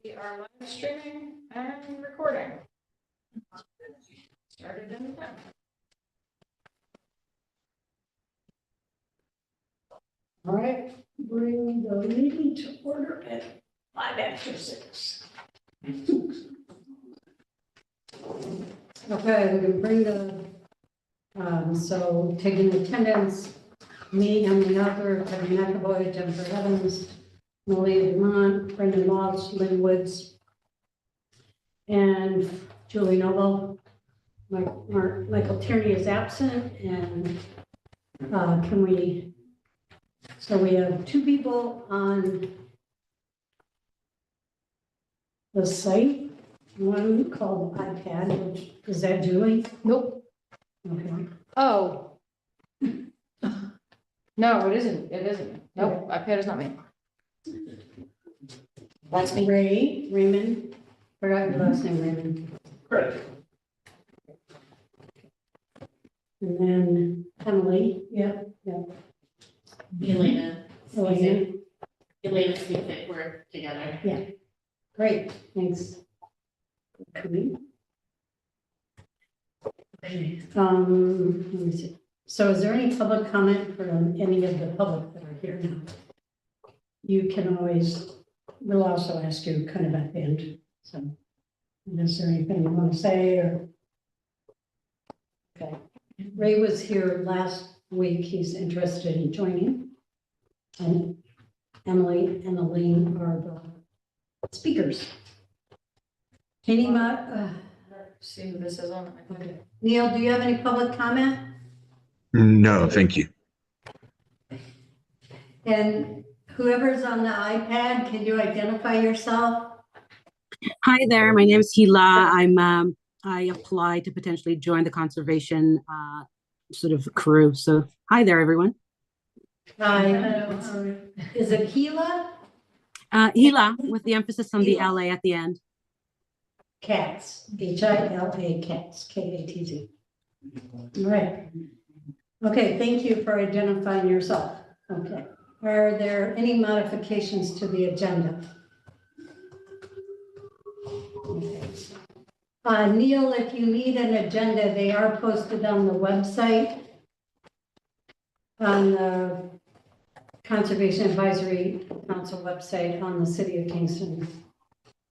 We are live streaming and recording. Started in 10. All right, bring the meeting to order at 6:05. Okay, we can bring the, so taking attendance, me, Emily Upper, Kevin McAvoy, Jennifer Evans, Malia Dumont, Brendan Walsh, Lynn Woods, and Julie Noble. Michael Tierney is absent, and so we have two people on the site, one called iPad, which, is that Julie? Nope. Okay. Oh. No, it isn't. It isn't. Nope. iPad is not me. That's me. Raymond, forgot your last name, Raymond. Correct. And then Emily, yep. Elena, Elena, Elena, Smith, we're together. great, thanks. Coming. Let me see. So is there any public comment from any of the public that are here now? You can always, we'll also ask you kind of at the end, so. Is there anything you want to say or? Okay, Ray was here last week, he's interested in joining. And Emily and Elaine are the speakers. Any, See who this is on. okay. Neil, do you have any public comment? No, thank you. And whoever's on the iPad, can you identify yourself? Hi there, my name is Hila. I applied to potentially join the conservation sort of crew. So hi there, everyone. Hi. Is it Gila? Hila with the emphasis on the Hila. LA at the end. Cats, Hila Cats, Katz. All right. Okay, thank you for identifying yourself. Okay. Are there any modifications to the agenda? Okay. Neil, if you need an agenda, they are posted on the website, on the Conservation Advisory Council website, on the City of Kingston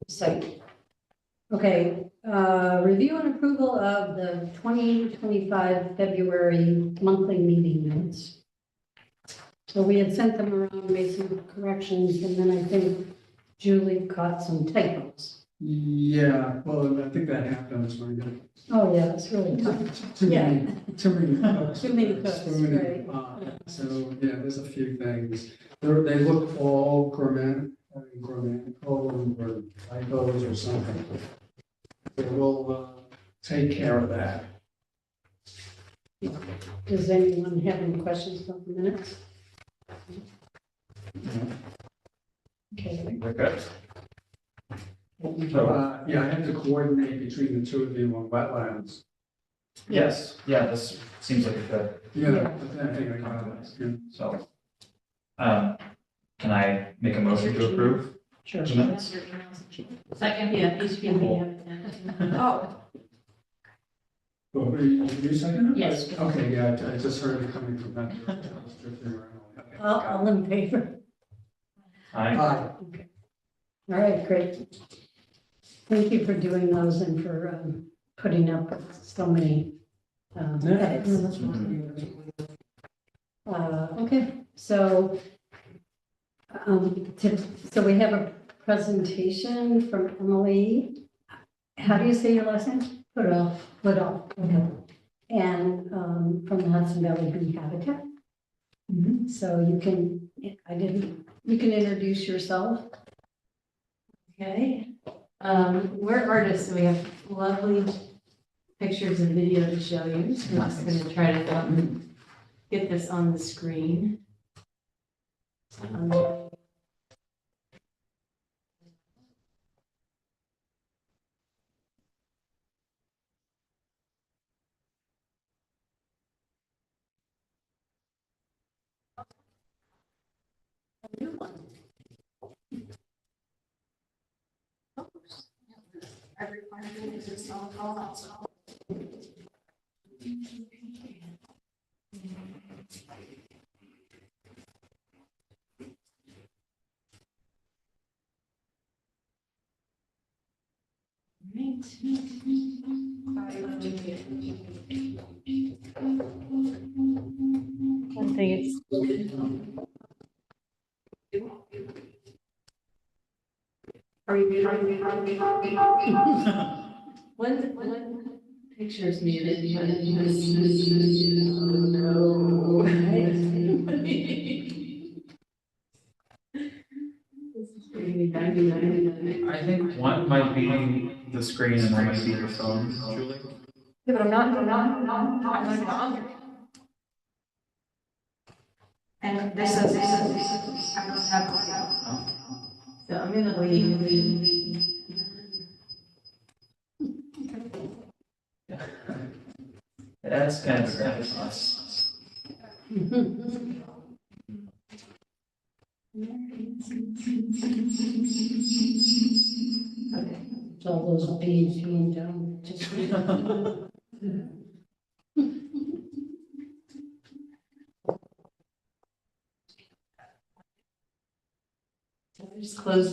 site. Okay, review and approval of the 2025 February monthly meeting minutes. So we had sent them around, made some corrections, and then I think Julie caught some typos. Yeah, well, I think that happens when you get Oh, yeah, it's really tough. too Yeah. many, too many cooks. Too many cooks, Too many, right. So, yeah, there's a few things. They look all grammatical or typos or something. So we'll take care of that. Does anyone have any questions about the minutes? Okay. We're good. So, yeah, I have to coordinate between the two of you on wetlands. Yes, yeah, this seems like a good, Yeah, I think I got it. Yeah. so. Can I make a motion to approve? Sure. the minutes? Second, yeah, he's gonna be. Oh. Well, you second it? Yes. Okay, yeah, I just heard it coming from that. direction. I was drifting around. Okay. All in favor? Aye. Aye. All right, great. Thank you for doing those and for putting up with so many edits. Okay, so so we have a presentation from Emily. How do you say your last name? Woodall. Okay. And from the Hudson Valley Bee Habitat. So you can, you can introduce yourself. Okay, we're artists, so we have lovely pictures and video to show you. So I'm just gonna try to get this on the screen. every time because it's not all outside. One thing it's. One picture is muted, but oh, no. I think one might be the screen and one might be your phone, Julie. Yeah, but I'm not on here. And this is, I don't have audio. So I'm gonna leave. It adds kind of gravitas. Okay. It's all those bees being done. Just Just close.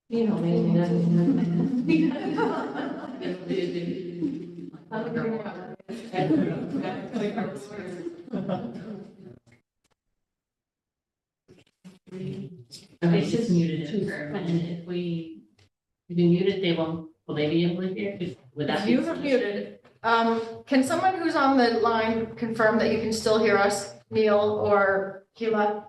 You know, maybe It's just muted it for a minute. If we mute it, will they be able to hear? Would that be? You have muted. Can someone who's on the line confirm that you can still hear us, Neil or Keela?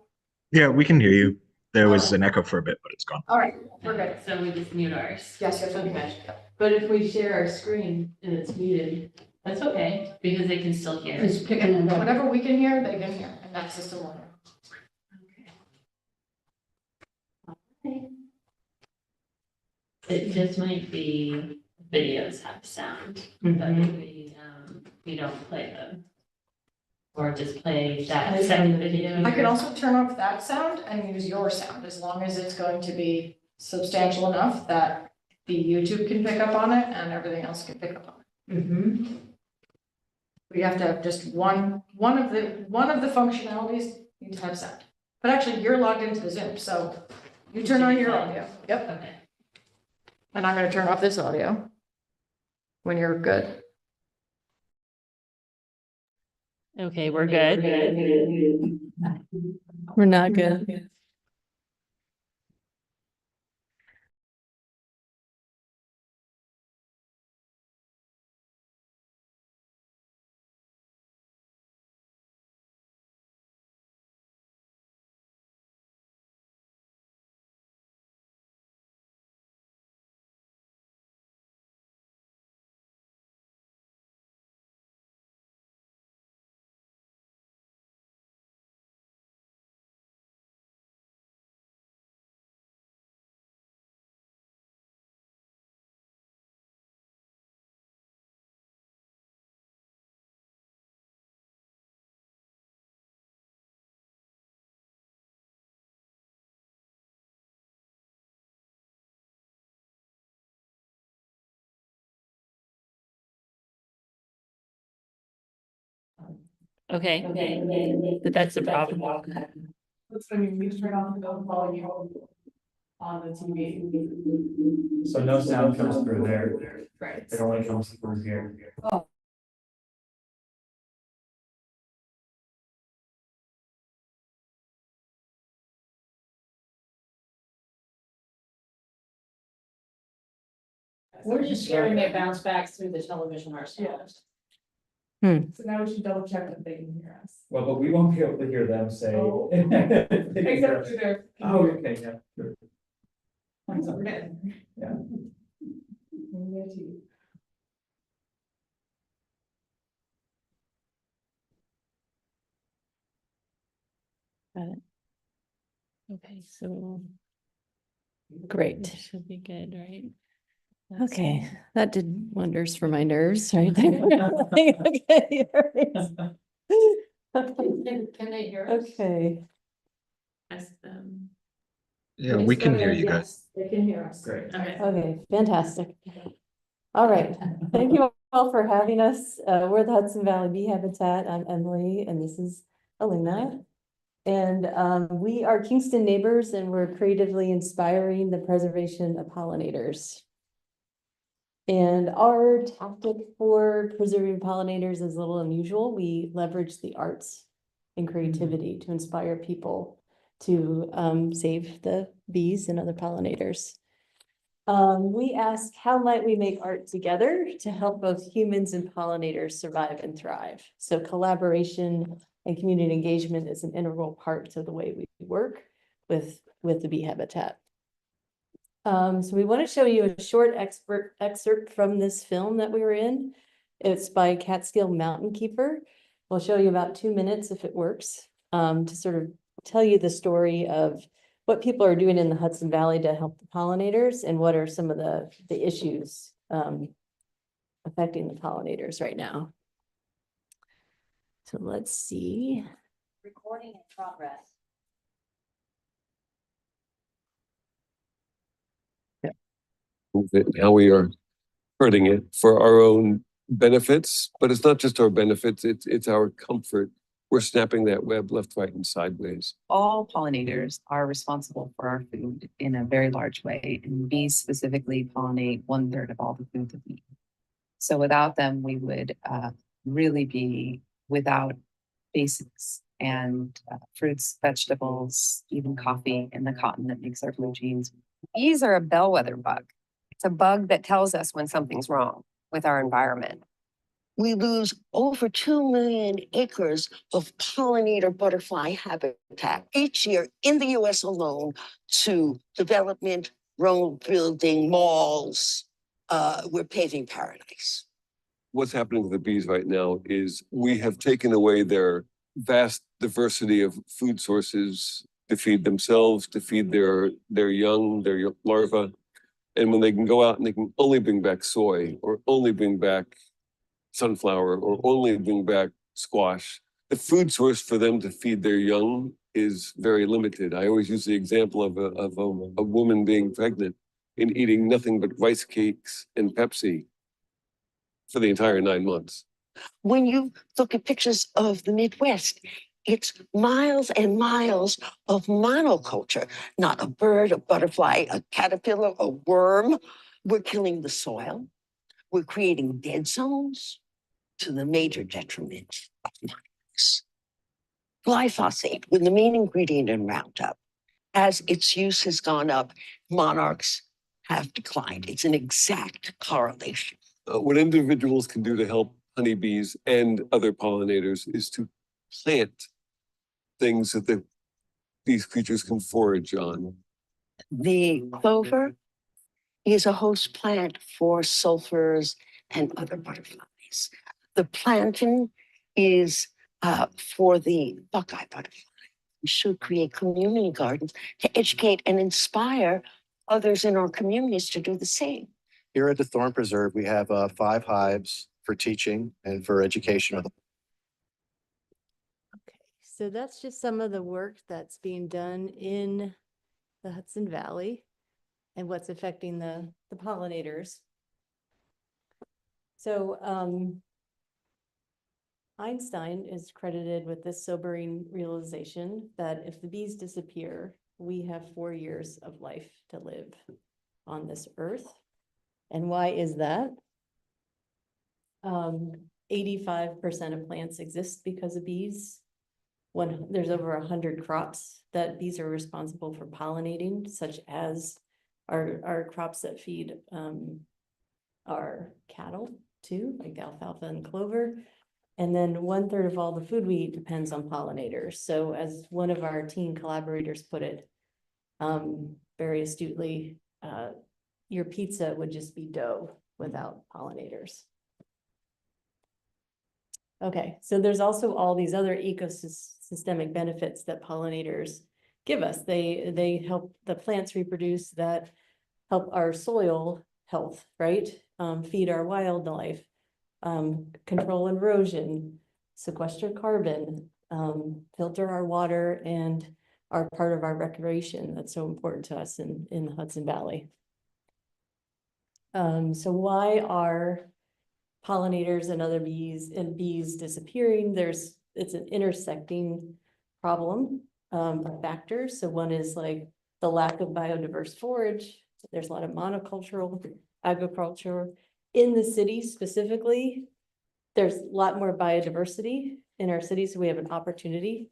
Yeah, we can hear you. There was an echo for a bit, but it's gone. All right, we're good. So we just mute ours. Yes, okay. But if we share our screen and it's muted, that's okay, because they can still hear. It's picking it up. Whatever we can hear, they can hear, and that system will hear. Okay. It just might be videos have sound, but we don't play them. Or just play that second video. I can also turn off that sound and use your sound, as long as it's going to be substantial enough that the YouTube can pick up on it and everything else can pick up on it. We have to have just one of the functionalities needs to have sound. But actually, you're logged into the Zoom, so you turn on your audio. Yep. Okay. And I'm gonna turn off this audio when you're good. Okay, we're good. We're not good. Okay, but that's the problem. I mean, we turn off the volume on the TV. So no sound comes through there. Right. It only comes through here. We're just hearing it bounce back through the television ourselves. Hmm. So now we should double check that they can hear us. Well, but we won't be able to hear them say. Oh. Except through their. Oh, okay, yeah, sure. That's what we're getting. Yeah. Got it. Okay, so. Great. Should be good, right? Okay, that did wonders for my nerves right there. Okay, Can they hear us? okay. Ask them. Yeah, we can hear you guys. Yes, they can hear us. Great. Okay. Okay, fantastic. All right, thank you all for having us. We're the Hudson Valley Bee Habitat. I'm Emily, and this is Elena. And we are Kingston neighbors, and we're creatively inspiring the preservation of pollinators. And our tactic for preserving pollinators is a little unusual. We leverage the arts and creativity to inspire people to save the bees and other pollinators. We ask, how might we make art together to help both humans and pollinators survive and thrive? So collaboration and community engagement is an integral part of the way we work with the bee habitat. So we want to show you a short excerpt from this film that we were in. It's by Catskill Mountain Keeper. We'll show you about 2 minutes if it works, to sort of tell you the story of what people are doing in the Hudson Valley to help the pollinators and what are some of the issues affecting the pollinators right now. So let's see. Recording in progress. How we are hurting it for our own benefits, but it's not just our benefits, it's our comfort. We're snapping that web left, right, and sideways. All pollinators are responsible for our food in a very large way, and bees specifically pollinate 1/3 of all the food that we eat. So without them, we would really be without basics and fruits, vegetables, even coffee, and the cotton that makes our blue jeans. Bees are a bellwether bug. It's a bug that tells us when something's wrong with our environment. We lose over 2 million acres of pollinator butterfly habitat each year in the US alone to development, road building, malls. We're paving paradise. What's happening with the bees right now is we have taken away their vast diversity of food sources to feed themselves, to feed their young, their larvae. And when they can go out and they can only bring back soy or only bring back sunflower or only bring back squash, the food source for them to feed their young is very limited. I always use the example of a woman being pregnant and eating nothing but rice cakes and Pepsi for the entire 9 months. When you look at pictures of the Midwest, it's miles and miles of monoculture, not a bird, a butterfly, a caterpillar, a worm. We're killing the soil. We're creating dead zones to the major detriment of monarchs. Glyphosate, when the main ingredient in Roundup, as its use has gone up, monarchs have declined. It's an exact correlation. What individuals can do to help honeybees and other pollinators is to plant things that these creatures can forage on. The clover is a host plant for sulfurs and other butterflies. The plantain is for the buckeye butterfly. We should create community gardens to educate and inspire others in our communities to do the same. Here at the Thorn Preserve, we have 5 hives for teaching and for education. Okay, so that's just some of the work that's being done in the Hudson Valley and what's affecting the pollinators. So Einstein is credited with this sobering realization that if the bees disappear, we have 4 years of life to live on this earth. And why is that? 85% of plants exist because of bees. There's over 100 crops that bees are responsible for pollinating, such as our crops that feed our cattle too, like alfalfa and clover. And then 1/3 of all the food we eat depends on pollinators. So as one of our team collaborators put it very astutely, your pizza would just be dough without pollinators. Okay, so there's also all these other ecosystemic benefits that pollinators give us. They help the plants reproduce, that help our soil health, right? Feed our wildlife, control erosion, sequester carbon, filter our water, and are part of our recreation that's so important to us in the Hudson Valley. So why are pollinators and other bees disappearing? It's an intersecting problem of factors. So one is like the lack of biodiverse forage. There's a lot of monocultural agriculture in the city specifically. There's a lot more biodiversity in our cities, so we have an opportunity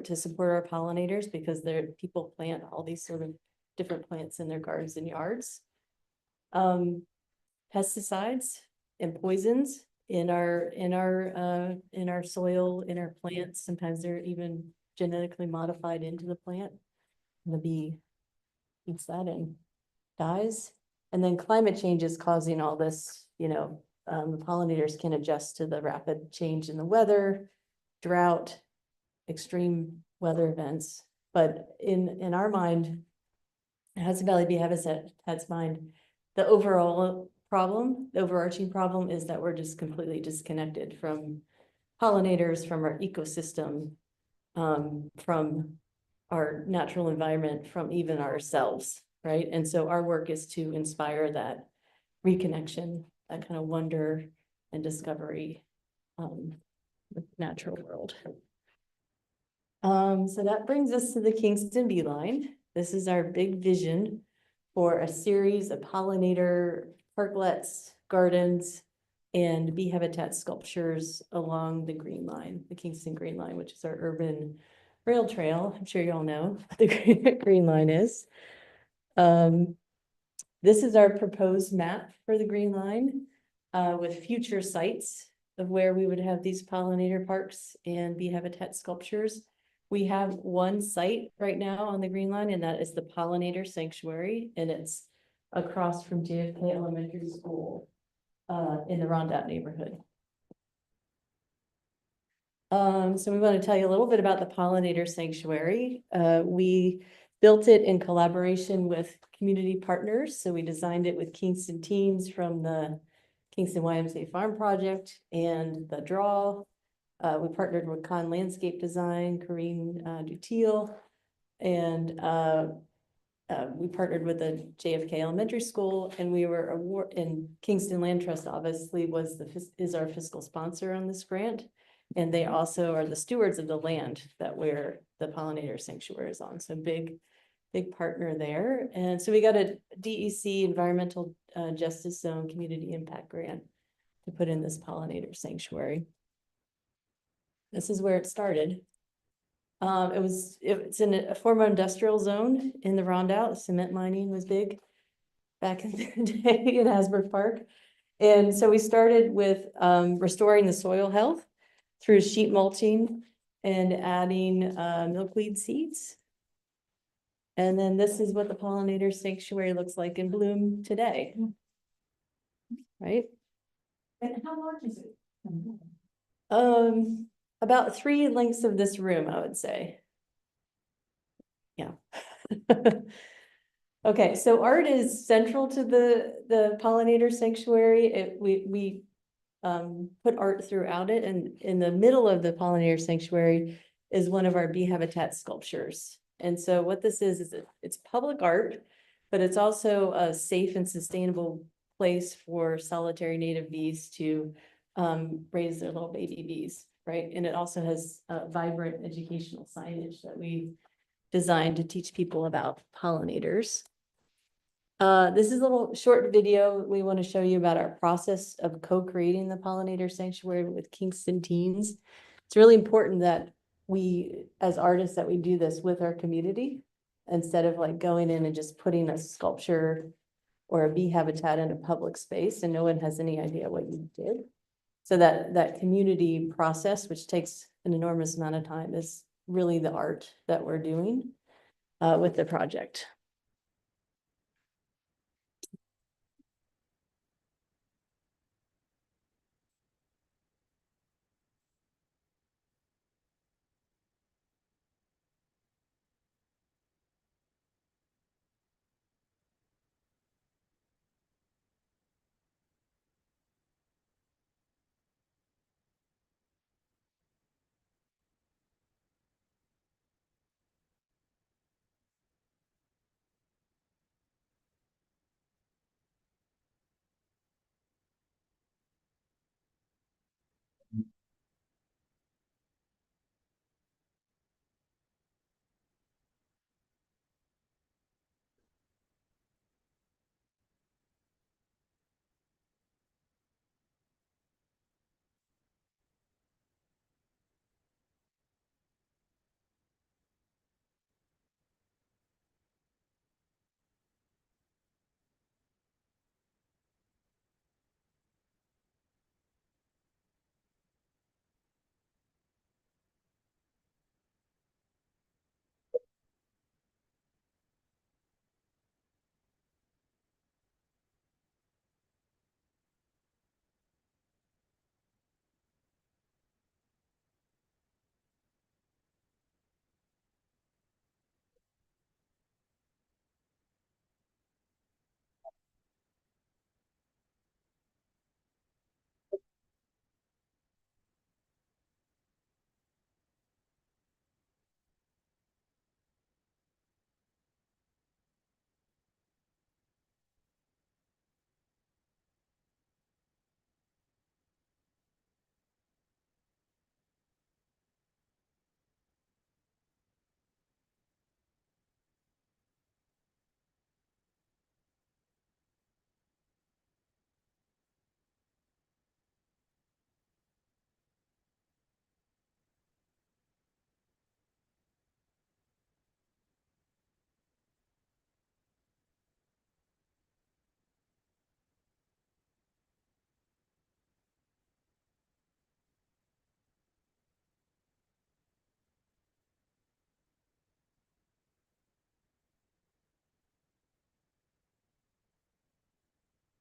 to support our pollinators because people plant all these sort of different plants in their gardens and yards. Pesticides and poisons in our soil, in our plants. Sometimes they're even genetically modified into the plant. And the bee eats that and dies. And then climate change is causing all this, the pollinators can adjust to the rapid change in the weather, drought, extreme weather events. But in our mind, Hudson Valley Bee Habitat's mind, the overarching problem is that we're just completely disconnected from pollinators, from our ecosystem, from our natural environment, from even ourselves, right? And so our work is to inspire that reconnection, that kind of wonder and discovery with natural world. So that brings us to the Kingston Bee Line. This is our big vision for a series of pollinator parklets, gardens, and bee habitat sculptures along the Green Line, the Kingston Green Line, which is our urban rail trail. I'm sure you all know what the Green Line is. This is our proposed map for the Green Line with future sites of where we would have these pollinator parks and bee habitat sculptures. We have one site right now on the Green Line, and that is the Pollinator Sanctuary, and it's across from JFK Elementary School in the Rondout neighborhood. So we want to tell you a little bit about the Pollinator Sanctuary. We built it in collaboration with community partners. So we designed it with Kingston teens from the Kingston YMCA Farm Project and the Draw. We partnered with Con Landscape Design, Corinne Dutil, and we partnered with the JFK Elementary School, and we were and Kingston Land Trust obviously is our fiscal sponsor on this grant, and they also are the stewards of the land that the Pollinator Sanctuary is on. So big partner there, and so we got a DEC Environmental Justice Zone Community Impact Grant to put in this Pollinator Sanctuary. This is where it started. It's in a former industrial zone in the Rondout. Cement mining was big back in the day in Asbury Park. And so we started with restoring the soil health through sheet mulching and adding milkweed seeds. And then this is what the Pollinator Sanctuary looks like in bloom today. Right? And how large is it? About 3 lengths of this room, I would say. Yeah. Okay, so art is central to the Pollinator Sanctuary. We put art throughout it, and in the middle of the Pollinator Sanctuary is one of our bee habitat sculptures. And so what this is it's public art, but it's also a safe and sustainable place for solitary native bees to raise their little baby bees, right? And it also has vibrant educational signage that we designed to teach people about pollinators. This is a little short video we want to show you about our process of co-creating the Pollinator Sanctuary with Kingston teens. It's really important that we, as artists, that we do this with our community instead of like going in and just putting a sculpture or a bee habitat in a public space and no one has any idea what you did. So that community process, which takes an enormous amount of time, is really the art that we're doing with the project.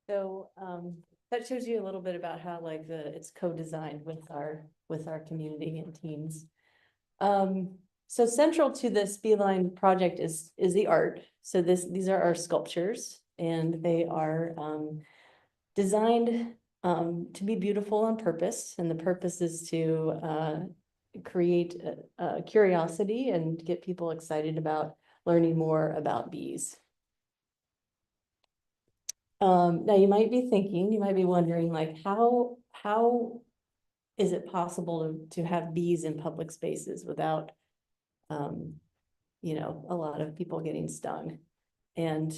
So that shows you a little bit about how like it's co-designed with our community and teams. So central to this Beeline project is the art. So these are our sculptures, and they are designed to be beautiful on purpose, and the purpose is to create curiosity and get people excited about learning more about bees. Now you might be thinking, you might be wondering, like, how is it possible to have bees in public spaces without, you know, a lot of people getting stung? And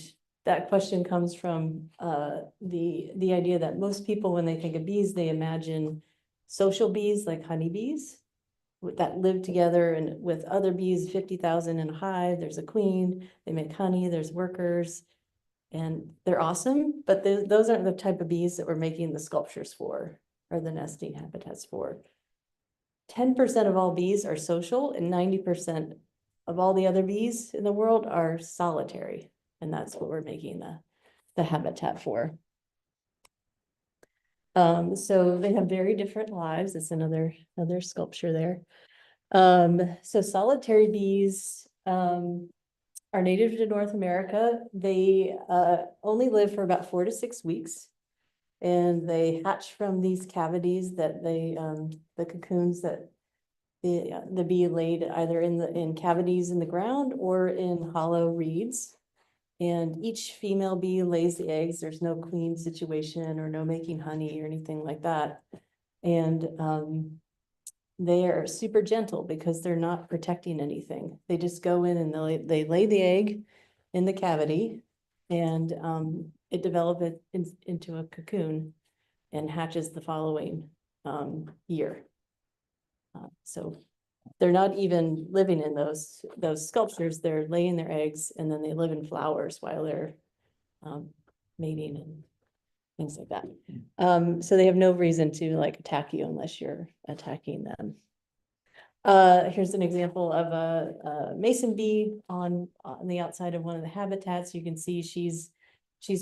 that question comes from the idea that most people, when they think of bees, they imagine social bees like honeybees that live together and with other bees, 50,000 in a hive. There's a queen, they make honey, there's workers, and they're awesome, but those aren't the type of bees that we're making the sculptures for or the nesting habitats for. 10% of all bees are social, and 90% of all the other bees in the world are solitary. And that's what we're making the habitat for. So they have very different lives. It's another sculpture there. So solitary bees are native to North America. They only live for about 4 to 6 weeks, and they hatch from these cavities that the cocoons that the bee laid either in cavities in the ground or in hollow reeds. And each female bee lays the eggs. There's no queen situation or no making honey or anything like that. And they are super gentle because they're not protecting anything. They just go in and they lay the egg in the cavity, and it develops into a cocoon and hatches the following year. So they're not even living in those sculptures. They're laying their eggs, and then they live in flowers while they're mating and things like that. So they have no reason to like attack you unless you're attacking them. Here's an example of a mason bee on the outside of one of the habitats. You can see she's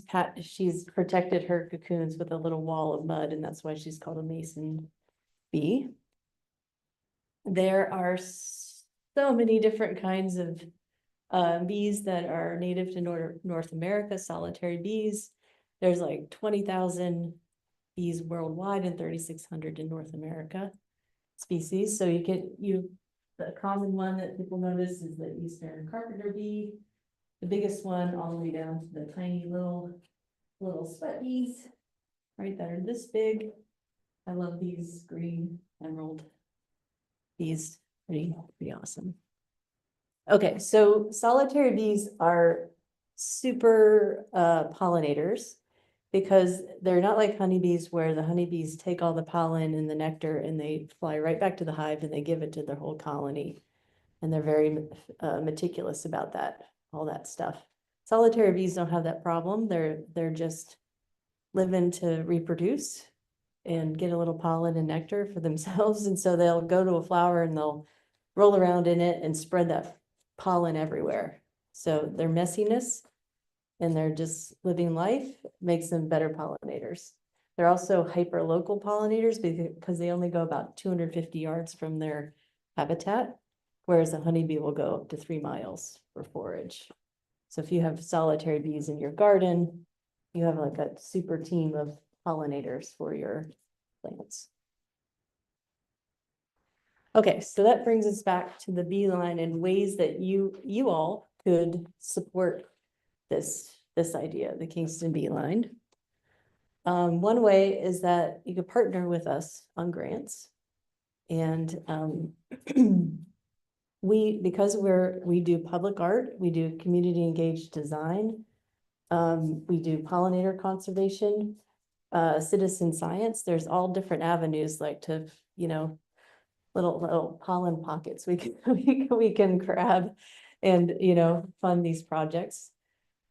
protected her cocoons with a little wall of mud, and that's why she's called a mason bee. There are so many different kinds of bees that are native to North America, solitary bees. There's like 20,000 bees worldwide and 3,600 in North America species. So the common one that people notice is the eastern carpenter bee, the biggest one all the way down to the tiny little sweat bees, right, that are this big. I love these green emerald bees, pretty awesome. Okay, so solitary bees are super pollinators because they're not like honeybees, where the honeybees take all the pollen and the nectar and they fly right back to the hive and they give it to their whole colony. And they're very meticulous about all that stuff. Solitary bees don't have that problem. They're just living to reproduce and get a little pollen and nectar for themselves. And so they'll go to a flower and they'll roll around in it and spread that pollen everywhere. So their messiness and they're just living life makes them better pollinators. They're also hyper-local pollinators because they only go about 250 yards from their habitat, whereas a honeybee will go up to 3 miles for forage. So if you have solitary bees in your garden, you have like a super team of pollinators for your plants. Okay, so that brings us back to the beeline and ways that you all could support this idea, the Kingston beeline. One way is that you could partner with us on grants, and because we do public art, we do community engaged design, we do pollinator conservation, citizen science. There's all different avenues, like to, you know, little pollen pockets we can grab and, you know, fund these projects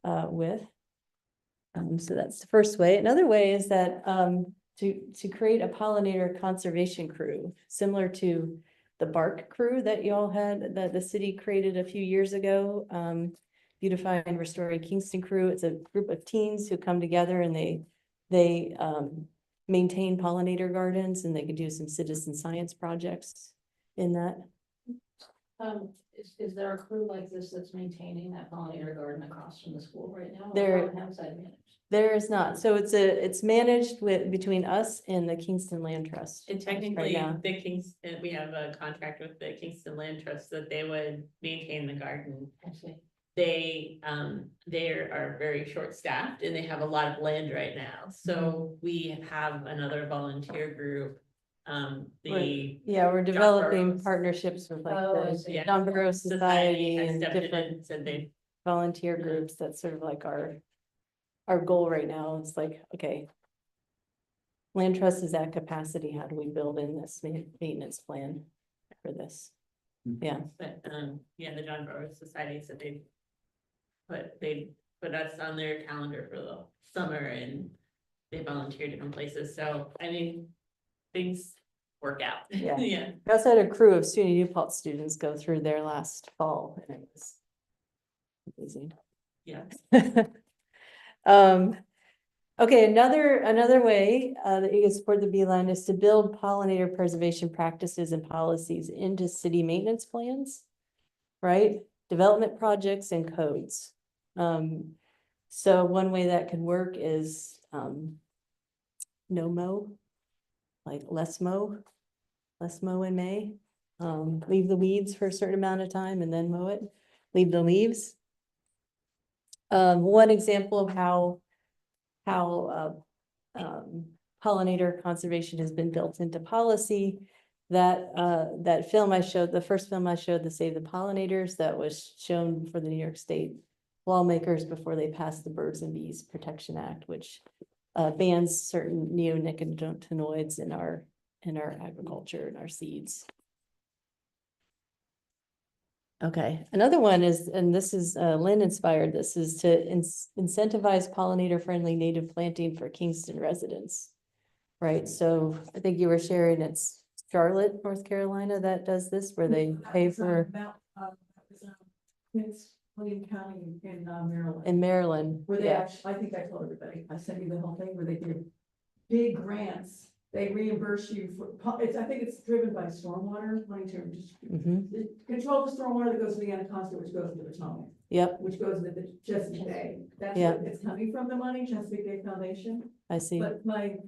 with. So that's the first way. Another way is that to create a pollinator conservation crew, similar to the bark crew that y'all had, that the city created a few years ago. Beautify and Restoring Kingston crew. It's a group of teens who come together and they they maintain pollinator gardens, and they could do some citizen science projects in that. Is there a crew like this that's maintaining that pollinator garden across from the school right now? There- How's that managed? There is not, so it's managed between us and the Kingston Land Trust. And right technically, now. the Kingston, we have a contract with the Kingston Land Trust that they would maintain the garden. They are very short-staffed and they have a lot of land right now, so we have another volunteer group. We're developing partnerships with like the Yeah. John Burroughs Society has and stepped in different and said they volunteer groups. That's sort of like our goal right now. It's like, okay, Land Trust is at capacity. How do we build in this maintenance plan for this? Yeah. But, yeah, the John Burroughs Society said they put us on their calendar for the summer and they volunteer different places. So, I mean, things work out. Yeah. Yeah. We also had a crew of SUNY Newport students go through there last fall, and it was amazing. Yeah. Okay, another way that you can support the beeline is to build pollinator preservation practices and policies into city maintenance plans, right? Development projects and codes. So one way that could work is no mow, like less mow in May. Leave the weeds for a certain amount of time and then mow it. Leave the leaves. One example of how pollinator conservation has been built into policy. That film I showed, the first film I showed, the Save the Pollinators, that was shown for the New York State lawmakers before they passed the Birds and Bees Protection Act, which bans certain neonicotinoids in our agriculture and our seeds. Okay, another one is, and this is Lynn inspired, this is to incentivize pollinator-friendly native planting for Kingston residents. Right, so I think you were sharing it's Charlotte, North Carolina that does this, where they pay for. It's William County in Maryland. In Maryland, Where they yeah. actually, I think I told everybody, I sent you the whole thing where they give big grants. They reimburse you for, I think it's driven by stormwater, wanting to just control the stormwater that goes to the Anacostia, which goes to the Potomac. Yep. Which goes into the Chesapeake Bay. That's Yep. what it's coming from, the money, Chesapeake Bay Foundation. I see. But my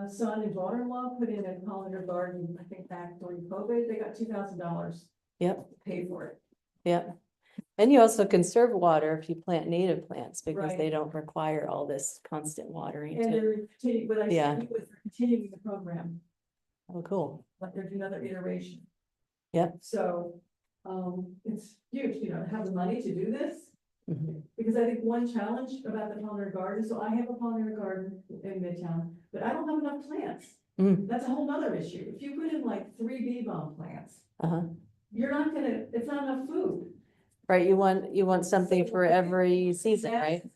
son and daughter-in-law put in a pollinator garden, I think back during COVID, they got $2,000. Yep. To pay for it. Yep. And you also conserve water if you plant native plants because Right. they don't require all this constant watering. And to- they're continuing, what I Yeah. see was they're continuing the program, Oh, cool. like they're doing another iteration. Yep. So, it's huge, to have the money to do this. Mhm. Because I think one challenge about the pollinator garden, so I have a pollinator garden in Midtown, but I don't have enough plants. Mm. That's a whole nother issue. If you put in like 3 bee balm plants, Uh-huh. you're not gonna, it's not enough food. Right, you want something for every season, right?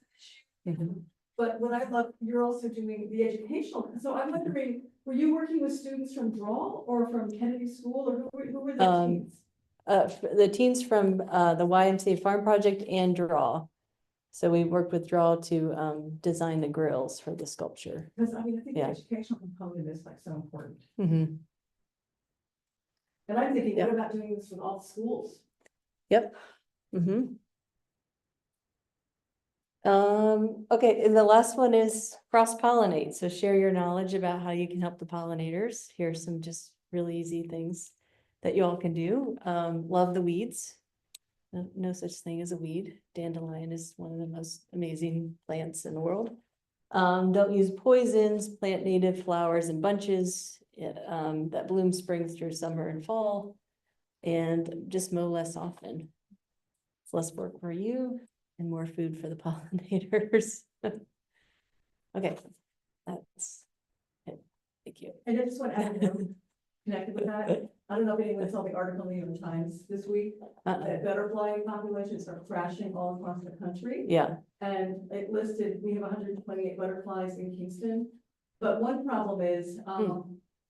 Mhm. But what I love, you're also doing the educational, so I'm wondering, were you working with students from Draw or from Kennedy School, or who were the teams? The teens from the YMCA Farm Project and Draw. So we worked with Draw to design the grills for the sculpture. Because I think the Yeah. educational component is like so important. Mm-hmm. And I'm thinking, Yep. what about doing this with all schools? Yep. Mm-hmm. Okay, and the last one is cross-pollinate. So share your knowledge about how you can help the pollinators. Here are some just really easy things that you all can do. Love the weeds. No such thing as a weed. Dandelion is one of the most amazing plants in the world. Don't use poisons, plant native flowers and bunches that bloom spring through summer and fall. And just mow less often. It's less work for you and more food for the pollinators. Okay, that's it. Thank you. And I just want to add, connected with that, I don't know if anyone saw the article in the New York Times this week, that butterfly populations are crashing all across the country. Yeah. And it listed, we have 128 butterflies in Kingston, but one problem is,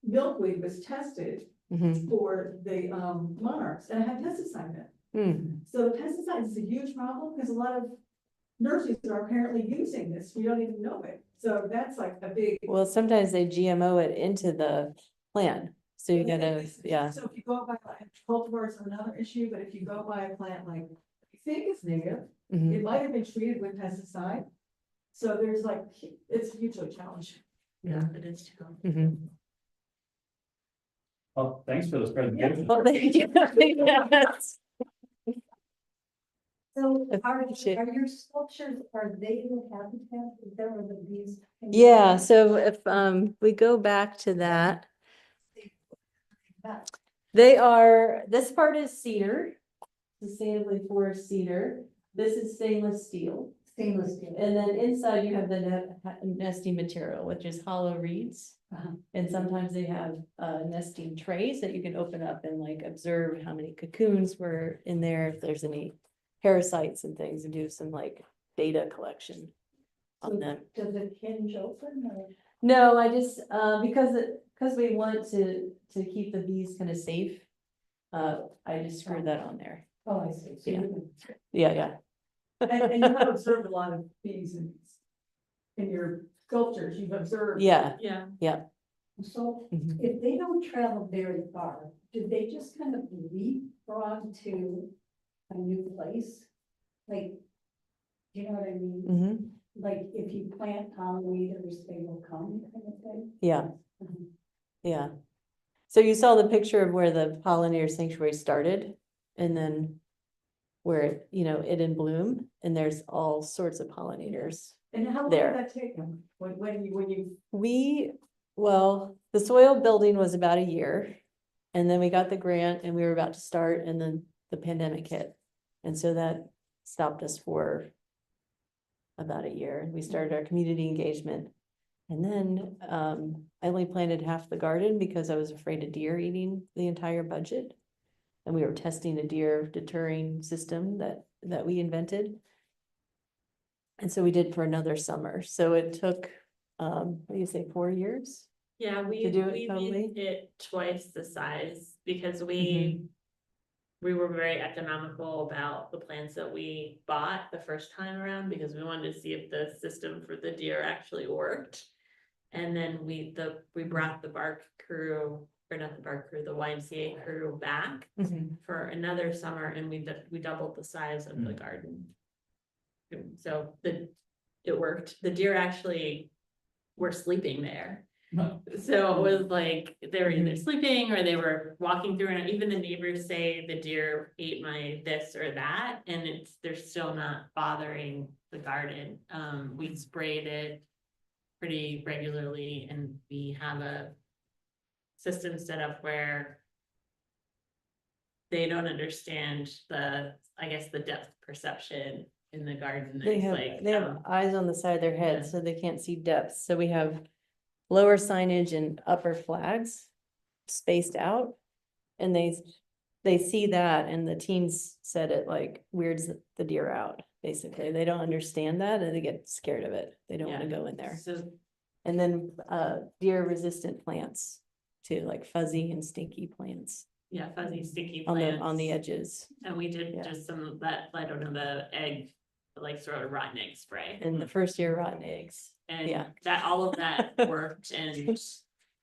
milkweed was tested for the monarchs and it had pesticide in it. So the pesticides is a huge problem because a lot of nurseries are apparently using this, we don't even know it, so that's like a big. Well, sometimes they GMO it into the plant, so you gotta, yeah. So if you go by, cultivars are another issue, but if you go by a plant like, you think it's native, Mhm. it might have been treated with pesticide. So there's like, it's hugely challenging. Yeah, it is too. Mhm. Well, thanks for this presentation. Well, thank you. Yes. So are Appreciate- your sculptures, are they the habitat? Is that where the bees? can go? Yeah, so if we go back to that, they are, this part is cedar, sustainably forest cedar. This is stainless steel. Stainless steel. And then inside you have the nesting material, which is hollow reeds. Uh-huh. And sometimes they have nesting trays that you can open up and like observe how many cocoons were in there, if there's any parasites and things, and do some like data collection on them. Does it hinge open or? No, I just, because we want to keep the bees kind of safe, I just screwed that on there. Oh, I see. So Yeah. you Yeah. And you have observed a lot of bees in your sculptures, you've observed. Yeah, Yeah. yeah. So Mhm. if they don't travel very far, do they just kind of leapfrog to a new place? Like, do you know what I mean? Mhm. Like if you plant pollinators, they will come kind of thing? Yeah, Mhm. yeah. So you saw the picture of where the pollinator sanctuary started, and then where it, it in bloom, and there's all sorts of pollinators. And how long There. did that take them? When you, Well, the soil building was about a year, and then we got the grant and we were about to start, and then the pandemic hit. And so that stopped us for about a year. We started our community engagement. And then I only planted half the garden because I was afraid of deer eating the entire budget. And we were testing a deer deterring system that we invented. And so we did for another summer. So it took, what do you say, 4 years? Yeah, we do it we totally? made it twice the size because Mm-hmm. we were very economical about the plants that we bought the first time around because we wanted to see if the system for the deer actually worked. And then we brought the bark crew, or not the bark crew, the YMCA crew back Mhm. for another summer, and we doubled the size of the garden. So it worked. The deer actually were sleeping there. So it was like they were either sleeping or they were walking through, and even the neighbors say the deer ate my this or that, and they're still not bothering the garden. We sprayed it pretty regularly, and we have a system set up where they don't understand I guess the depth perception in the garden. They It's have, like, they have eyes on the side of their head, yeah. so they can't see depth. So we have lower signage and upper flags spaced out. And they see that, and the teens said it like weirds the deer out, basically. They don't understand that and they get scared of it. They don't want to Yeah. go in there. So And then deer resistant plants too, like fuzzy and stinky plants yeah, fuzzy, sticky on plants. the edges. And we did Yeah. just some of that, I don't know, the egg, like sort of rotten egg spray. And the first year rotten eggs. And yeah. that, all of that worked and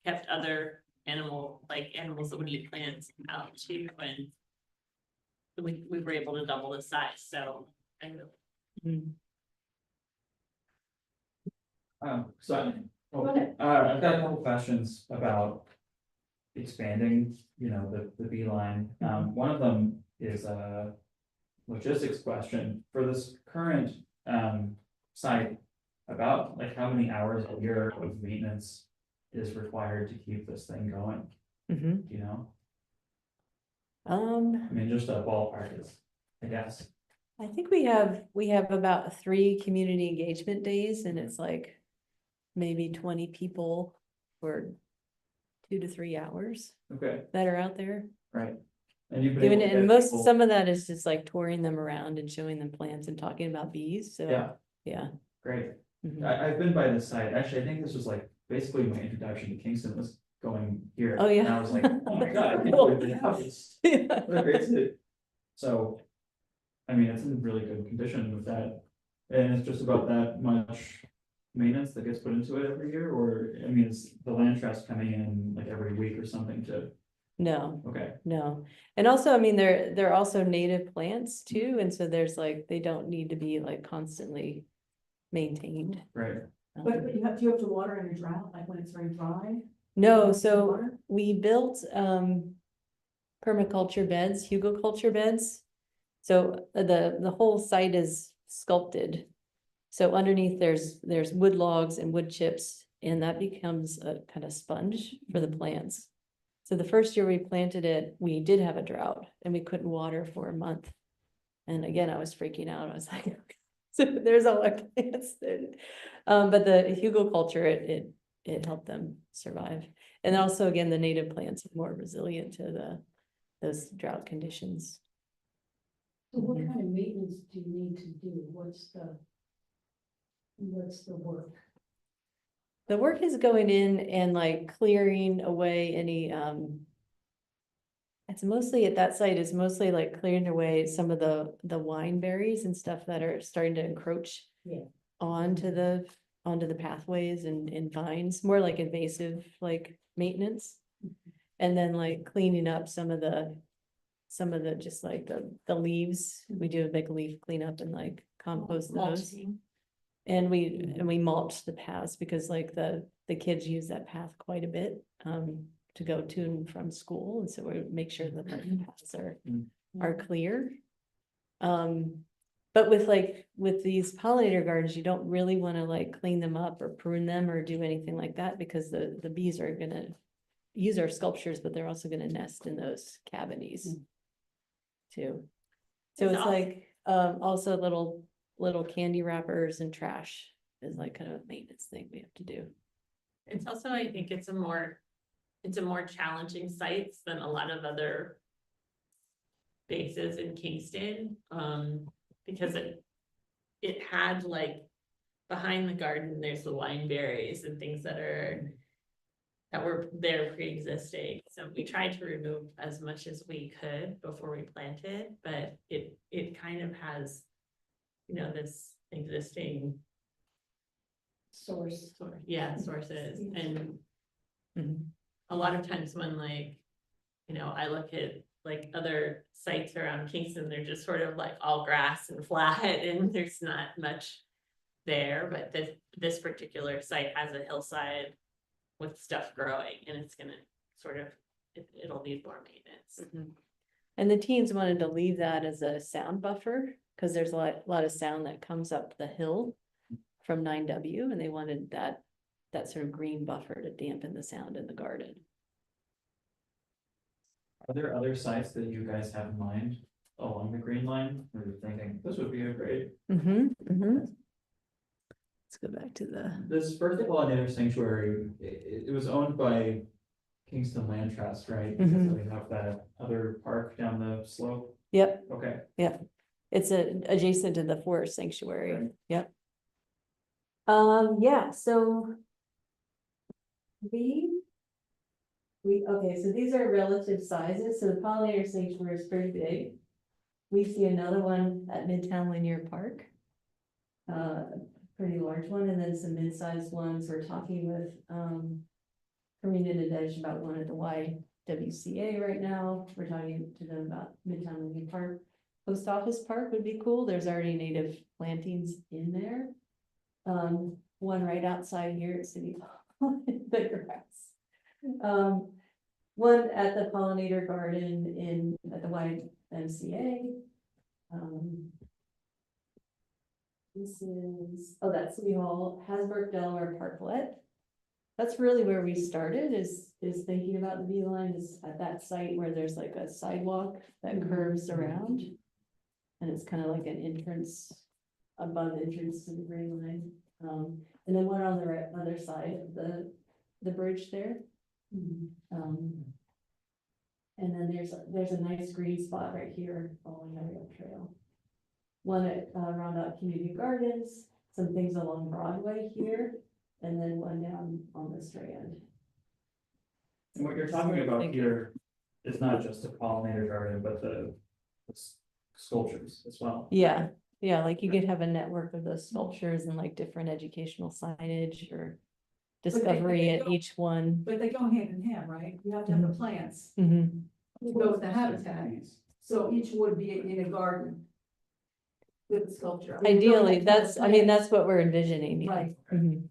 kept other animals that would eat plants out too, and we were able to double the size, so I know. Mm. I've got a couple questions about expanding, the beeline. One of them is a logistics question for this current site. About like how many hours a year of maintenance is required to keep this thing going, Mhm. you know? Um, I mean, just a ballpark is, I guess. I think we have about 3 community engagement days, and it's like maybe 20 people for 2 to 3 hours Okay, that are out there right. And you've been doing able it, to and get most, people- some of that is just like touring them around and showing them plants and talking about bees, so. Yeah. Yeah. Great. Mhm. I've been by this site. Actually, I think this was like basically my introduction to Kingston was going here. Oh, yeah. And I was like, oh my God, I can't believe they have this. What a great city. So, I mean, it's in really good condition with that And it's just about that much maintenance that gets put into it every year, or, I mean, is the land trust coming in like every week or something to, No, okay. no. And also, I mean, they're also native plants too, and so there's like, they don't need to be like constantly maintained. Right. But do you have to water in a drought, like when it's very dry? No, so we built permaculture beds, hugelkultur beds. So the whole site is sculpted. So underneath there's wood logs and wood chips, and that becomes a kind of sponge for the plants. So the first year we planted it, we did have a drought and we couldn't water for a month. And again, I was freaking out. I was like, so there's all our plants. But the hugelkultur, it helped them survive. And also, again, the native plants are more resilient to those drought conditions. So what kind of maintenance do you need to do? What's the work? The work is going in and like clearing away any, it's mostly at that site is mostly like clearing away some of the wine berries and stuff that are starting to encroach onto the pathways and vines, more like invasive, like maintenance. And then like cleaning up some of the just like the leaves. We do a big leaf cleanup and like compost those. And we mulch the paths because like the kids use that path quite a bit to go to and from school. And so we make sure that the paths are clear. But with these pollinator gardens, you don't really want to like clean them up or prune them or do anything like that because the bees are gonna use our sculptures, but they're also gonna nest in those cavities too. So it's like also little candy wrappers and trash is like kind of a maintenance thing we have to do. It's also, I think it's a more challenging sites than a lot of other bases in Kingston, because it had like behind the garden, there's the wine berries and things that were there pre-existing. So we tried to remove as much as we could before we planted, but it kind of has, this existing sources, and a lot of times when like, I look at like other sites around Kingston, they're just sort of like all grass and flat and there's not much there, but this particular site has a hillside with stuff growing and it's gonna sort of, it'll need more maintenance. And the teens wanted to leave that as a sound buffer because there's a lot of sound that comes up the hill from 9W, and they wanted that sort of green buffer to dampen the sound in the garden. Are there other sites that you guys have in mind along the green line? Or you're thinking this would be a great. Let's go back to This first pollinator sanctuary, it was owned by Kingston Land Trust, right? Because they have that other park down the slope. Yep. Okay. Yep. It's adjacent to the forest sanctuary. Right. Yep. Yeah, so okay, so these are relative sizes. So the pollinator sanctuary is pretty big. We see another one at Midtown Linear Park. Pretty large one, and then some mid-sized ones. We're talking with Karina Nadej about one at the YWCA right now. We're talking to them about Midtown Linear Park. Post Office Park would be cool. There's already native plantings in there. One right outside here at City Hall in the grass. One at the Pollinator Garden at the YMCA. This is, that's City Hall, Hasbrook Delaware Parklet. That's really where we started is thinking about the beeline is at that site where there's like a sidewalk that curves around. And it's kind of like an entrance, above entrance to the green line. And then one on the other side of the bridge there. And then there's a nice green spot right here following the rail trail. One at Rondout Community Gardens, some things along Broadway here, and then one down on the Strand. And what you're talking about here is not just a pollinator garden, but the sculptures as well. Yeah, Yeah, like you could have a network of those sculptures and like different educational signage or discovery they at go- each one. But they go hand in hand, right? You have to have the plants Mhm. to go with the habitat. So each would be in a garden with the sculpture. I mean, you don't Ideally, have to have that's, I mean, plants. that's what we're envisioning. Yeah. Right. Mhm.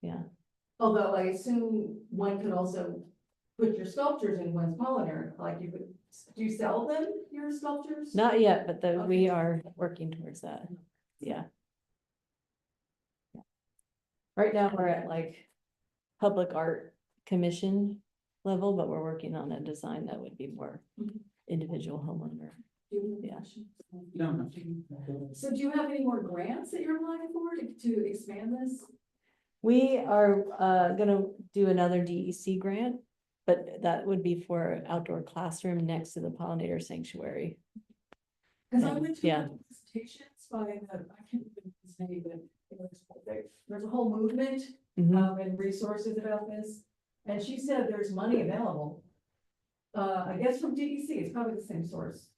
Yeah. Although I assume one could also put your sculptures in one's pollinator, like you could, do you sell them, your sculptures? Not yet, but we Okay. are working towards that. Yeah. Right now, we're at like public art commission level, but we're working on a design that would be more individual homeowner. Yeah. You don't have to. So do you have any more grants that you're applying for to expand this? We are gonna do another DEC grant, but that would be for outdoor classroom next to the pollinator sanctuary. Cause I And, went to yeah. presentations by the, I can't remember his name, but it was, there's a whole movement Mhm. and resources about this. And she said there's money available. I guess from DEC, it's probably the same source.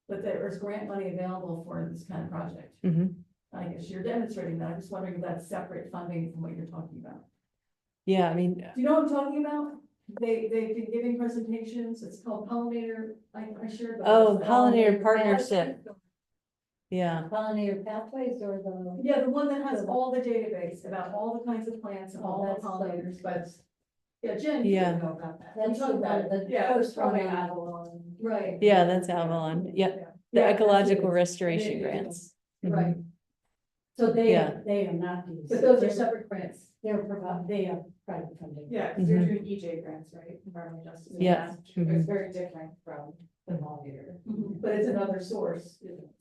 But there's grant money available for this kind of project. Mhm. I guess you're demonstrating that. I'm just wondering if that's separate funding from what you're talking about. Yeah, I mean, Do you know what I'm talking about? They've been giving presentations. It's called Pollinator, I shared. the oh, website. pollinator partnership. Yeah. Pollinator pathways or the. Yeah, the one that has all the database about all the kinds of plants and all the That's the- pollinators, but. Yeah, Jen, you Yeah. know about that. That's We talked the about one, it. the Yeah, first one probably on Avalon. Right. Yeah, that's Avalon. Yep. The Yeah, that's ecological it. restoration Yeah, yeah, yeah. grants. Right. Mhm. So Yeah. they are not these. But those are separate grants. They are private funding. Yeah, because they're Mhm. doing EJ grants, right? Environmental justice. Yeah. It's Mhm. very different from the pollinator. But it's another source.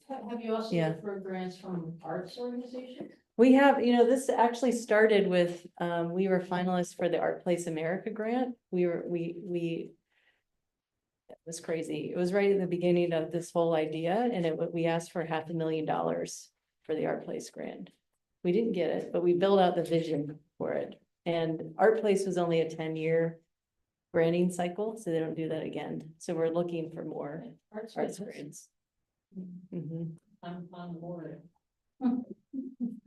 Have you also Yeah. looked for grants from arts organizations? We have, this actually started with, we were finalists for the Art Place America grant. It was crazy. It was right at the beginning of this whole idea and we asked for $500,000 for the Art Place grant. We didn't get it, but we built out the vision for it. And Art Place was only a 10-year granting cycle, so they don't do that again. So we're looking for more arts grants. Mhm. I'm on board.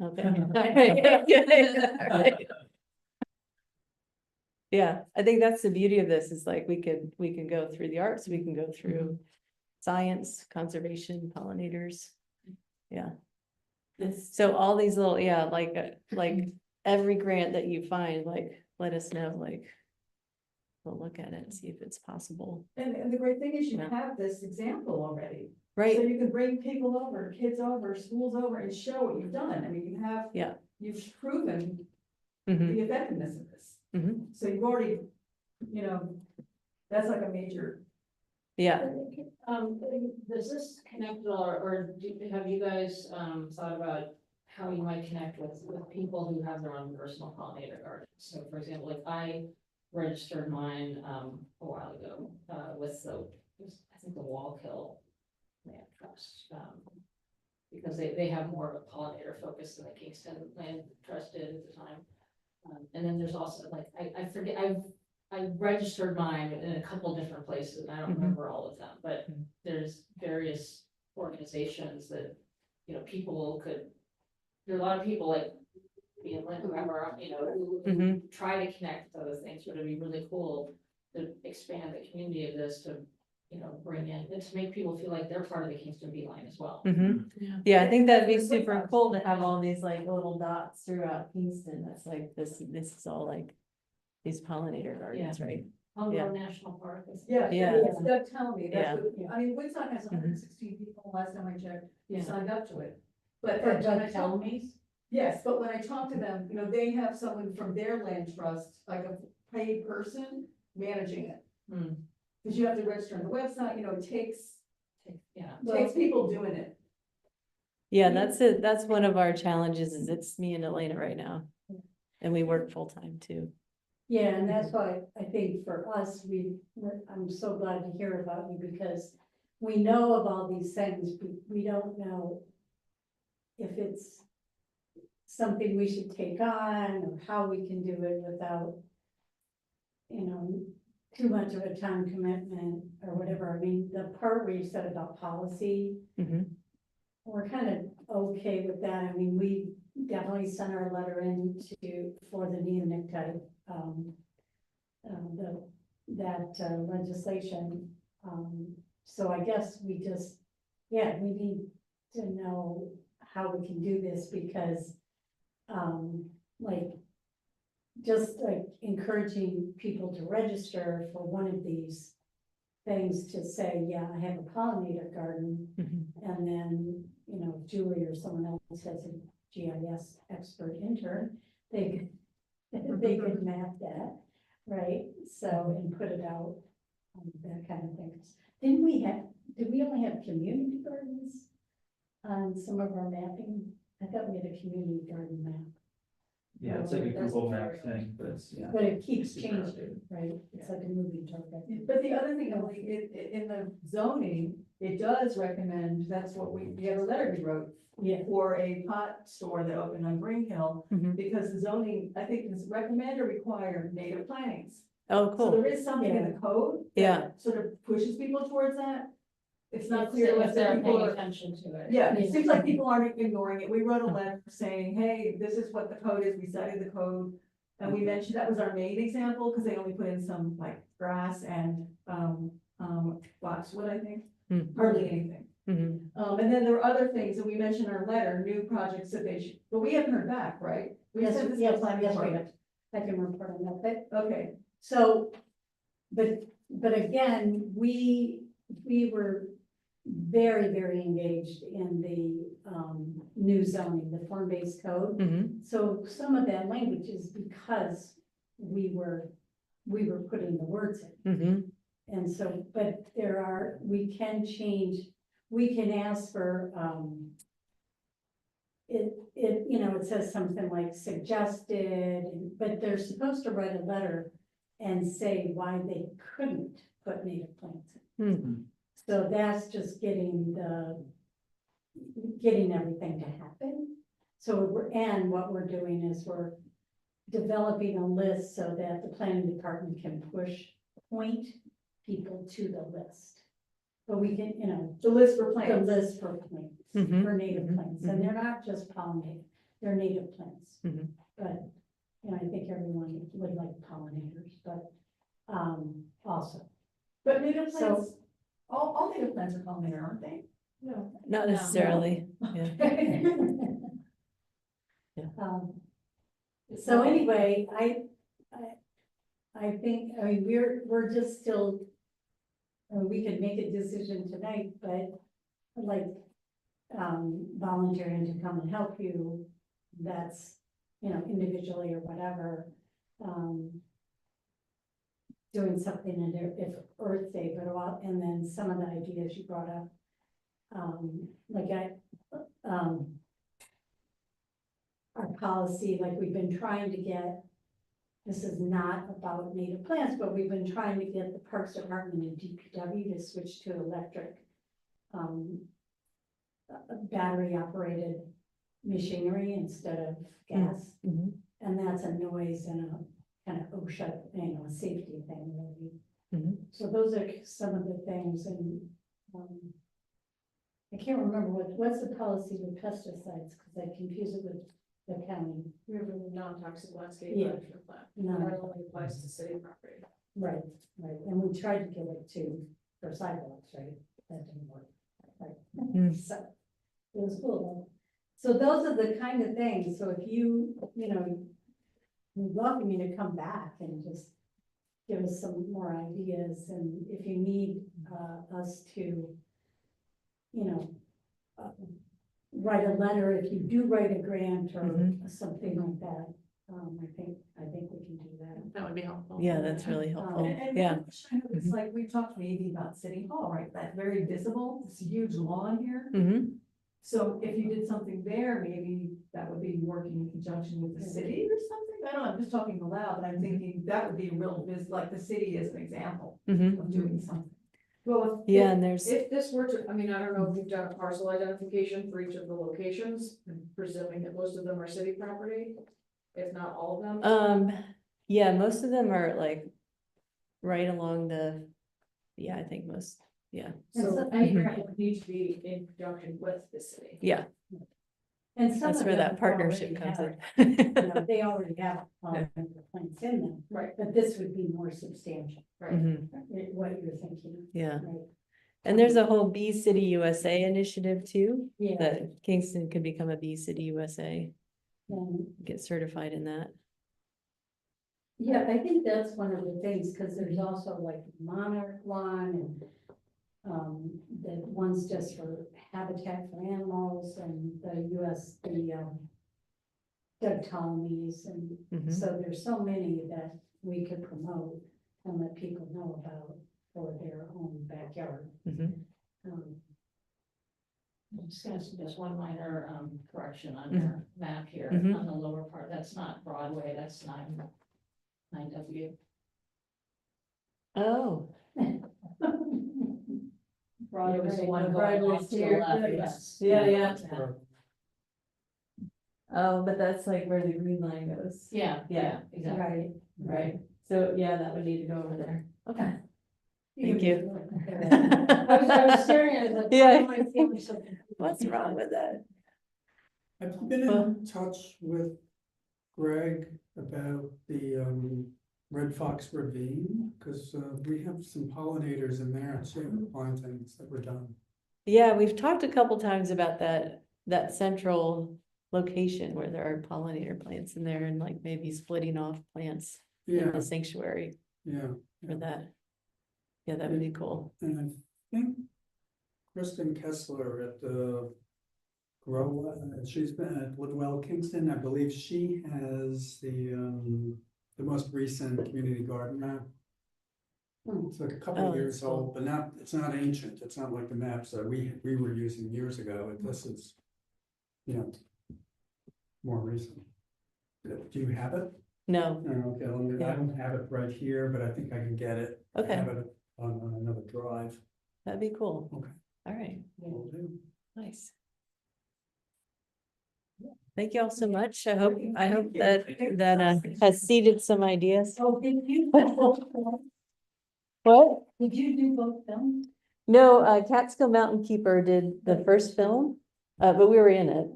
Okay. Yeah, I think that's the beauty of this is like we can go through the arts, we can go through science, conservation, pollinators. Yeah. So all these little, yeah, like every grant that you find, like, let us know, like. We'll look at it and see if it's possible. And the great thing is you Yeah. have this example already. Right. So you can bring people over, kids over, schools over and show what you've done. I mean, you have. Yeah. You've proven Mhm. the effectiveness of this. Mhm. So you've already, that's like a major. Yeah. Does this connect or have you guys, thought about how you might connect with people who have their own personal pollinator gardens? So for example, like I registered mine, a while ago, with I think the Wallkill Land Trust, because they have more of a pollinator focus than the Kingston Land Trust did at the time. And then there's also like, I forget, I registered mine in a couple different places, and I don't Mhm. remember all of them, but there's various organizations that, people could, there are a lot of people like me and Lynn, whoever, who Mhm. try to connect with other things, but it'd be really cool to expand the community of this to, bring in, and to make people feel like they're part of the Kingston Beeline as well. Mhm. Yeah, I think that'd be super cool to have all these like little dots throughout Kingston. That's like this is all like these pollinator gardens, right? Humboldt National Park is. Yeah, Yeah. it's Doug telling me, Yeah. that's what, I mean, Woodstock has 116 people, last time I checked, who Yeah. signed up to it. But For when Doug I telling talk- me? Yes, but when I talk to them, they have someone from their land trust, like a paid person managing it. Hmm. Cause you have to register on the website, it takes Yeah. people doing it. Yeah, that's it. That's one of our challenges is it's me and Elena right now. And we work full-time too. Yeah, and that's why I think for us, I'm so glad to hear about you because we know of all these things, but we don't know if it's something we should take on or how we can do it without, too much of a time commitment or whatever. I mean, the part where you said about policy, Mhm. we're kind of okay with that. I mean, we definitely sent our letter in for the neonicotinoid, legislation. So I guess we just, yeah, we need to know how we can do this because, like, just like encouraging people to register for one of these things to say, yeah, I have a pollinator garden. And then, you know, Julie or someone else has a GIS expert intern, they could map that, right? So, and put it out, that kind of thing. Did we only have community gardens on some of our mapping? I thought we had a community garden map. Yeah, it's like a Google map thing, but it's, yeah. But it keeps changing, right? It's like a moving target. But the other thing, Emily, in the zoning, it does recommend, that's what we have a letter we wrote. Yeah. For a pot store that opened on Green Hill, because the zoning, I think is recommend or require native plantings. Oh, So cool. there is something in the code. Yeah. That sort of pushes people towards that. It's not If clear they're what the people paying are. attention to it. Yeah, it seems like people aren't ignoring it. We wrote a letter saying, hey, this is what the code is. We cited the code. And we mentioned that was our main example, because they only put in some like grass and, boxwood, I think, hardly anything. And then there were other things that we mentioned in our letter, new projects that they should, but we haven't heard back, right? We Yes, sent this yes, to planning yes, we department. have. I can report on that, Okay, so, but again, we were very, very engaged in the, new zoning, the form-based code. So some of that language is because we were putting the words in. And so, but we can change, we can ask for, it says something like suggested, but they're supposed to write a letter and say why they couldn't put native plants in. So that's just getting everything to happen. So what we're doing is we're developing a list so that the planning department can point people to the list. But we can, the list for plants. the list for plants, for native plants, and they're not just pollinated, they're native plants. But, I think everyone would like pollinators, but, also. But native So- plants, all native plants are pollinated, aren't they? No. Not necessarily. Yeah. So anyway, I think, we're just still, we could make a decision tonight, but like, volunteering to come and help you, that's, individually or whatever, doing something in there, if Earth Day, but and then some of the ideas you brought up, our policy, like we've been trying to get, this is not about native plants, but we've been trying to get the Parks Department and DPW to switch to electric, battery operated machinery instead of gas. And that's a noise and a kind of OSHA, a safety thing, really. So those are some of the things, and I can't remember what's the policy with pesticides, because I confuse it with the county. We have a non-toxic landscape Yeah. management plan. No. That only applies to city property. Right, and we tried to give it for sidewalks, right? That didn't work. Right. So it was cool. So those are the kind of things, so if we welcome you to come back and just give us some more ideas, and if you need us to, write a letter, if you do write a grant or something like that, I think we can do that. That would be helpful. Yeah, that's really helpful. And Yeah. it's like, we've talked maybe about City Hall, right? That's very visible, it's a huge lawn here. So if you did something there, maybe that would be working in conjunction with the city or something. I don't know, I'm just talking aloud, but I'm thinking that would be a real, like the city as an example of doing something. Well, Yeah, and there's, if this were to, I mean, I don't know if you've done a parcel identification for each of the locations, presuming that most of them are city property, if not all of them. yeah, most of them are like right along I think Yeah, So I need to be in conjunction with the city. yeah, And some that's of where them that partnership already comes have, in. you know, they already have plants in them, Right. but this would be more substantial, Mhm, what you're thinking. yeah, Right. and there's a whole Bee City USA initiative too, Yeah. that Kingston could become a Bee City USA, Um, get certified in that. Yeah, I think that's one of the things, because there's also like monarch one and the ones just for Habitat for Animals and the Doug Ptolemy's, and Mhm. so there's so many that we could promote and let people know about for their own backyard. Mhm. I'm just gonna suggest one minor correction on Mhm. your map here, Mhm. on the lower part, that's not Broadway, that's 9W. Oh, Broadway was the one going Broadway's off to the here, left, yeah. yes. Yeah. Oh, but that's like where the green line goes. Yeah, Yeah. exactly, Right. right. So, yeah, that would need to go over there. Okay. Thank I you. was staring at it like, Yeah. why am I feeling something? What's wrong with that? Have you been in touch with Greg about the Red Fox Ravine? Because we have some pollinators in there too, plantings that were done. Yeah, we've talked a couple times about that central location where there are pollinator plants in there and like maybe splitting off plants in Yeah, the sanctuary yeah. for that. Yeah, that would be cool. And I think Kristen Kessler at the she's been at Woodwell Kingston. I believe she has the most recent community garden map. It's like a couple Oh, of years that's cool. old, but not, it's not ancient. It's not like the maps that we were using years ago. This is, more recent. Do you have it? No, Oh, okay, I don't have it right here, but I think I can get it. I Okay. have it on another drive. that'd be cool. Okay. All right, Will do. nice. Thank you all so much. I hope that has seeded some ideas. Oh, did you? What? Did you do both films? No, Catskill Mountain Keeper did the first film, but we were in it.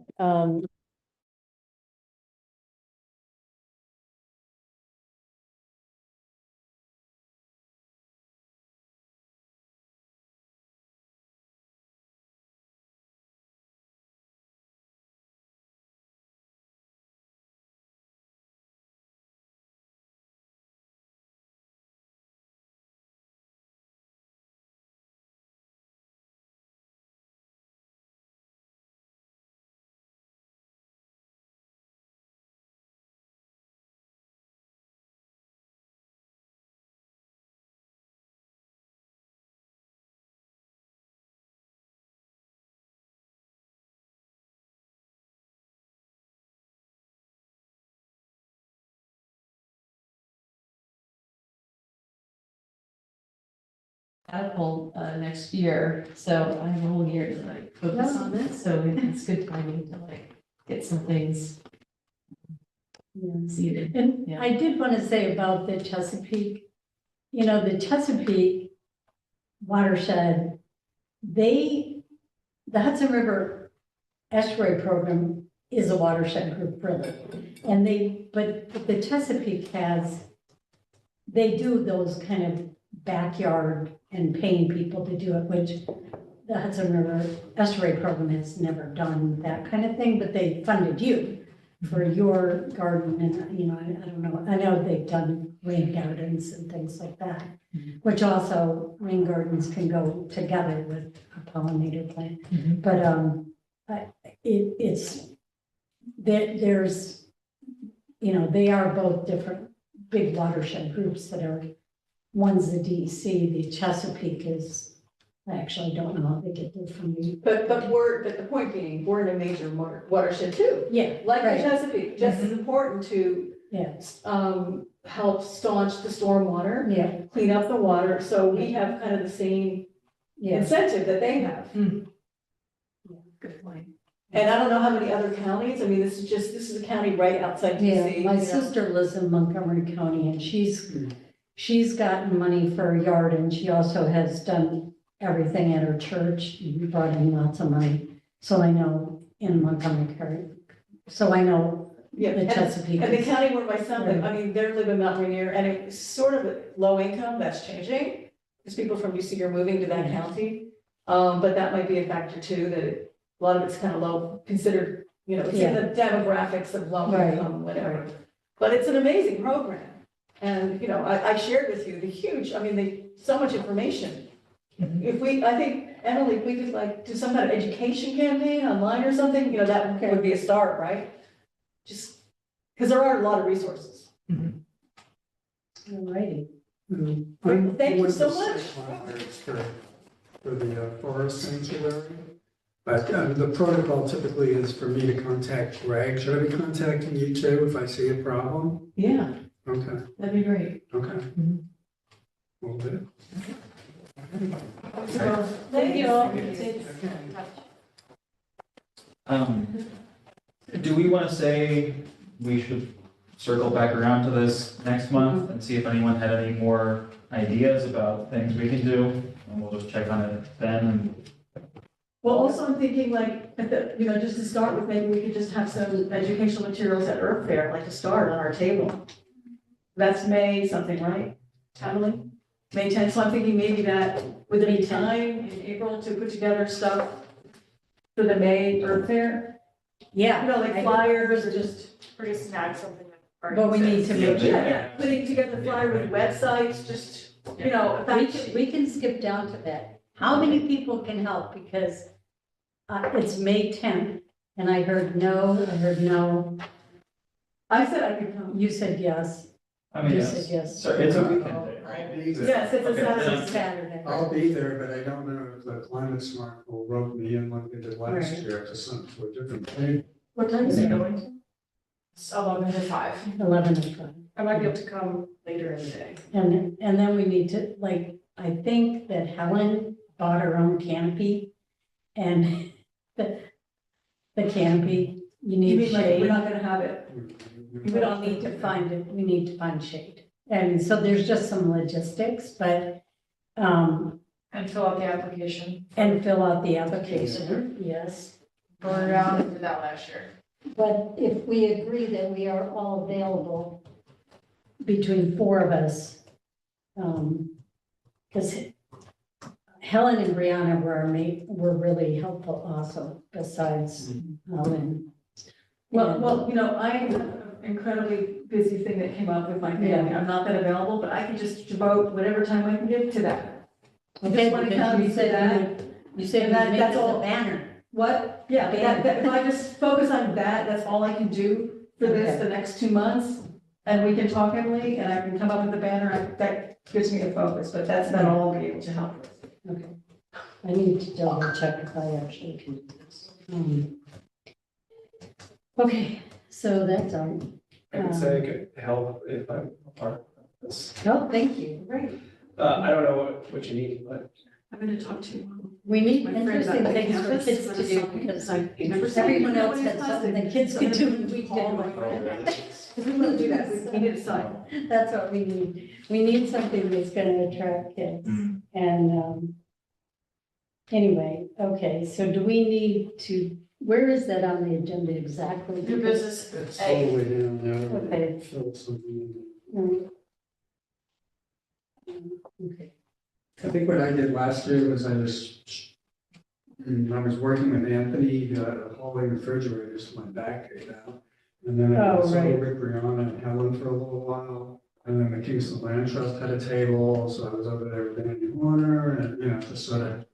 Catapult next year, so I have a whole year to like focus on it, so it's good timing to like get some things seeded. And Yeah. I did want to say about the Chesapeake, the Chesapeake watershed, the Hudson River Estuary Program is a watershed group really. And but the Chesapeake they do those kind of backyard and paying people to do it, which the Hudson River Estuary Program has never done that kind of thing, but they funded you for your garden and, I don't know, I know they've done rain gardens and things like that, which also rain gardens can go together with a pollinator plant. But there's, they are both different big watershed groups that are, one's the DEC, the Chesapeake is, I actually don't know how they get there from me. But the point being, we're in a major watershed too. Yeah, Like the right. Chesapeake, just as important to Yeah, help staunch the stormwater, yeah, clean up the water, so we have kind of the same yeah. incentive that they have. Good point. And I don't know how many other counties, I mean, this is a county right outside Yeah, DC. my sister lives in Montgomery County and she's gotten money for a yard and she also has done everything at her church. We brought in lots of money. So I know in Montgomery County, so I know Yeah, the Chesapeake. and the county where my son lives, Right. I mean, they're living Mount Rainier, and it's sort of low income, that's changing. Because people from UC are moving to that county, but that might be a factor too, that a lot of it's kind of low, considered, you know, it's in the demographics of low Right. income, whatever. But it's an amazing program, and, you know, I shared with you the huge, I mean, so much information. If we, I think, Emily, if we could like do some kind of education campaign online or something, you know, that would be a start, right? Just, because there are a lot of resources. Alrighty. Thank you so much. For the forest sanctuary. But the protocol typically is for me to contact Greg. Should I be contacting you too if I see a problem? Yeah, Okay, that'd be great. okay. Will do. Thank you all. Do we want to say we should circle back around to this next month and see if anyone had any more ideas about things we can do? And we'll just check on it then. And Well, also I'm thinking like, you know, just to start with, maybe we could just have some educational materials at Earth Fair, like to start on our table. That's May something, right, Emily? May 10th, so I'm thinking maybe that, would there be time in April to put together stuff for the May Earth Fair? Yeah. You know, like flyers or just. Pretty snag something. But we need to make sure. Yeah, putting together flyer with websites, just, you know, We can skip down to that. How many people can help? Because it's May 10th and I heard no. I said I could come. You said yes. I mean, You said yes. so it's a weekend day, I'll right? be there. Yes, it's a Okay, Saturday. then- Saturday. I'll be there, but I don't know if the climate smart will rope me in like they did last Right. year to some, to a different thing. What time is it going to? It's 11 to 5. 11 to 5. I might be able to come later in the day. And then we need to, like, I think that Helen bought her own canopy and the canopy, you You need mean like, shade. we're not gonna have it? We don't need to find it, we need to find shade. And so there's just some logistics, but, And fill out the application. and fill out the application, yes. Brianna did that last year. But if we agree that we are all available between four of us, because Helen and Brianna were really helpful also, besides Helen. Well, you know, I have an incredibly busy thing that came up with my family. I'm not that available, but I can just devote whatever time I can give to that. Okay, wanna because come you to said that. you said And you make that's it all. a banner. What? Yeah, if I just focus on that, that's all I can do for this, Okay. the next 2 months. And we can talk, Emily, and I can come up with a banner, that gives me a focus, but that's not all I'll be able to help with. Okay. I need to double check if I actually can do this. Okay, so that's all. I could say I could help if I'm a part of this. Oh, thank you. Great. I don't know what you need, but I'm gonna talk to you. We need My friend interesting at the things for campus kids for to the do summer, because remember everyone saying else nobody's had something that plastic. kids could do and we Call my didn't. friend. We want to do that, we need a sign. That's what we need. We need something that's gonna attract kids. And, anyway, okay, so do we need to, where is that on the agenda exactly? New business. It's all the way down there. Okay. Fill something in. Okay. I think what I did last year was I was working with Anthony, hauling refrigerators, so my back gave out. And then I was right. over with Brianna and Helen for a little while. And then the Kingston Land Trust had a table, so I was over there with Andy Warner and, you know, just sort of.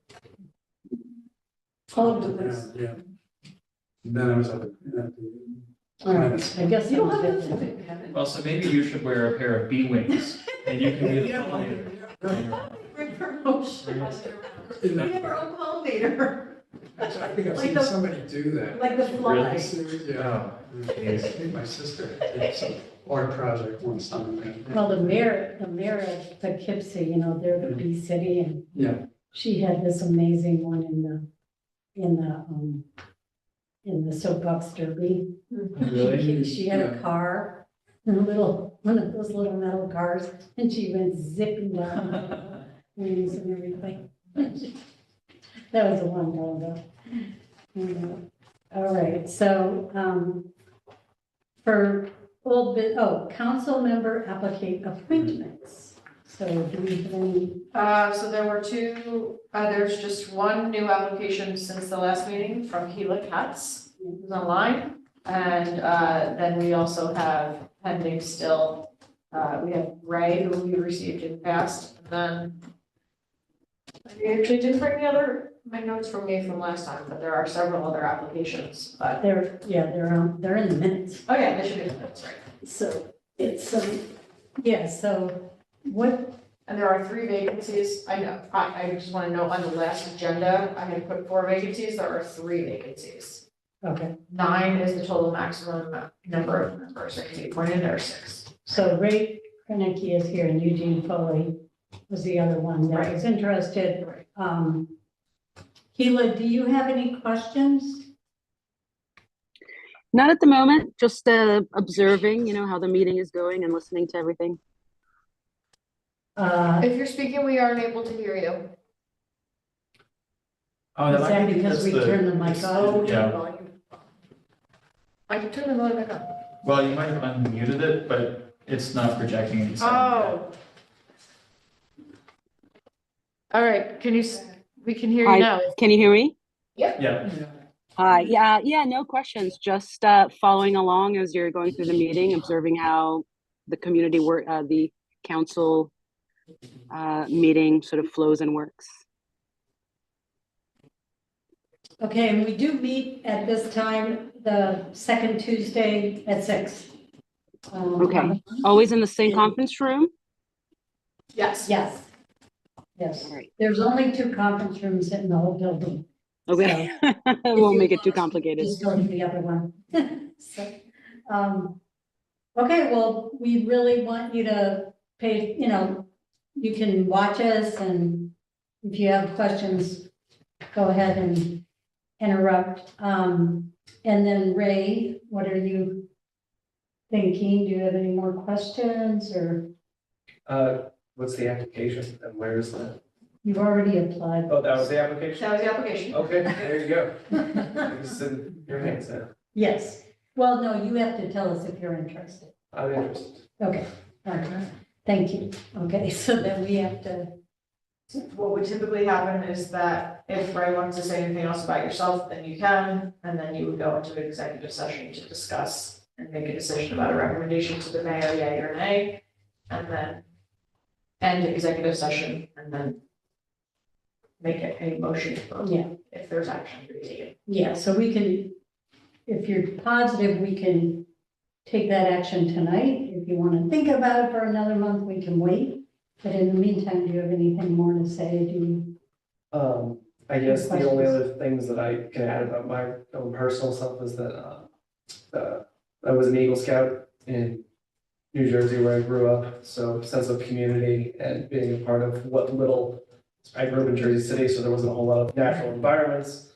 All over the place. Yeah. And then I was up at the. All right, I guess. You don't I'm have good. to, Kevin. Well, so maybe you should wear a pair of bee wings and you can be the pollinator. Great promotion. We have our own pollinator. I think I've Like seen the- somebody do that. Like the fly. Yeah. Oh, I think my sister did some art project once time. Well, the mayor of Poughkeepsie, you know, they're the bee city and Yeah. she had this amazing one in the soapbox derby. Really? She had a car, one of those little metal cars, and she went zipping down the wings and everything. That was a long time ago. All right, so, for old bit, council member applicant appointments. So do we have any? So there were there's just one new application since the last meeting from Gila Katz, who's online. And, then we also have pending still, we have Ray, who we received in past, and then I actually didn't bring my notes from me from last time, but there are several other applications, but. They're in the minutes. Oh, yeah, they should be in the notes, right? So it's, yeah, so what, And there are 3 vacancies. I know, I just want to know on the last agenda, I had put 4 vacancies, there are 3 vacancies. okay, 9 is the total maximum number of members that can be appointed, there are 6. so Ray Krennicki is here and Eugene Foley was the other one that was interested. Gila, do you have any questions? Not at the moment, just observing, how the meeting is going and listening to everything. If you're speaking, we aren't able to hear you. Oh, Is that because we turned the mic off? Yeah, I can turn the volume back on. well, you might have unmuted it, but it's not projecting any sound. Oh. All right, we can hear you now. Can you hear me? Yep. Yeah. Yeah, no questions. Just following along as you're going through the meeting, observing how the community work, the council meeting sort of flows and works. Okay, and we do meet at this time, the second Tuesday at 6. Okay, always in the same conference room? Yes. Yes. Yes. All right. There's only 2 conference rooms in the whole building. Okay, If won't you make it too want to complicated. Just go to the other one. So, okay, well, we really want you to pay, you can watch us, and if you have questions, go ahead and interrupt. And then Ray, what are you thinking? Do you have any more questions, or What's the application and where is that? you've already applied? Oh, that was the application? That was the application. Okay, there you go. It's in your hands now. Yes. Well, no, you have to tell us if you're interested. I'm interested. Okay, all right, thank you. Okay, so then we have to, What would typically happen is that if Ray wants to say anything else about yourself, then you can, and then you would go into an executive session to discuss and make a decision about a recommendation to the mayor, yay or nay, and then end executive session, and then make it a motion yeah, if there's action to be taken. yeah, so we can, if you're positive, we can take that action tonight. If you want to think about it for another month, we can wait. But in the meantime, do you have anything more to say? I guess the only other things that I can add about my own personal stuff is that I was an Eagle Scout in New Jersey where I grew up, so sense of community and being a part of what little, I grew up in Jersey City, so there wasn't a whole lot of natural environments.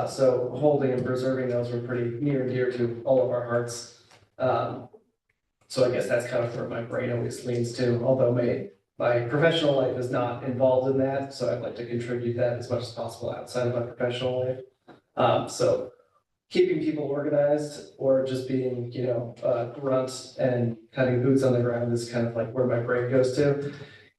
So holding and preserving those were pretty near and dear to all of our hearts. So I guess that's kind of where my brain always leans to, although my professional life is not involved in that, so I'd like to contribute that as much as possible outside of my professional life. So keeping people organized or just being, grunt and having boots on the ground is kind of like where my brain goes to.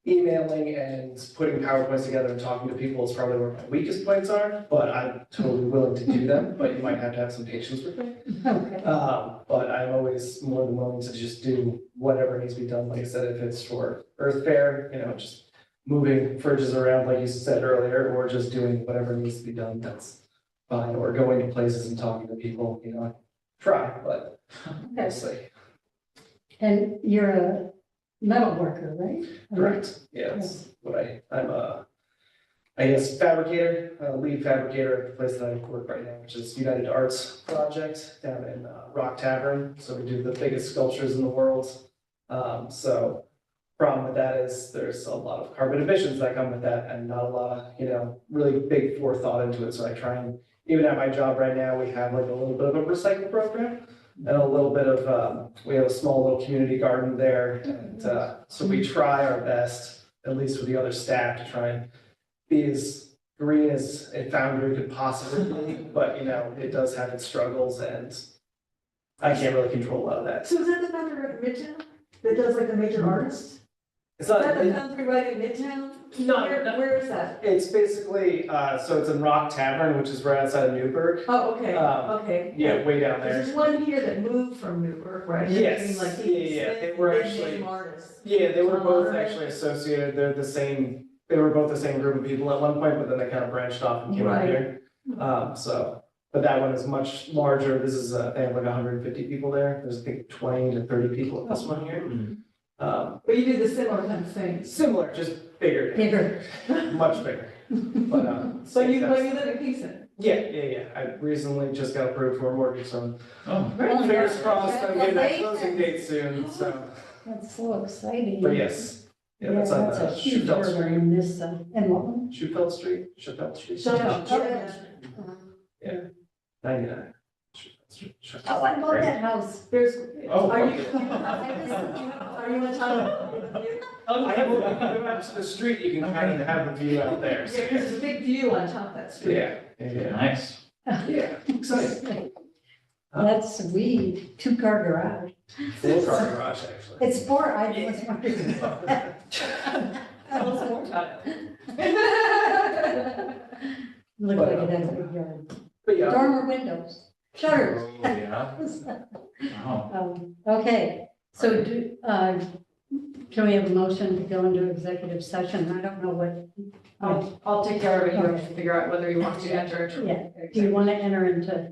Emailing and putting PowerPoints together and talking to people is probably where my weakest points are, but I'm totally willing to do them, but you might have to have some patience with me. Okay. But I'm always more than willing to just do whatever needs to be done. Like I said, if it's for Earth Fair, just moving fridges around, like you said earlier, or just doing whatever needs to be done, that's fine. Or going to places and talking to people, I try, but we'll see. And you're a metal worker, right? Correct. Yeah, that's what I'm I guess fabricator, lead fabricator at the place that I work right now, which is United Arts Project down in Rock Tavern. So we do the biggest sculptures in the world. So problem with that is there's a lot of carbon emissions that come with that and not a lot of, really big forethought into it. So I try and, even at my job right now, we have like a little bit of a recycle program and a little bit of, we have a small little community garden there. And so we try our best, at least with the other staff, to try and be as green as a foundry could possibly be, but you know, it does have its struggles and I can't really control a lot of that. So is that the founder of Midtown that does like the major artists? It's Is not, that the country right in Midtown? No, Where is that? it's basically, so it's in Rock Tavern, which is right outside of Newburgh. Oh, okay, okay. Yeah, way down there. There's one here that moved from Newburgh, right? Yes, Between, like, yeah, they Smith were and actually, name artists. yeah, they were both Alright. actually associated, they're the same, they were both the same group of people at one point, but then they kind of branched off and came out Right. here. So, but that one is much larger, this is, they have like 150 people there, there's I think 20 to 30 people at this one here. But you do the similar kind of thing. Similar, just bigger. Bigger. Much bigger. But, So you live in Kingston? yeah, I recently just got approved for a mortgage, so Oh, fingers crossed, I'm getting that Congratulations. closing date soon, so, That's so exciting. but yes. Yeah, that's on That's a huge Schuffeld hurdle Street. in this, and what one? Schuffeld Street, Schuffeld Street. Yeah, 99. Oh, I love that house. There's, Oh, are you, okay. are you in town? I live out to the street, you can kind of have the view out there. Yeah, because there's a big view on top of that street. Yeah, nice. yeah, exciting. That's sweet, two-car garage. Full car garage, actually. It's four, I was wondering about that. Tell us more about it. Look like it has a big yard. But yeah. Dormer windows, shutters. Oh, yeah. Wow. Okay, so can we have a motion to go into executive session? I don't know what. I'll take care of it, you have to figure out whether you want to enter it. Yeah, do you want to enter into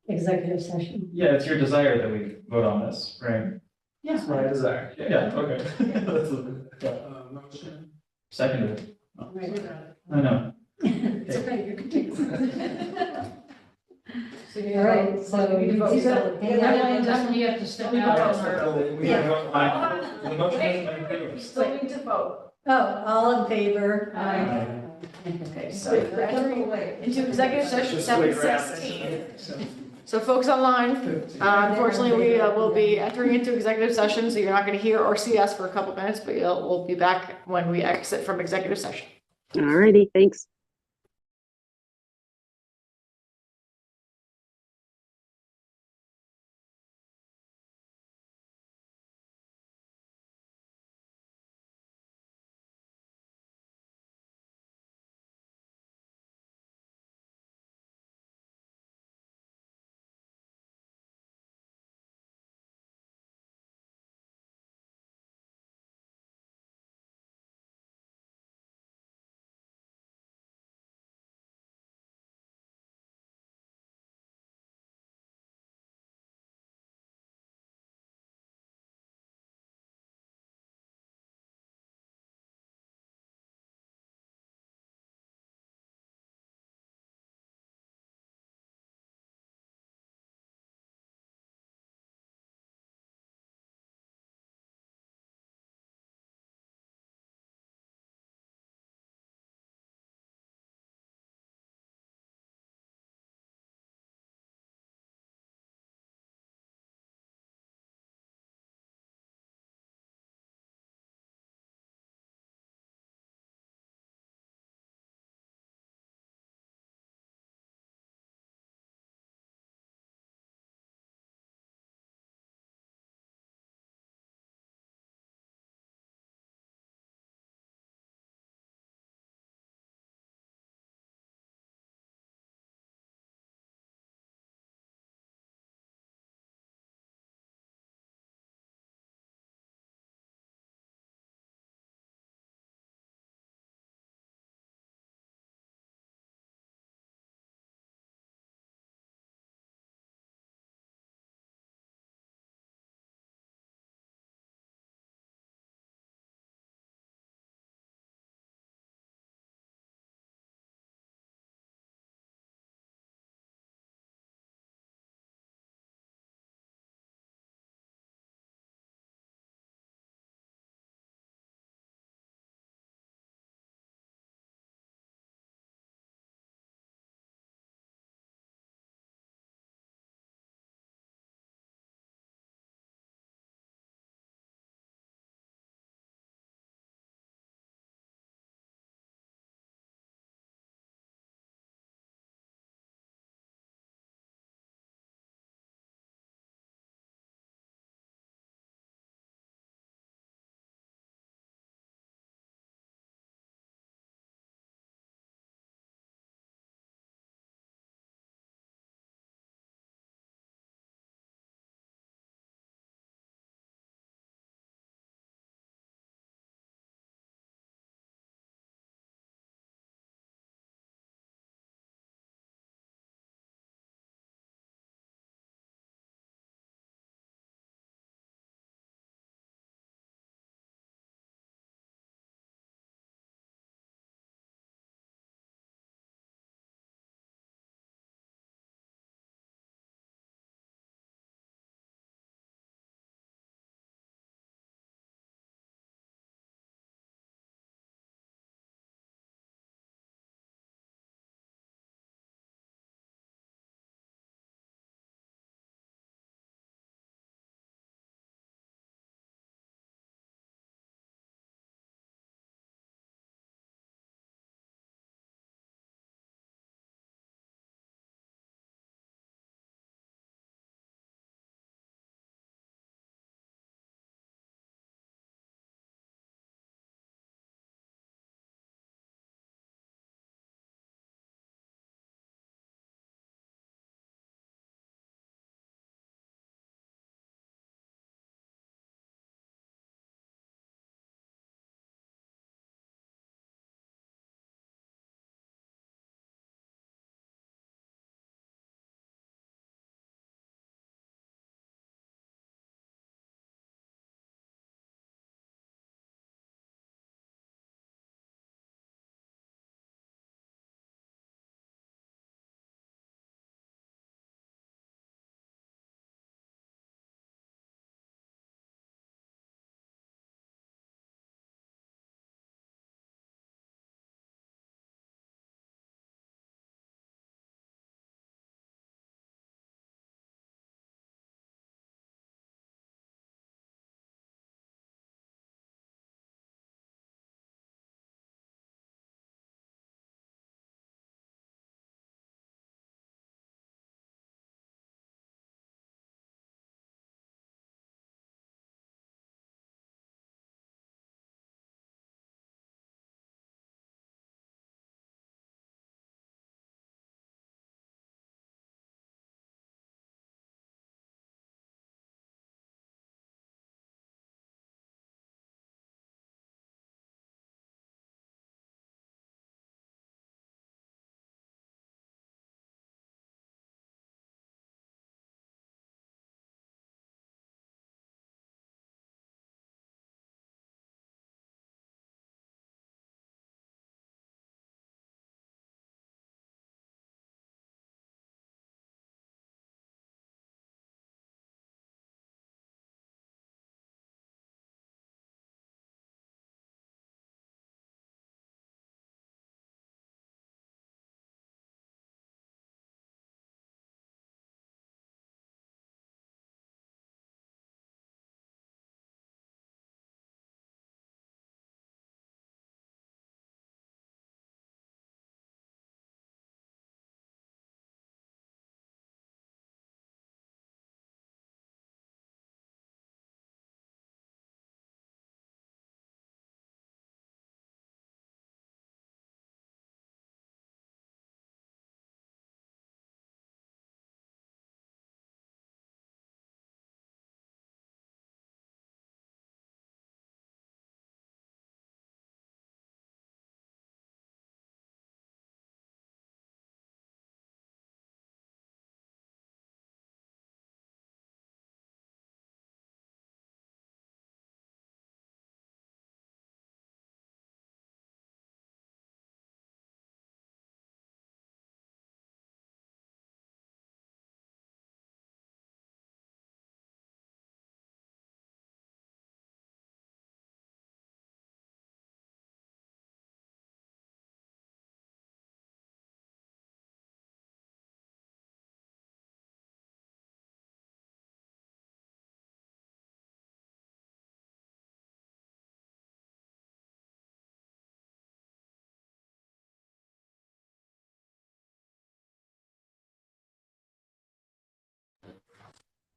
executive session? Yeah, it's your desire that we vote on this, right? That's my desire. Yeah, okay. Motion. Seconded. Right. I know. It's okay, you can take it. So you All right, so you need to vote. so- Definitely you have to step out. The motion has been approved. Still need to vote. Oh, all in favor? Aye. Okay, so we're entering into executive session Just wait for 7:16. So folks online, unfortunately, we will be entering into executive session, so you're not going to hear or see us for a couple minutes, but we'll be back when we exit from executive session. Alrighty, thanks.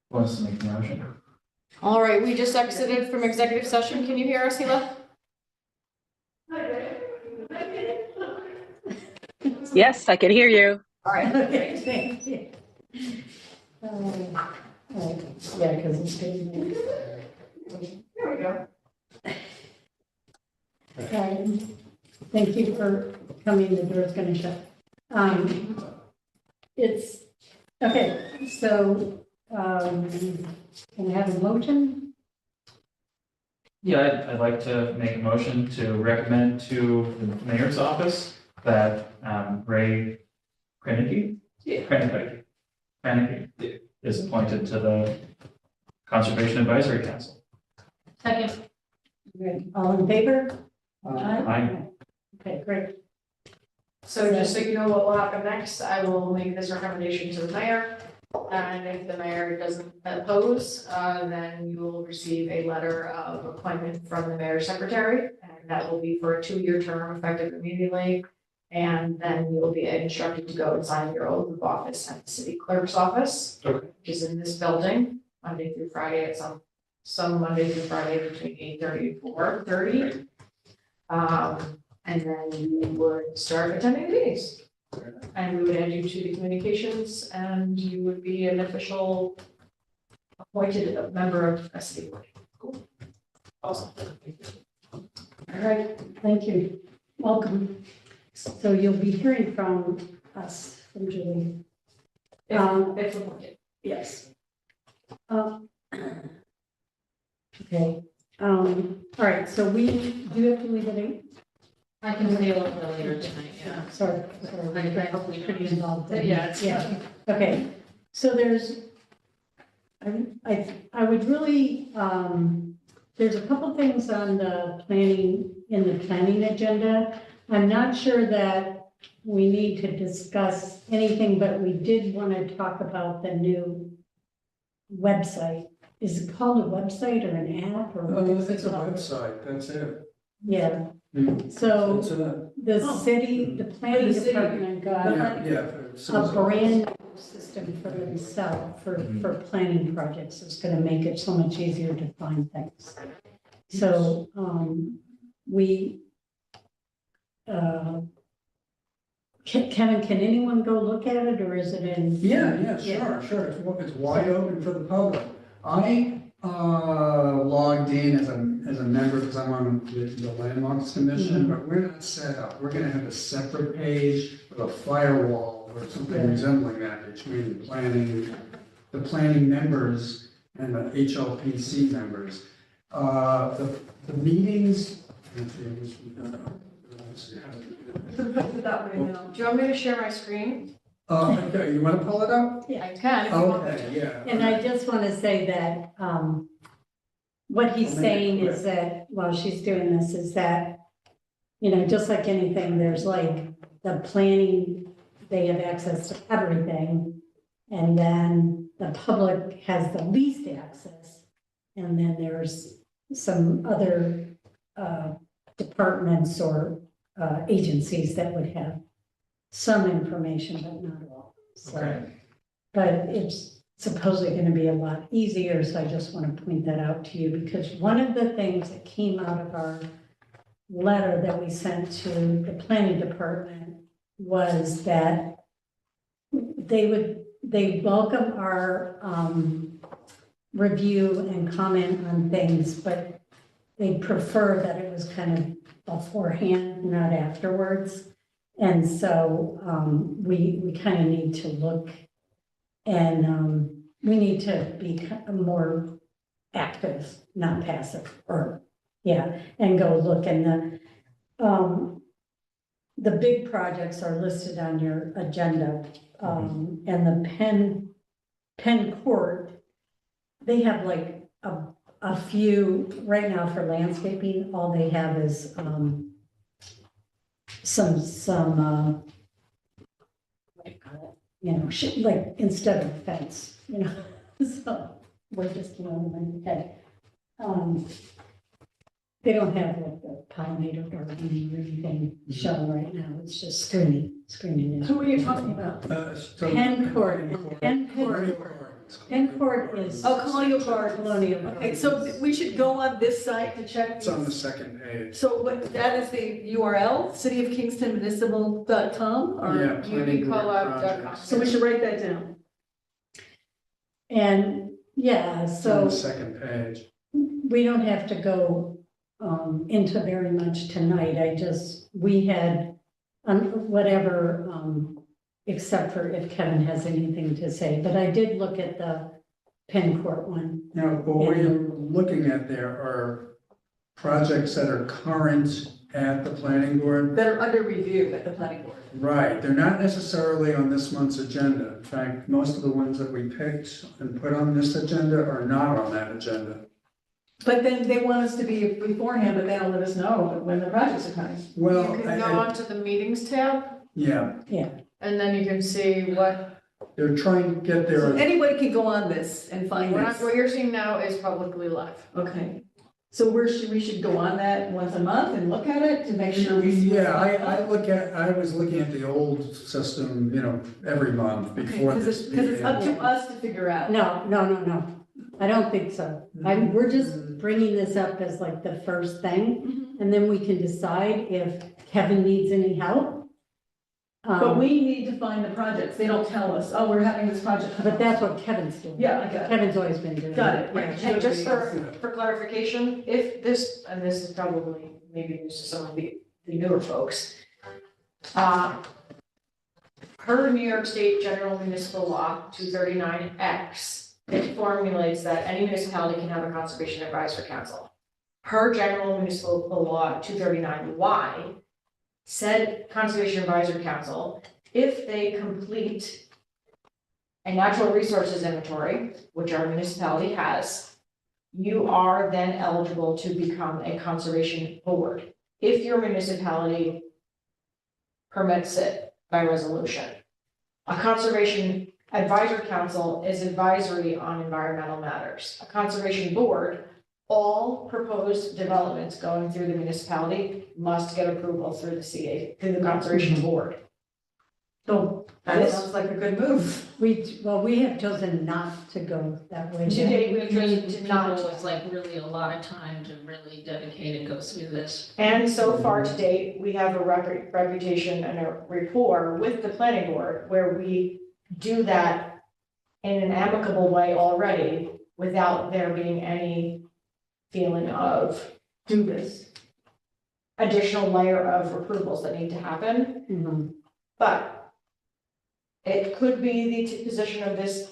wants to make the motion? All right, we just exited from executive session. Can you hear us, Hila? Yes, I can hear you. All right. Okay, thank you. Yeah, because it's been. There we go. Thank you for coming, the door's gonna shut. It's, okay, so, can I have a motion? Yeah, I'd like to make a motion to recommend to the mayor's office that Ray Krenicky is appointed to the Conservation Advisory Council. Second. Okay, all in favor? Aye. Okay, great. So just so you know what will happen next, I will make this recommendation to the mayor. And if the mayor doesn't oppose, then you will receive a letter of appointment from the mayor's secretary. And that will be for a 2-year term effective immediately. And then you will be instructed to go and sign your oath of office at the city clerk's office, which is in this building, Monday through Friday at some Monday through Friday between 8:30 and 4:30. And then you would start attending meetings. And we would add you to the communications and you would be an official appointed member of a city board. Cool. Awesome. All right, thank you. Welcome. So you'll be hearing from us, from Julie. If appointed. Yes. Okay, all right, so we do have to leave at 8? I can stay a little earlier tonight, yeah. Sorry, I hope we pretty involved. Yeah, it's fine. Okay, so there's, I would really, there's a couple things on the planning, in the planning agenda. I'm not sure that we need to discuss anything, but we did want to talk about the new website. Is it called a website or an app or? what is It's it a called? website, that's it. Yeah, so It's a- the city, the planning city. department got a brand new system for themselves, for planning projects. It's gonna make it so much easier to find things. So, we, Kevin, can anyone go look at it or is it in? Yeah, sure. It's wide open for the public. I logged in as a member because I'm on the landmarks commission, but we're not set up. We're gonna have a separate page with a firewall or something resembling that between the planning members and the HLPC members. The meetings. That way now. Do you want me to share my screen? Okay, you wanna pull it up? I can if you want. Okay, yeah. And I just want to say that, what he's saying is that, while she's doing this, is that, you know, just like anything, there's like the planning, they have access to everything. And then the public has the least access. And then there's some other, departments or, agencies that would have some information, but not all. So, Okay. but it's supposedly going to be a lot easier, so I just want to point that out to you, because one of the things that came out of our letter that we sent to the planning department was that they welcome our review and comment on things, but they prefer that it was kind of beforehand, not afterwards. And so we kind of need to look and we need to be more active, not passive, or, yeah, and go look. And the big projects are listed on your agenda. And the Penn Court, they have like a few, right now for landscaping, all they have is some what do you call it? You know, like instead of fence, you know, so we're just, you know, okay. They don't have like the pollinator garden or anything shown right now. It's just screening. Who are you talking about? Penn Court. Penn Court is. Oh, Colonial Gardens. Colonial. Okay, so we should go on this site to check. It's on the second page. So what, that is the URL, cityofkingstonmunicipal.com, or? Yeah, planning board UBCollab.com. projects. So we should write that down. And, yeah, It's on the so second page. we don't have to go into very much tonight. We had whatever, except for if Kevin has anything to say, but I did look at the Penn Court one. Now, what we're looking at there are projects that are current at the planning board. That are under review at the planning board. Right, they're not necessarily on this month's agenda. In fact, most of the ones that we picked and put on this agenda are not on that agenda. But then they want us to be beforehand, but they don't let us know when the projects are coming. Well, You can go onto the meetings tab, yeah, and then you can see what, they're trying to get So their, anybody can go on this and find this. what you're seeing now is publicly live. Okay. So we should go on that once a month and look at it to make sure we. yeah, I was looking at the old system, every month before this Because it's up to meeting. us to figure out. No. I don't think so. We're just bringing this up as like the first thing, and then we can decide if Kevin needs any help. But we need to find the projects. They don't tell us, oh, we're having this project. But that's what Kevin's doing. Yeah, I got it. Kevin's always been doing. Got it, right. And just for clarification, if this, and this is probably maybe news to some of the newer folks. Per New York State General Municipal Law 239X, it formulates that any municipality can have a conservation advisory council. Per General Municipal Law 239Y, said Conservation Advisory Council, if they complete a natural resources inventory, which our municipality has, you are then eligible to become a conservation board if your municipality permits it by resolution. A conservation advisory council is advisory on environmental matters. A conservation board, all proposed developments going through the municipality must get approval through the conservation board. So that sounds like a good move. We have chosen not to go that way. To date, we've chosen to not. It's like really a lot of time to really dedicate and go through this. And so far to date, we have a reputation and a rapport with the planning board where we do that in an amicable way already without there being any feeling of Do this. additional layer of approvals that need to happen. But it could be the position of this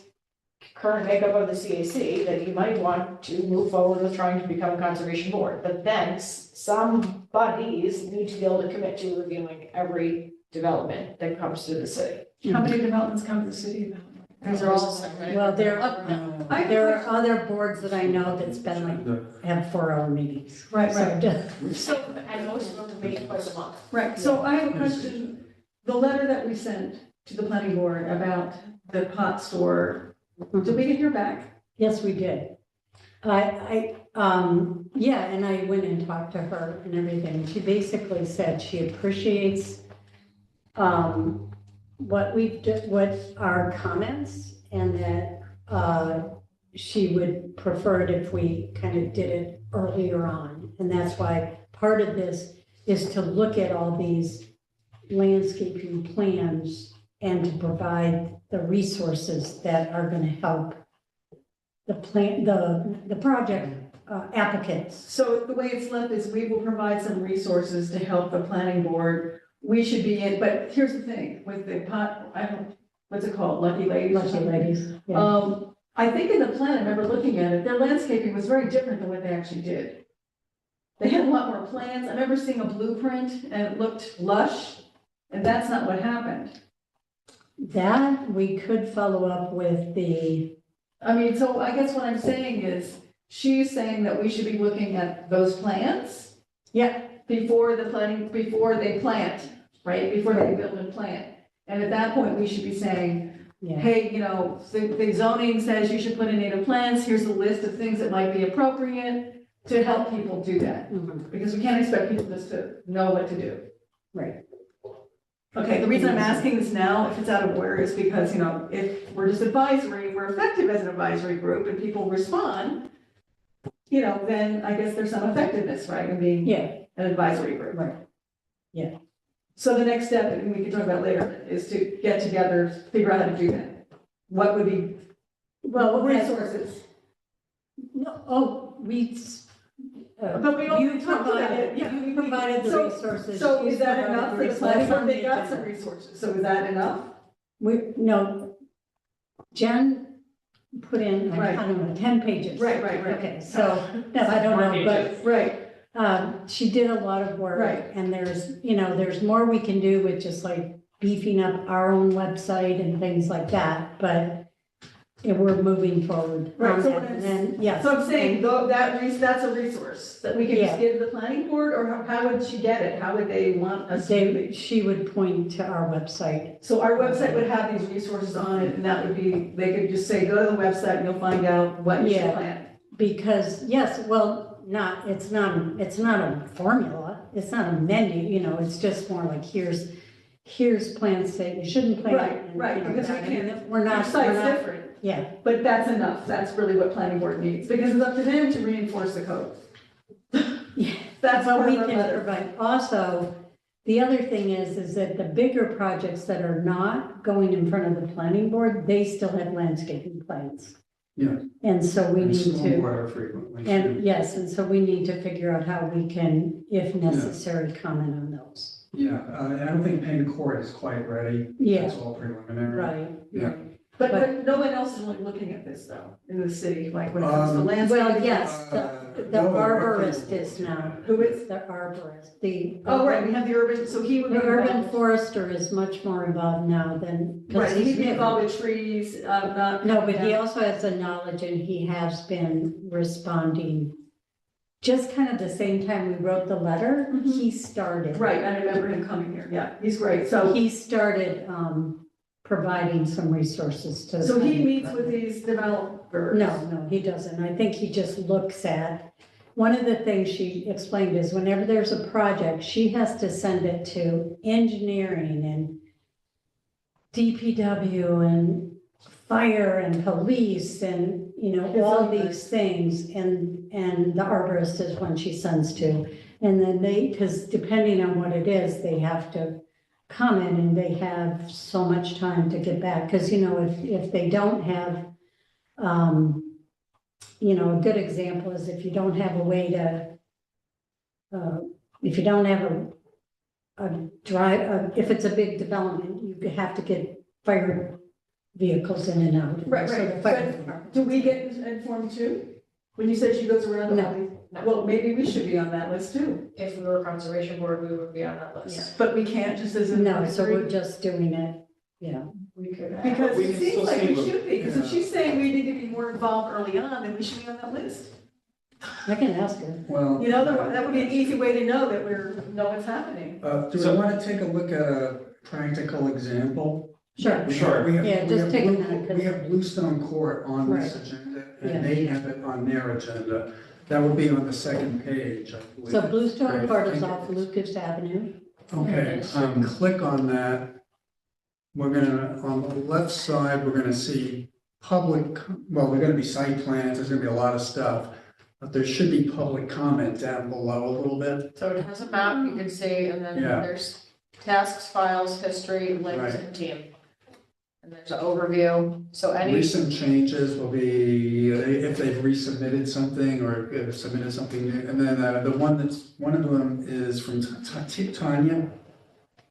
current makeup of the CAC that you might want to move forward with trying to become a conservation board. But then some bodies need to be able to commit to reviewing every development that comes through the city. How many developments come to the city about? These are all, Well, there are other boards that I know that's been like, have 4-hour meetings. Right. so, and most of them meet twice a month. Right, so I have a question. The letter that we sent to the planning board about the pot store, did we get your back? Yes, we did. And I went and talked to her and everything. She basically said she appreciates what our comments, and that she would prefer it if we kind of did it earlier on. And that's why part of this is to look at all these landscaping plans and to provide the resources that are going to help the project applicants. So the way it's left is we will provide some resources to help the planning board. We should be in, but here's the thing, with the pot, what's it called, Lucky Ladies? Lucky Ladies, yeah. I think in the plan, I remember looking at it, their landscaping was very different than what they actually did. They had a lot more plants. I remember seeing a blueprint and it looked lush, and that's not what happened. That we could follow up with so I guess what I'm saying is, she's saying that we should be looking at those plans. Yeah. Before they plant, right, before they build and plant. And at that point, we should be saying, hey, the zoning says you should put in native plants, here's a list of things that might be appropriate to help people do that. Because we can't expect people just to know what to do. Right. Okay, the reason I'm asking this now, if it's out of order, is because, you know, if we're just advisory, we're effective as an advisory group and people respond, you know, then I guess there's some effectiveness, right, in being Yeah, an advisory group. right. Yeah. So the next step, and we can talk about later, is to get together, figure out how to do that. What would be, well, what resources? No, oh, But we already you talked about it, provided, yeah. you provided the So- resources. So she's is that provided enough the for the resources planning board? on They the got some agenda. resources, so is that enough? No, Jen put in, Right. I don't know, 10 pages. Right. Okay, so, no, I don't know, but Right, she did a lot of work. Right. And there's more we can do with just like beefing up our own website and things like that, but we're moving forward. right, on so that. what And then, yes. so I'm saying, and- though, that's a resource that we can just Yeah. give the planning board, or how would she get it? How would they want us to? She would point to our website. So our website would have these resources on it, and that would be, they could just say, go to the website and you'll find out what you should Yeah. plan. Because, yes, well, it's not a formula, it's not a menu, it's just more like, here's plans that you shouldn't plant. Right, because we I mean, can't, We're our not, site's different, yeah, but that's enough, that's really what planning board needs, because it's up to them to reinforce the code. yeah. That's But part we of our can letter. provide, also, the other thing is that the bigger projects that are not going in front of the planning board, they still have landscaping plans. Yeah. And so we And need to. stormwater frequently. And yes, and so we need to figure out how we can, if necessary, comment on those. Yeah, I don't think Payne Court is quite ready. Yeah. It's all preliminary. Right. Yeah. But no one else is really looking at this though, in the city, like when it comes to Um, landscaping. Well, yes, the no, arborist is now. Who is? The arborist, the. Oh, right, we have the urban, so he would be The urban involved. forester is much more involved now than. 'cause Right, he's he'd be new. involved with trees, not. No, but he yeah. also has the knowledge and he has been responding. Just kind of the same time we wrote the letter, Mhm. he started. Right, I remember him coming here, yeah, he's great, so, He started providing some resources to. the so he planning meets board. with these developers. No, he doesn't. I think he just looks at, one of the things she explained is whenever there's a project, she has to send it to engineering and DPW and fire and police and, all these things. And the arborist is one she sends to. And then because depending on what it is, they have to comment and they have so much time to get back. Because, if they don't have, a good example is if you don't have a way to, if you don't have if it's a big development, you have to get fire vehicles in and out. Right, So the right, fire but department- do we get informed too? When you said she goes around to all these, well, maybe we should be on that list too. If we were conservation board, we would be on that list. But we can't just as an No, so advisory. we're just doing it, We could. Because We it can seems still like see we them. should be, because if Yeah. she's saying we need to be more involved early on, then we should be on that list. I can ask her. Well. That would be an easy way to know that know what's happening. Do we want to take a look at a practical example? Sure. Sure. Yeah, just take a minute, 'cause- We have Bluestone Court on this Right. agenda, Yeah. and they have it on their agenda. That would be on the second page, I believe. So Bluestone Right, Court is thank off you. Lucas Avenue. Okay, click on that. We're gonna, on the left side, we're gonna see public, well, we're gonna be site plans, there's gonna be a lot of stuff. But there should be public comment down below a little bit. So it has a map you can see, and then Yeah. there's tasks, files, history, links, Right. and team. And there's an overview, so any, Recent changes will be if they've resubmitted something or if submitted something new. And then the one of them is from Tanya.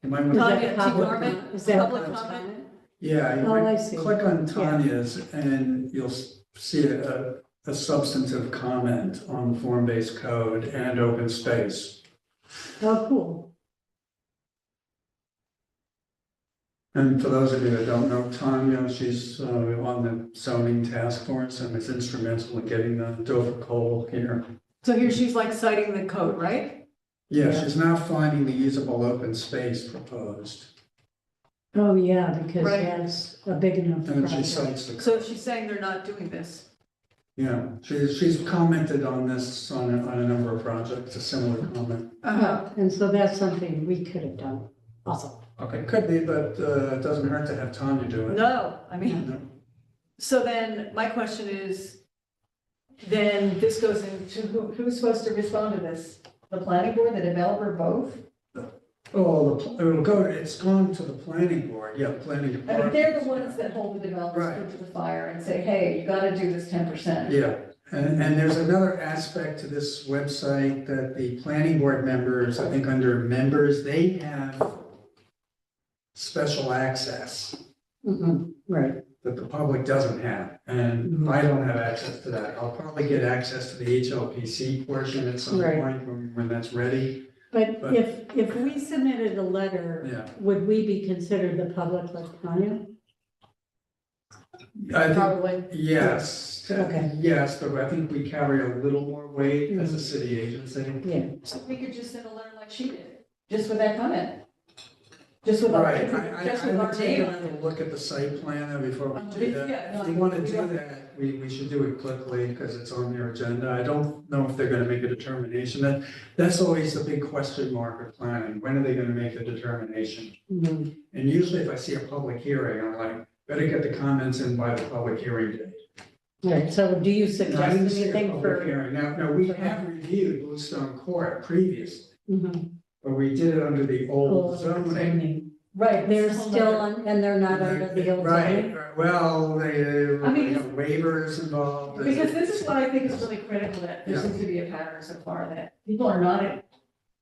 You might want Is to. that Tanya, T. public Garment, is that public public comment? comment? Yeah, you Oh, I might see. click on Tanya's and you'll see a substantive comment on form-based code and open space. Oh, cool. And for those of you that don't know Tanya, she's on the zoning task force and is instrumental in getting the Dover Cole here. So here she's like citing the code, right? Yeah, Yeah. she's now finding the usable open space proposed. Oh, yeah, because Right. that's a big enough And then she project. cites the. So she's saying they're not doing this. Yeah, she's commented on this on a number of projects, a similar comment. Uh-huh. And so that's something we could have done also. Okay. It could be, but it doesn't hurt to have Tanya do it. No, I mean, so then my question is, then this goes into, who's supposed to respond to this? The planning board, the developer, both? Oh, it'll go, it's gone to the planning board, yeah, planning I mean, department. they're the ones that hold the developers foot to the fire and say, hey, you gotta do this 10%. Yeah, and there's another aspect to this website that the planning board members, I think under members, they have special access Right. that the public doesn't have, and I don't have access to that. I'll probably get access to the HLPC portion at some Right. point when that's ready. But But- if we submitted a letter, Yeah. would we be considered the public like Tanya? I think, Probably. yes, Okay. yes, but I think we carry a little more weight as a city agency. Yeah. So we could just send a letter like she did, just with that comment. Just with our, Right, just I with our would take name. another look at the site plan though before we do Yeah, that. no, If you wanna we do don't- that, we should do it quickly because it's on their agenda. I don't know if they're gonna make a determination. That's always the big question mark of planning. When are they gonna make the determination? Mhm. And usually if I see a public hearing, I'm like, better get the comments in by the public hearing date. Right, so do you No, I suggest didn't see a anything public for? hearing. Now, we have reviewed Bluestone Court previously, Mhm. but we did it under the old Old zoning. zoning. Right, They're it's a whole still nother- on, and they're not under the old Right, zoning? well, I they mean- have waivers involved. Because this is what I think is really critical, that there Yeah. seems to be a pattern so far that people are not,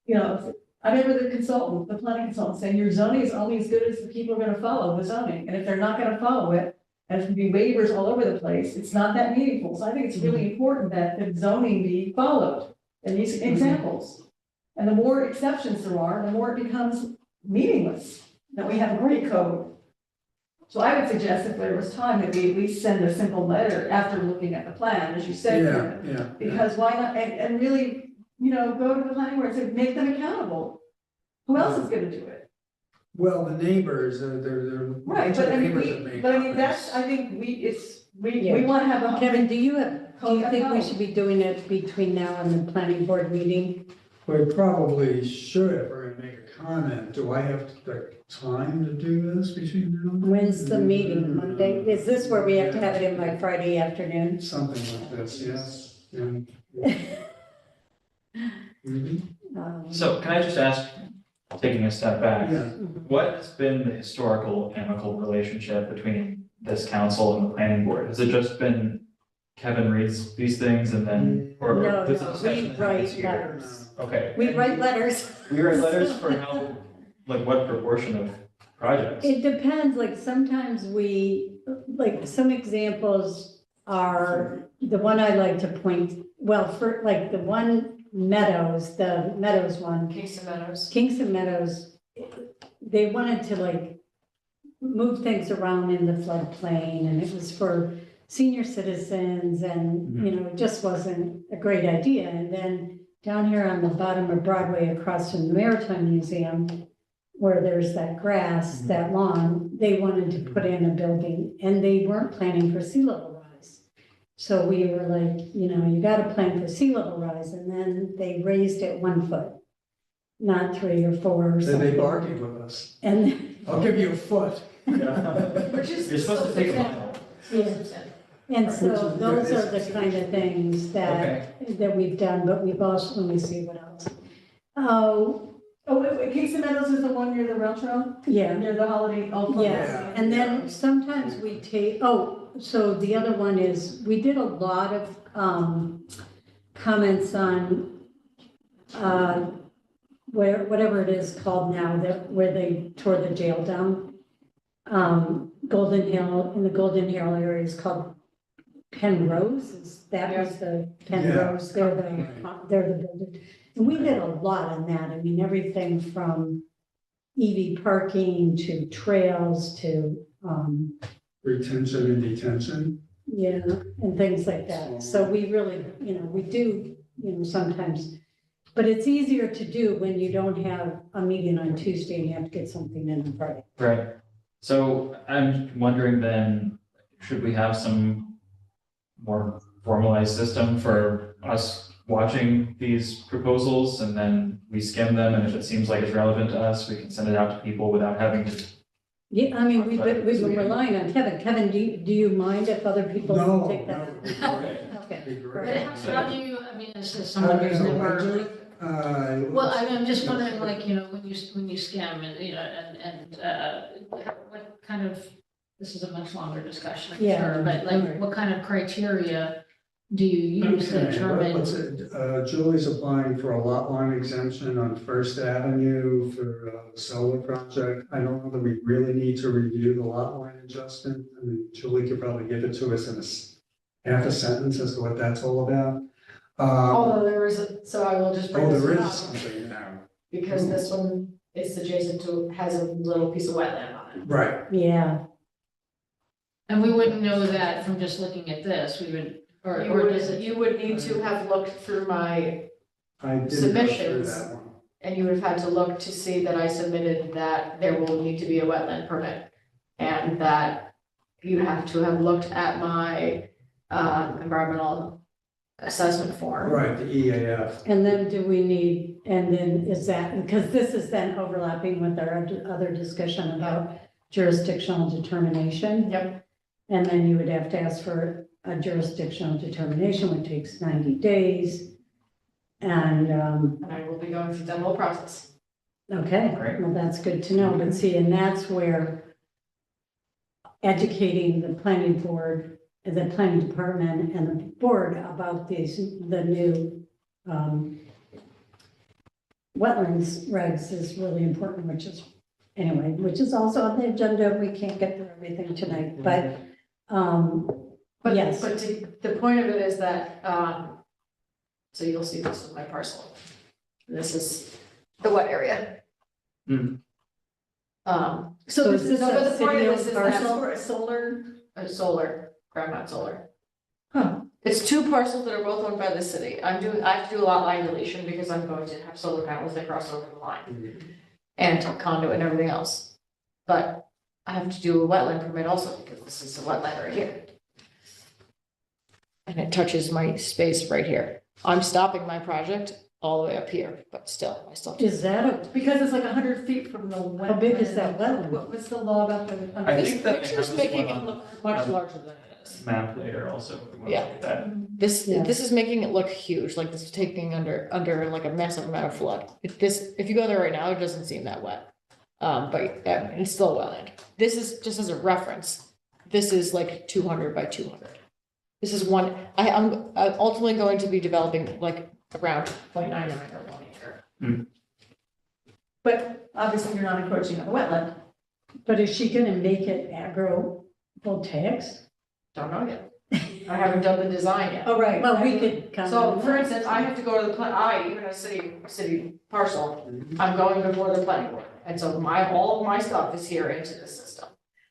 you know, I remember the consultant, the planning consultant saying, your zoning is only as good as the people are gonna follow the zoning, and if they're not gonna follow it, and there's gonna be waivers all over the place, it's not that meaningful, so I think it's really important that the zoning be followed in these examples. And the more exceptions there are, the more it becomes meaningless, that we have a great code. So I would suggest if there was time, that we at least send a simple letter after looking at the plan, as you said. Yeah, Kevin. yeah. Because why not, and really, you know, go to the planning board and say, make them accountable. Who else is gonna do it? Well, the neighbors, they're. Right, but I mean, that's, I think we Yeah. wanna have a. Kevin, do you think we should be doing it between now and the planning board meeting? We probably should if we're gonna make a comment. Do I have the time to do this between now and then? When's the meeting, Monday? Is this where we have to have it in by Friday afternoon? Something like this, yes. Yeah. Mhm. So can I just ask, taking a step back, Yeah. what has been the historical amicable relationship between this council and the planning board? Has it just been Kevin reads these things and then, or No, does the no, discussion we happen write here? letters. Okay. We write letters. We write letters for how, like what proportion of projects? It depends, like sometimes we, like some examples are, the one I like to point, well, for like the Meadows one, Kingston Meadows, they wanted to like move things around in the floodplain and it was for senior citizens and, you know, it just wasn't a great idea. And then down here on the bottom of Broadway across from the Maritime Museum, where there's that grass, that lawn, they wanted to put in a building and they weren't planning for sea level rise. So we were like, you know, you gotta plan for sea level rise, and then they raised it 1 foot, not 3 or 4 or Then something. they bargained with us. And I'll give you a foot. Which is. You're supposed to take a mile. And so those are the kind of things that we've done, but we've also, let me see what else. Oh, wait, Kingston Meadows is the one near the rail trail? Yeah. Near the holiday. Yeah, and then sometimes we take, so the other one is, we did a lot of comments on whatever it is called now, where they tore the jail down. Golden Hill, in the Golden Hill area is called Penrose, that was the Penrose, they're the builder. And we did a lot on that, I mean, everything from EV parking to trails to, Retention and detention. yeah, and things like that. So we really, you know, we do, you know, sometimes, but it's easier to do when you don't have a meeting on Tuesday and you have to get something in on Friday. Right. So I'm wondering then, should we have some more formalized system for us watching these proposals and then we skim them, and if it seems like it's relevant to us, we can send it out to people without having to. Yeah, I mean, we've been relying on Kevin. Kevin, do you mind if other people No, take that? no, it'd be great. Okay. It'd be But great. how do you, I mean, is this someone who's never, well, I'm just wondering, like, you know, when you skim and, you know, what kind of, this is a much longer discussion, I'm Yeah, sure, but like, what kind of criteria do you use to Okay, determine? let's Julie's applying for a lot line exemption on First Avenue for the solar project. I don't know that we really need to review the lot line adjustment. I mean, Julie could probably give it to us in half a sentence as to what that's all about. Although there is so I will just bring this there is up, something now. because this one is adjacent to, has a little piece of wetland on it. Right. Yeah. And we wouldn't know that from just looking at this, we would, or does it? You would need to have looked through my I didn't go through submissions, that one. and you would have had to look to see that I submitted that there will need to be a wetland permit. And that you have to have looked at my environmental assessment form. Right, the EAF. And then do we need, and then is that, because this is then overlapping with our other discussion about jurisdictional determination. Yep. And then you would have to ask for a jurisdictional determination, which takes 90 days. And, And I will be going through that whole process. okay, Great. well, that's good to know, but see, and that's where educating the planning board, the planning department and the board about the new, wetlands regs is really important, which is also on the agenda. We can't get through everything tonight, but, But, yes. but the point of it is that, so you'll see this is my parcel. This is the wet area. Hmm. So is this but a the point of this city-owned is that parcel? for a solar, ground mount solar. Huh. It's two parcels that are both owned by the city. I have to do a lot line deletion because I'm going to have solar panels that cross over the line. And conduit and everything else. But I have to do a wetland permit also because this is a wetland right here. And it touches my space right here. I'm stopping my project all the way up here, but still, I still. Is that a, Because it's like 100 feet from the wetland. how big is that wetland? What's the law about the? I This think that picture's has making one it on look much larger than it is. Map later also. if we want to Yeah. look at that. This, Yeah. this is making it look huge, like this is taking under like a massive amount of flood. If you go there right now, it doesn't seem that wet. But it's still wetland. This is just as a reference. This is like 200 by 200. This is one, I'm ultimately going to be developing like around 0.99 or 1 acre. But obviously you're not encroaching on the wetland. But is she gonna make it agro-voltaics? Don't know yet. I haven't done the design yet. Oh, right, well, we could come. So for instance, I have to go to the even a city parcel, I'm going before the planning board. And so all of my stuff is here into the system.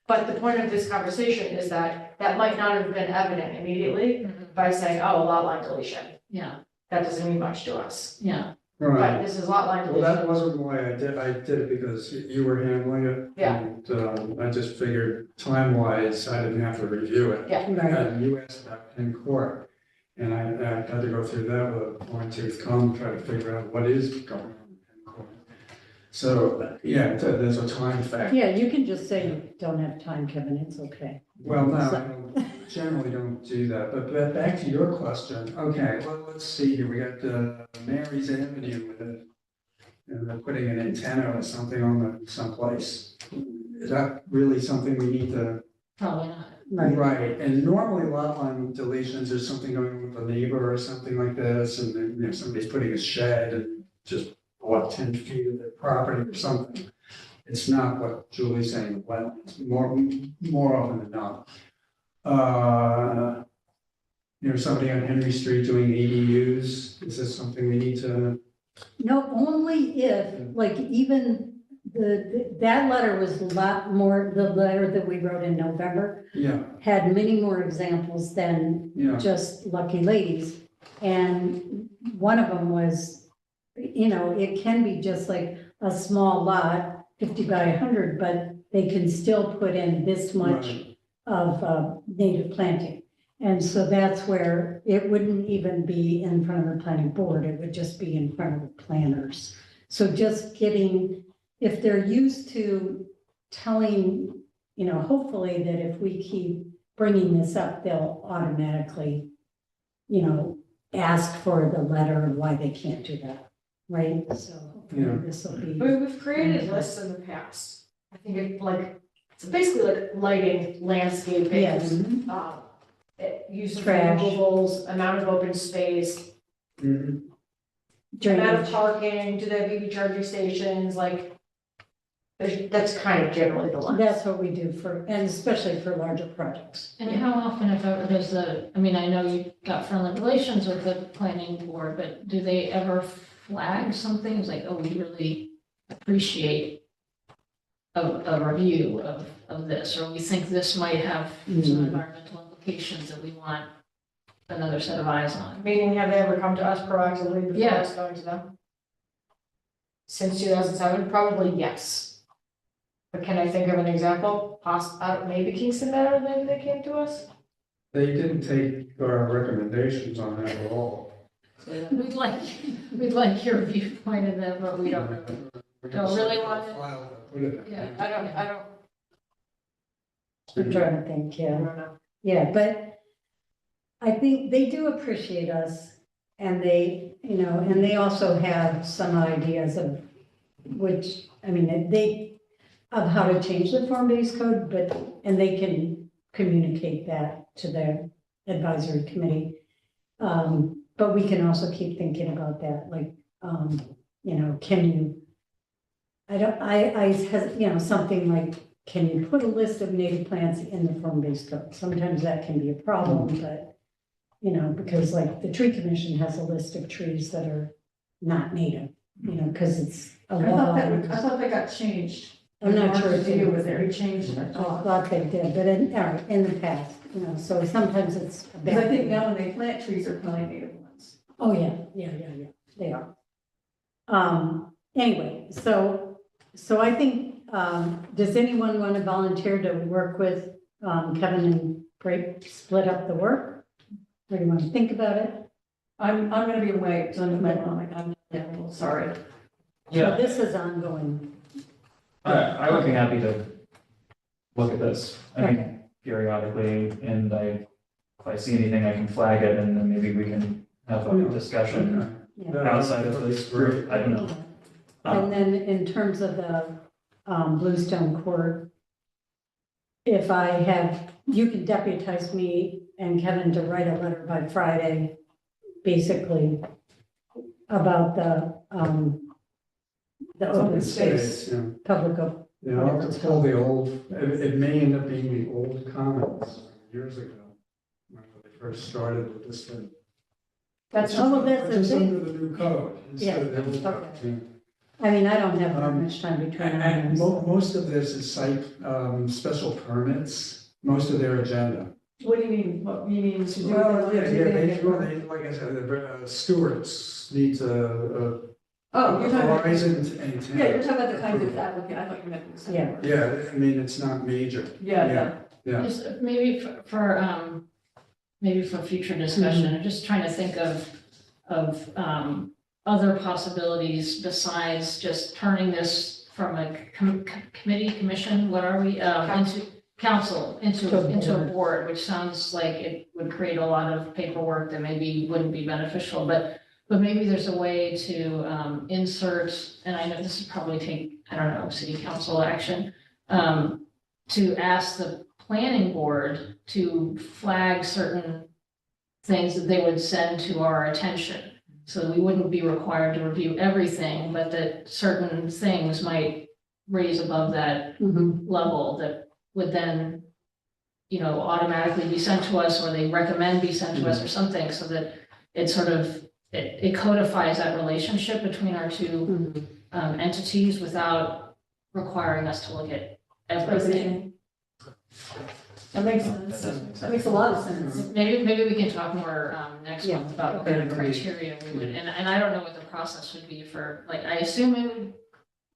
But the point of this conversation is that might not have been evident immediately by saying, oh, a lot line deletion. Yeah, That doesn't mean much to us. yeah. But Right. this is lot line Well, that deletion. wasn't why I did it because you were handling it. Yeah. And I just figured time-wise, I didn't have to review it. Yeah. Right, And you asked about in court, and I had to go through that with a fine-tooth comb, try to figure out what is going on in court. So, yeah, there's a time factor. yeah, you can just say you don't have time, Kevin, it's okay. Well, no, I generally don't do that, but back to your question, okay, let's see here, we got Mary's Avenue with it. And they're putting an antenna or something on someplace. Is that really something we need to? Probably not. Right, and normally lot line deletions, there's something going on with a neighbor or something like this, and then, you know, somebody's putting a shed and just, 10 feet of their property or something. It's not what Julie's saying, wetlands, more often than not. Somebody on Henry Street doing ADUs, is this something we need to? No, only if, like, even that letter was a lot more, the letter that we wrote in November Yeah, had many more examples than yeah, just lucky ladies. And one of them was, it can be just like a small lot, 50 by 100, but they can still put in this much Right. of native planting. And so that's where it wouldn't even be in front of the planning board, it would just be in front of the planners. So just getting, if they're used to telling, you know, hopefully that if we keep bringing this up, they'll automatically, you know, ask for the letter and why they can't do that, right? So hopefully this will be. We've created lists in the past. I think it's basically like lighting, landscaping. Yes. Use of Trash. removables, amount of open space, amount of Drainage. parking, do they have EV charging stations, like. That's kind of generally the line. That's what we do for, and especially for larger projects. And how often, if ever, does I mean, I know you've got friendly relations with the planning board, but do they ever flag some things like, oh, we really appreciate a review of this, or we think this might have some environmental implications that we want another set of eyes on? Meaning, have they ever come to us proactively before Yeah. us going to them? Since 2007, probably yes. But can I think of an example? Maybe Kingston Manor, maybe they came to us? They didn't take our recommendations on that at all. We'd like your viewpoint of that, but we don't really want it. Yeah, I don't. I'm trying to think, I yeah. don't know. Yeah, but I think they do appreciate us and they, you know, and they also have some ideas of which, I mean, of how to change the form-based code, and they can communicate that to their advisory committee. But we can also keep thinking about that, like, you know, you know, something like, can you put a list of native plants in the form-based code? Sometimes that can be a problem, but, you know, because like the tree commission has a list of trees that are not native, you know, because it's a law. I thought that got changed. I'm not sure if they they were there, he changed it. I thought they did, but in the past, you know, so sometimes it's a Because I bad think thing. now when they plant trees, they're planting native ones. Oh, yeah, they are. Anyway, so I think, does anyone want to volunteer to work with, Kevin and split up the work? Or do you want to think about it? I'm gonna be away, so I'm not available, sorry. So this is ongoing. I would be happy to look at this, I mean, periodically, and if I see anything, I can flag it, and then maybe we can have a discussion outside of this group, I don't know. And then in terms of the, Bluestone Court, if you can deputize me and Kevin to write a letter by Friday, basically, about the open space, Yeah. public. You know, I'll have to pull the old, it may end up being the old comments years ago, when they first started with this thing. That's Just the just thing. under the new code. Yeah, instead of the old code, okay. yeah. I mean, I don't have very much time between now And and then. most of this is site, special permits, most of their agenda. What do you mean, what you mean to do? Well, yeah, they, like I said, the stewards need to, Oh, you're talking about, horizon yeah, intent. you're talking about the kinds of applicant, I thought you meant. the Yeah. second Yeah, I mean, it's not major. Yeah. Yeah. Just maybe maybe for future discussion, I'm just trying to think of other possibilities besides just turning this from a committee, commission, what are we, into council, into a board, which sounds like it would create a lot of paperwork that maybe wouldn't be beneficial, but maybe there's a way to insert, and I know this would probably take, I don't know, city council action, to ask the planning board to flag certain things that they would send to our attention. So we wouldn't be required to review everything, but that certain things might raise above that level that would then, you know, automatically be sent to us, or they recommend be sent to us or something, so that it sort of, it codifies that relationship between our two entities without requiring us to look at everything. That makes sense, that makes a lot of sense. Maybe we can talk more next Yeah, month about what kind of criteria we would, and I don't know what the process would be for, like, I assume it would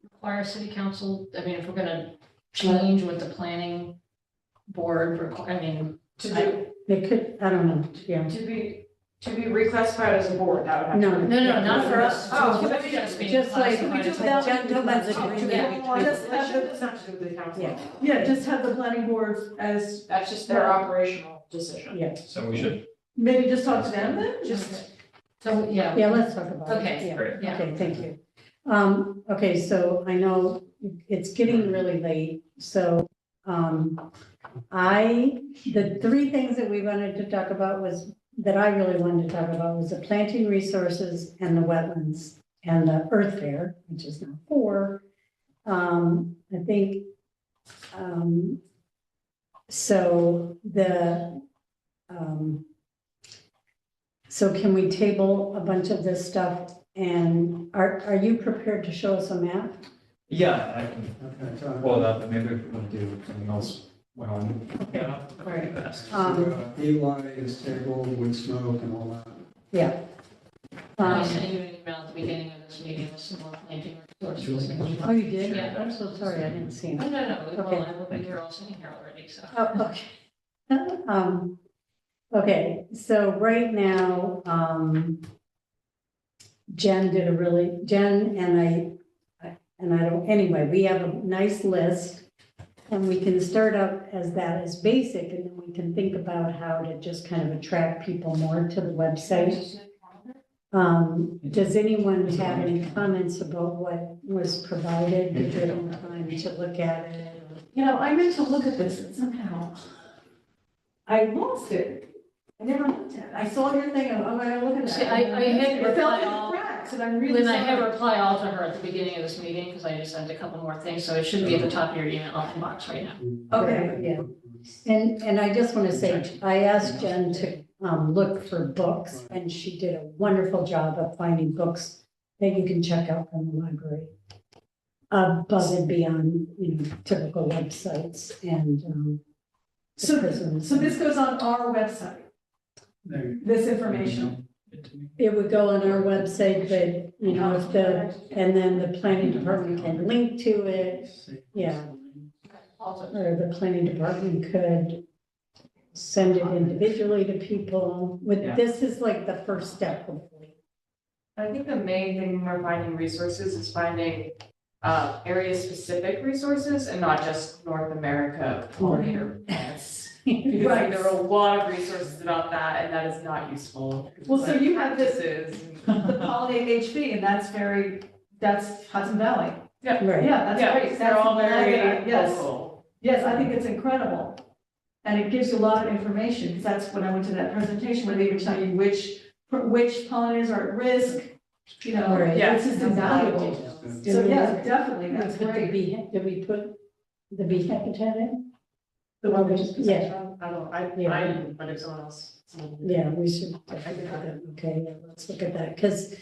require city council, I mean, if we're gonna change what the planning board, I mean, They could, I don't know, yeah. To be reclassified as a board, that would have to. No, not for us. Oh, Just like, Classified as just a like board. gentlemen's agreement between. Just have the, It's not to do with the council. Yeah. yeah, just have the planning board as, That's just their operational decision. Yeah, So we should, maybe just talk to them then? Just, So, yeah. yeah, let's talk about it. Okay, Yeah. great. Yeah. Okay, thank you. Okay, so I know it's getting really late, so, the three things that we wanted to talk about that I really wanted to talk about was the planting resources and the wetlands and the earth fair, which is now 4. I think, so so can we table a bunch of this stuff? And are you prepared to show us a map? yeah, I can pull it up, and maybe we can do something else while I'm. Yeah. Right. Eli is tabled, wood smoke and all that. Yeah. I sent you an email at the beginning of this meeting with some more planting resources. Oh, you did? Yeah. I'm so sorry, I didn't see it. No, Okay. well, I will be here all sitting here already, so. Oh, okay. Okay, so right now, Jen and I don't, anyway, we have a nice list. And we can start out as that as basic, and then we can think about how to just kind of attract people more to the website. Does anyone have any comments about what was provided? Did you have time to look at it? You know, I meant to look at this and somehow I lost it. I never looked at it. I saw your thing, I'm gonna look at See, it. I had It fell reply through all. the cracks and I'm really Lynn, I had sorry. reply all to her at the beginning of this meeting, because I just sent a couple more things, so it should be at the top of your email inbox right now. Okay. Yeah, and I just want to say, I asked Jen to look for books, and she did a wonderful job of finding books that you can check out from the library. Above and beyond, typical websites and. So prisons. this goes on our website, this information. It would go on our website, but, and then the planning department can link to it, yeah. Or the planning department could send it individually to people. This is like the first step, hopefully. I think the main thing when we're finding resources is finding area-specific resources and not just North America pollinator plants. Because Right. there are a lot of resources about that, and that is not useful. Well, so you have this, Practices the and- pollinate HB, and that's Hudson Valley. Yeah. Right. Yeah, that's Yeah, great. because they're all very Yes, local. yes, I think it's incredible. And it gives you a lot of information, because that's when I went to that presentation where they would tell you which pollinators are at risk, Right. Yeah. this is invaluable. So yes, definitely, that's Did we put the bee habitat in? The one we just. Yeah. I don't, Yeah. I didn't, but if someone else. Yeah, we should, okay, yeah, let's look at that, because,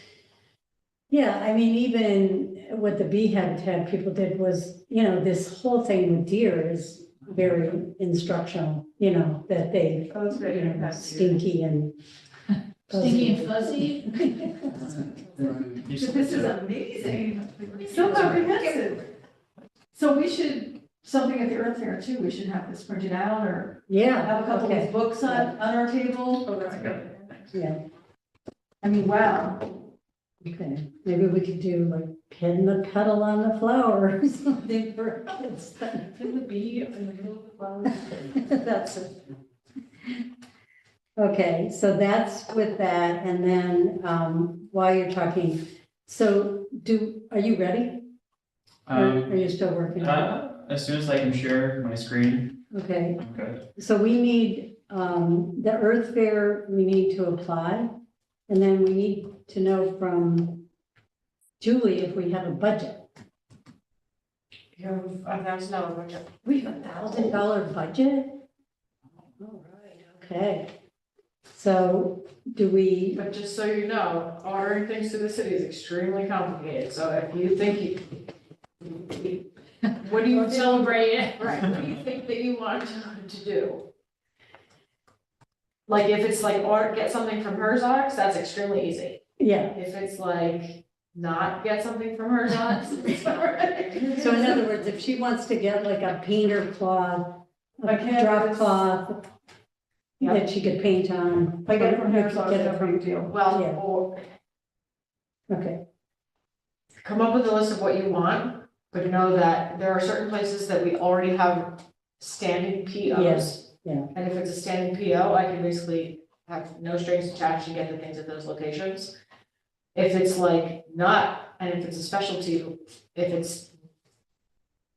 yeah, I mean, even what the bee habitat people did was, this whole thing with deer is very instructional, that they, Oh, that's great. stinky and. Stinky and fuzzy? This is amazing, so comprehensive. So we should, something at the Earth Fair too, we should have this printed out or Yeah. have a couple okay. of books on our table. Oh, that's good. Yeah, I mean, wow. okay, maybe we could do like pin the petal on the flower or something for kids. Pin the bee in the middle of the flower. That's it. Okay, so that's with that, and then, while you're talking, so are you ready? Or are you still working? As soon as I can share my screen, Okay, I'm good. so we need, the Earth Fair, we need to apply, and then we need to know from Julie if we have a budget. You have $1,000 budget. We have $1,000 budget? All right, okay. So do we, But just so you know, ordering things to the city is extremely complicated, so if you think what do you Celebrate it. Right, what do you think that you want to do? Like, if it's like, or get something from Herzog's, that's extremely easy. yeah, If it's like, not get something from Herzog's, it's all right. so in other words, if she wants to get like a painter cloth, a A canvas. drop cloth, that she could paint on. If I get it from We here, could so get it's it no from, big deal. Well, Yeah. or okay, come up with a list of what you want, but know that there are certain places that we already have standing POs. yeah. And if it's a standing PO, I can basically have no strings attached and get the things at those locations. If it's like not, and if it's a specialty, if it's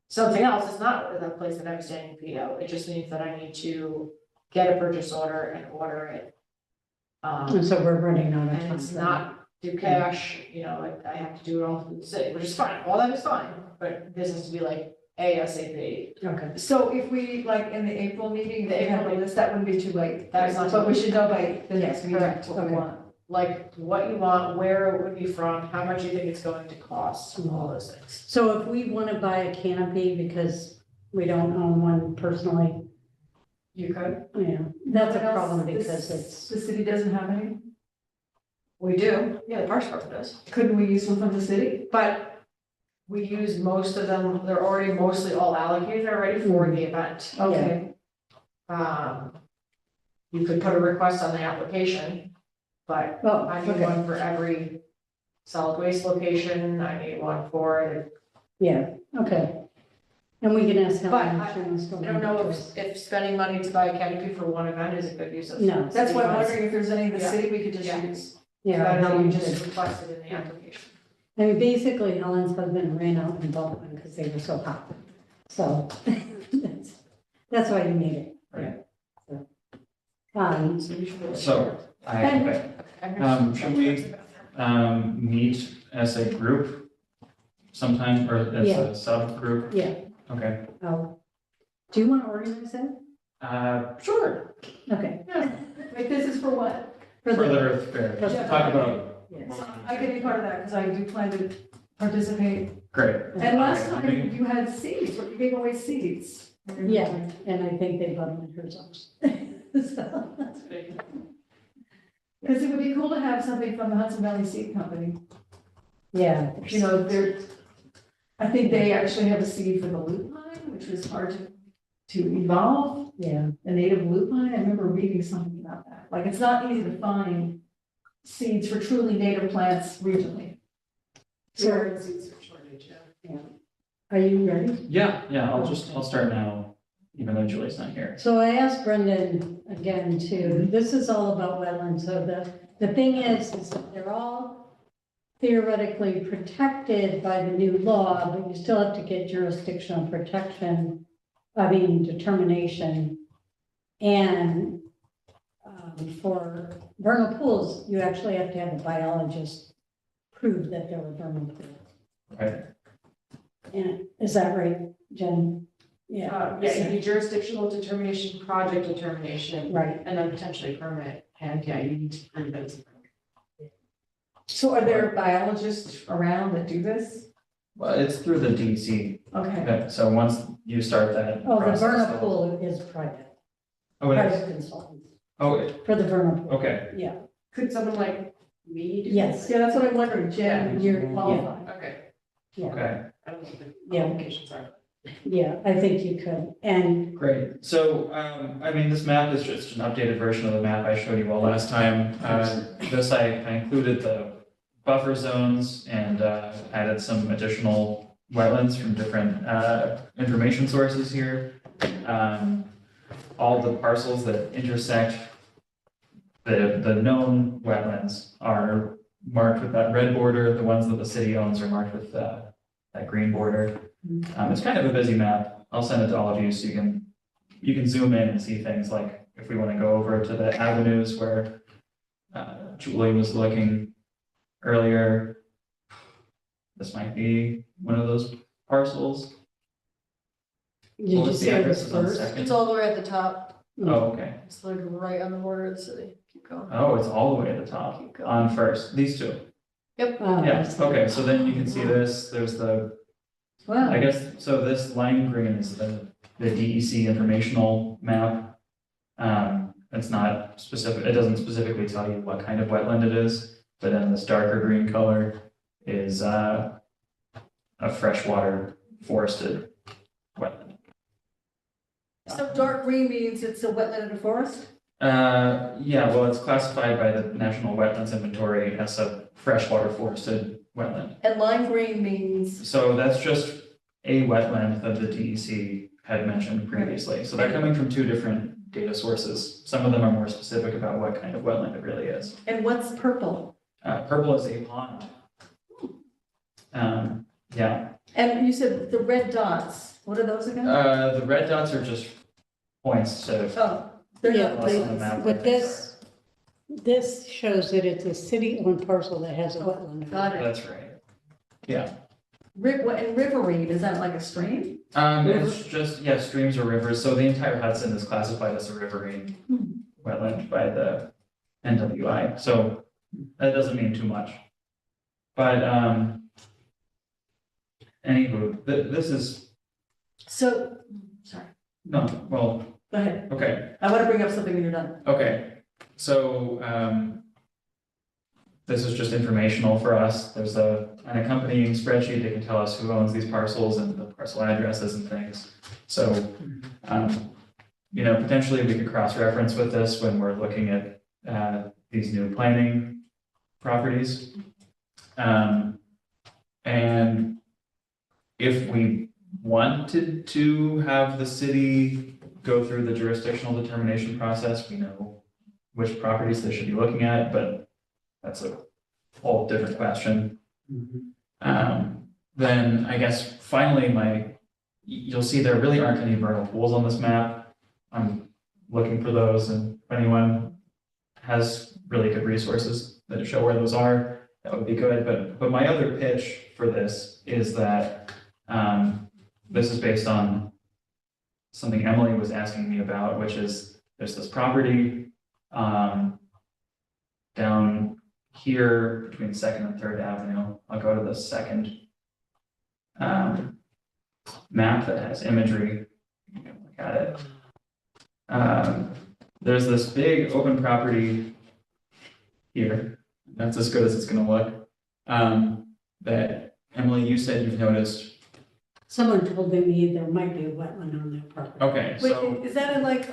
something else, it's not that place that I'm standing PO, it just means that I need to get a purchase order and order it. And so we're running out of And time. it's for not through cash, you know, I have to do it all through the city, which is fine, all that is fine, but this has to be like ASAP. that. Okay, So if we, like, in the April meeting, they have a list, that wouldn't be too late. That's not But we too should know by the next meeting correct, what we okay. want. Like what you want, where it would be from, how much you think it's going to cost, all those things. so if we want to buy a canopy because we don't own one personally, You could, yeah, that's a What else? problem This- because it's, The city doesn't have any? we do, yeah, the Parks Department does, Couldn't we use one from the city? but we use most of them, they're already mostly all allocated already for the event. Okay, You could put a request on the application, but oh, I need okay, one for every solid waste location, I need one for, yeah, okay. And we can ask But Helen I- if she wants to. I don't know if spending money to buy a canopy for one event is a good use of. No. that's why I'm city funds. wondering if there's any in the Yeah. city we could just Yeah. use. Yeah, That you Helen just did. requested in the application. I mean, basically Helen's husband ran out and bought one because they were so hot. So that's why you need it. Right. So you should. So, should we, meet as a group sometime, or as Yeah. a subgroup? Yeah. Okay, Oh. Do you want to organize it? sure, Okay. Wait, this is for what? for the Earth Fair, For the- talk about, Yes. I can be part of that, because I do plan to participate. great. And last Okay, time you had seeds, you gave away seeds. Yeah, and I think they bought them at hers also. So, Because it would be cool to have something from the Hudson Valley Seed Company. yeah. You know, I think they actually have a seed for the lupine, which was hard to evolve, Yeah. the native lupine. I remember reading something about that. Like, it's not easy to find seeds for truly native plants regionally. So, yeah. Are you ready? Yeah, I'll start now, even though Julie's not here. So I asked Brendan again too, this is all about wetlands, so the thing is that they're all theoretically protected by the new law, but you still have to get jurisdictional protection, determination. And for vernal pools, you actually have to have a biologist prove that there were vernal pools. Right. And is that right, Jen? Yeah, Yeah, you need jurisdictional determination, project determination, right. and then potentially permit, and yeah, you need to prove that it's a permit. So are there biologists around that do this? Well, it's through the DEC, Okay. so once you start that Oh, the process, vernal they'll- pool is private, Oh, it is, private consultants oh, for the vernal pool. okay, Yeah, Could someone like me do yes, Yeah, that's what I'm wondering, Jen, you're, you're yeah, qualified. Okay, yeah, okay, I don't know what the Yeah. qualifications are. yeah, I think you could. And great. So, this map is just an updated version of the map I showed you all last time. This, I included the buffer zones and added some additional wetlands from different information sources here. All the parcels that intersect the known wetlands are marked with that red border. The ones that the city owns are marked with that green border. It's kind of a busy map. I'll send it to all of you so you can zoom in and see things like if we want to go over to the avenues where Julie was looking earlier. This might be one of those parcels. did you What was the say it address was on first? Second? It's all the way at the top, Oh, okay. it's like right on the border of the city, keep going. Oh, it's all the way at the top Keep going. on First. These two. Oh, Yeah. Okay. So then you can see this. There's the Wow. I guess, so this lime green is the DEC informational map. It's not specific, it doesn't specifically tell you what kind of wetland it is, but then this darker green color is a freshwater forested wetland. So dark green means it's a wetland in a forest? Yeah, well, it's classified by the National Wetlands Inventory as a freshwater forested wetland. And lime green means, So that's just a wetland that the DEC had mentioned previously. So they're coming from two different data sources. Some of them are more specific about what kind of wetland it really is. and what's purple? Purple is a pond. Yeah, And you said the red dots, what are those again? the red dots are just points to Oh, they're Yeah, not us on the places. map. where but things this shows that it's a city-owned parcel that has a wetland. Got are. it. That's right. Yeah. And river reed, is that like a stream? It's just, yeah, streams or rivers. So the entire Hudson is classified as a riverine wetland by the NWI. So that doesn't mean too much. But, anywho, this is, So, sorry, no, well, go ahead. okay. I want to bring up something when you're done. Okay, so, this is just informational for us. There's an accompanying spreadsheet that can tell us who owns these parcels and the parcel addresses and things. So, you know, potentially we could cross-reference with this when we're looking at, these new planning properties. And if we wanted to have the city go through the jurisdictional determination process, we know which properties they should be looking at, but that's a whole different question. Then I guess finally you'll see there really aren't any vernal pools on this map. I'm looking for those, and if anyone has really good resources that show where those are, that would be good. But my other pitch for this is that this is based on something Emily was asking me about, which is there's this property down here between 2nd and 3rd Avenue. I'll go to the second map that has imagery. You can look at it. There's this big open property here. That's as good as it's gonna look. That Emily, you said you've noticed. Someone told me there might be a wetland on that property. Okay, so. Wait, is that in like,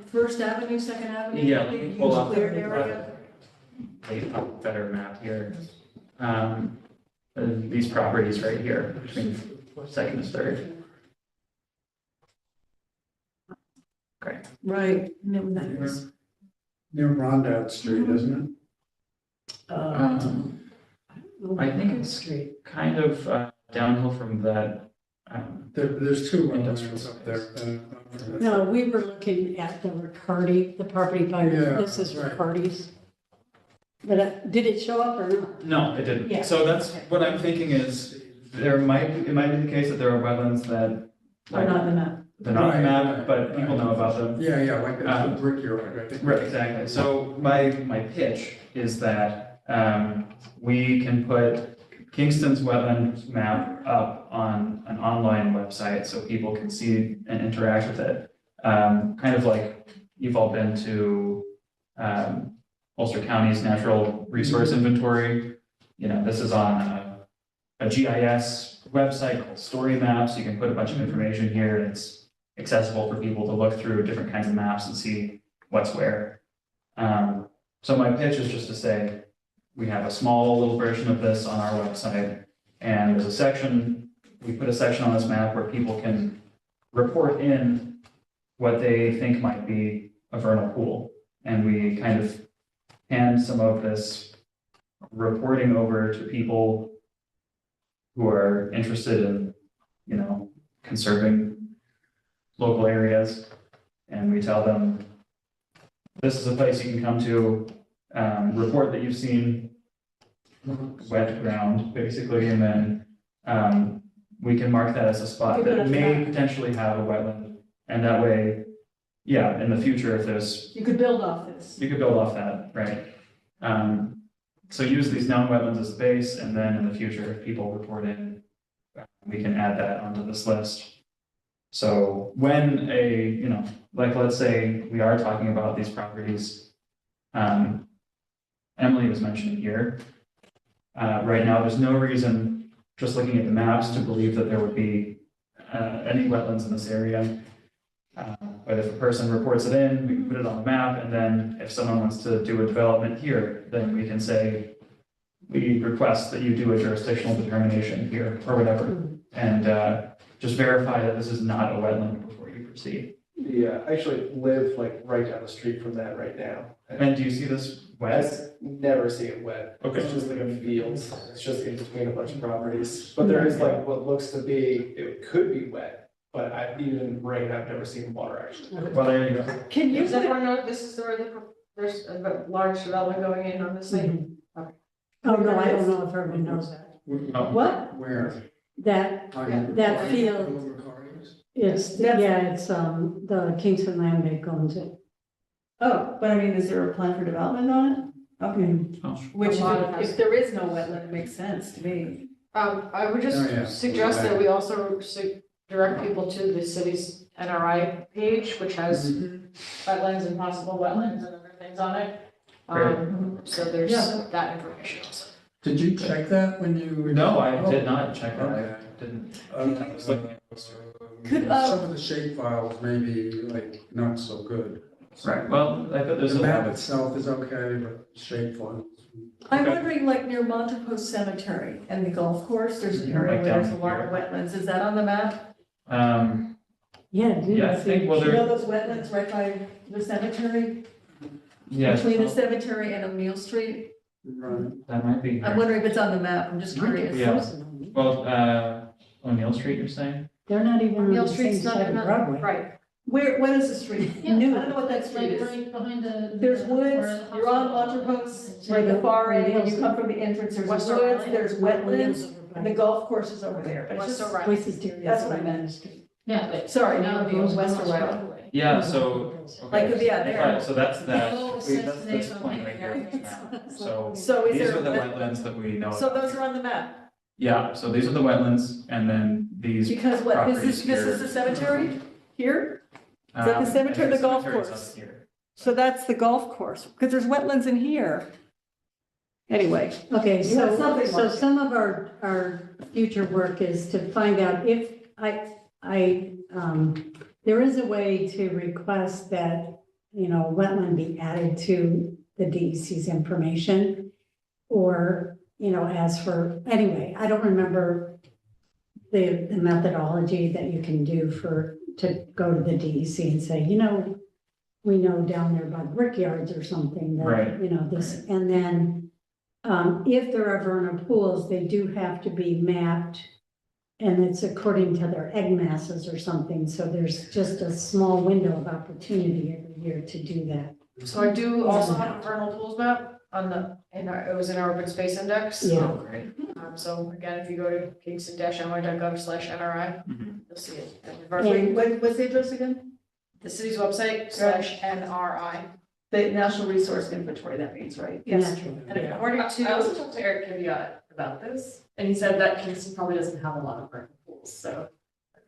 First Avenue, Second Avenue? Yeah, let me Big, pull huge up cleared area? a better map here. These properties right here between 2nd and 3rd. Okay. Right, I know what that is. Near Rondout Street, isn't I think it's kind of downhill from that. it? There's two Industrial wetlands up there. No, we were looking at the Riccardi, the property by, Yeah, this is right. Riccardi's. But did it show up or not? No, it didn't. Yeah. So that's what I'm thinking is it might be the case that there are wetlands that. Are not in the map. They're not on the map, but people know about them. Yeah, like the brickyard, I think. Right, exactly. So my pitch is that we can put Kingston's wetland map up on an online website so people can see and interact with it. Kind of like you've all been to Ulster County's natural resource inventory. You know, this is on a GIS website called Story Maps. You can put a bunch of information here, and it's accessible for people to look through different kinds of maps and see what's where. So my pitch is just to say, we have a small little version of this on our website, and there's a section, we put a section on this map where people can report in what they think might be a vernal pool. And we kind of hand some of this reporting over to people who are interested in, you know, conserving local areas. And we tell them, this is a place you can come to, report that you've seen wet ground, basically, and then we can mark that as a spot that may potentially have a wetland. And that way, yeah, in the future, if there's. You could build off this. You could build off that, right? So use these known wetlands as a base, and then in the future, if people report in, we can add that onto this list. So when you know, like, let's say we are talking about these properties, Emily was mentioning here. Right now, there's no reason, just looking at the maps, to believe that there would be any wetlands in this area. But if a person reports it in, we can put it on the map, and then if someone wants to do a development here, then we can say, we request that you do a jurisdictional determination here, or whatever, and just verify that this is not a wetland before you proceed. Yeah, I actually live like right down the street from that right now. And do you see this wet? I never see it wet. Okay. It's just like a field. It's just in between a bunch of properties. But there is like what looks to be, it could be wet, but even in rain, I've never seen water actually. Well, there you go. Can you, Does everyone know this is where there's a large development going in on this thing? Oh, no, I don't know if everyone knows that. Oh. what? Where? That field, it's, it's, the Kingston Land Bank owns it. Oh, but I mean, is there a plan for development on it? Okay, Oh. which A lot if there is no wetland, it makes sense to me. I would Oh, yeah. just suggest that we also direct people to the city's NRI page, which has wetlands and possible wetlands and other things on it. So there's Yeah. that information also. Did you check that when you? No, I did not check that. Okay. I didn't. I was looking at this. Could, Some of the shape files may be like not so good. Right, well, I bet there's The a map lot. itself is okay, but shape files. I'm Okay. wondering, like near Montepost Cemetery and the golf course, there's an area Like where down there's a lot of here. wetlands. Is that on the map? Yeah, Yeah, I think, well, You know there, those wetlands right by the cemetery? yeah, Between the cemetery and O'Neill Street? Right. that might be. I'm here. wondering if it's on the map. I'm just curious. Yeah. Well, O'Neill Street, you're saying? They're not even on Neil the same Street's not side in of that, Broadway. right. What is the street? Yeah, I don't know what that street is. Right behind the. There's woods, where the you're on hospital- Montrose, right the far end, when you come from the entrance, there's West woods, O'Reilly? there's wetlands, and the golf course is over there, but it's West just, O'Reilly. Voices to. That's what I meant. Yeah, but. Sorry, now now it it goes goes West across O'Reilly. Broadway. Yeah, so. Like, okay. yeah, there. Right, so that's that, Oh, it we- says that's today this something point right here. here. So So is these there are the wet- wetlands that we know. So about. those are on the map, Yeah, so these are the wetlands, and then these. because what, this is properties the here. cemetery here? Is that the I cemetery or think the golf cemetery's course? up here. So that's the golf course, because there's wetlands in here. Anyway, Okay, You have so, something so like it. some of our future work is to find out if there is a way to request that, wetland be added to the DEC's information. Or, as for, anyway, I don't remember the methodology that you can do to go to the DEC and say, we know down there by brickyards or something that, Right. this, and then if there are vernal pools, they do have to be mapped. And it's according to their egg masses or something, so there's just a small window of opportunity every year to do that. So I do also have a vernal pools map it was in our open space index. Yeah. Oh, great. So again, if you go to kingston-ny.gov/NRI, Mhm. you'll see it. what's the address again? The city's website /NRI. The National Resource Inventory, that means, right? Natural. And according to. I also talked to Eric Kiviat about this, and he said that Kingston probably doesn't have a lot of vernal pools, so.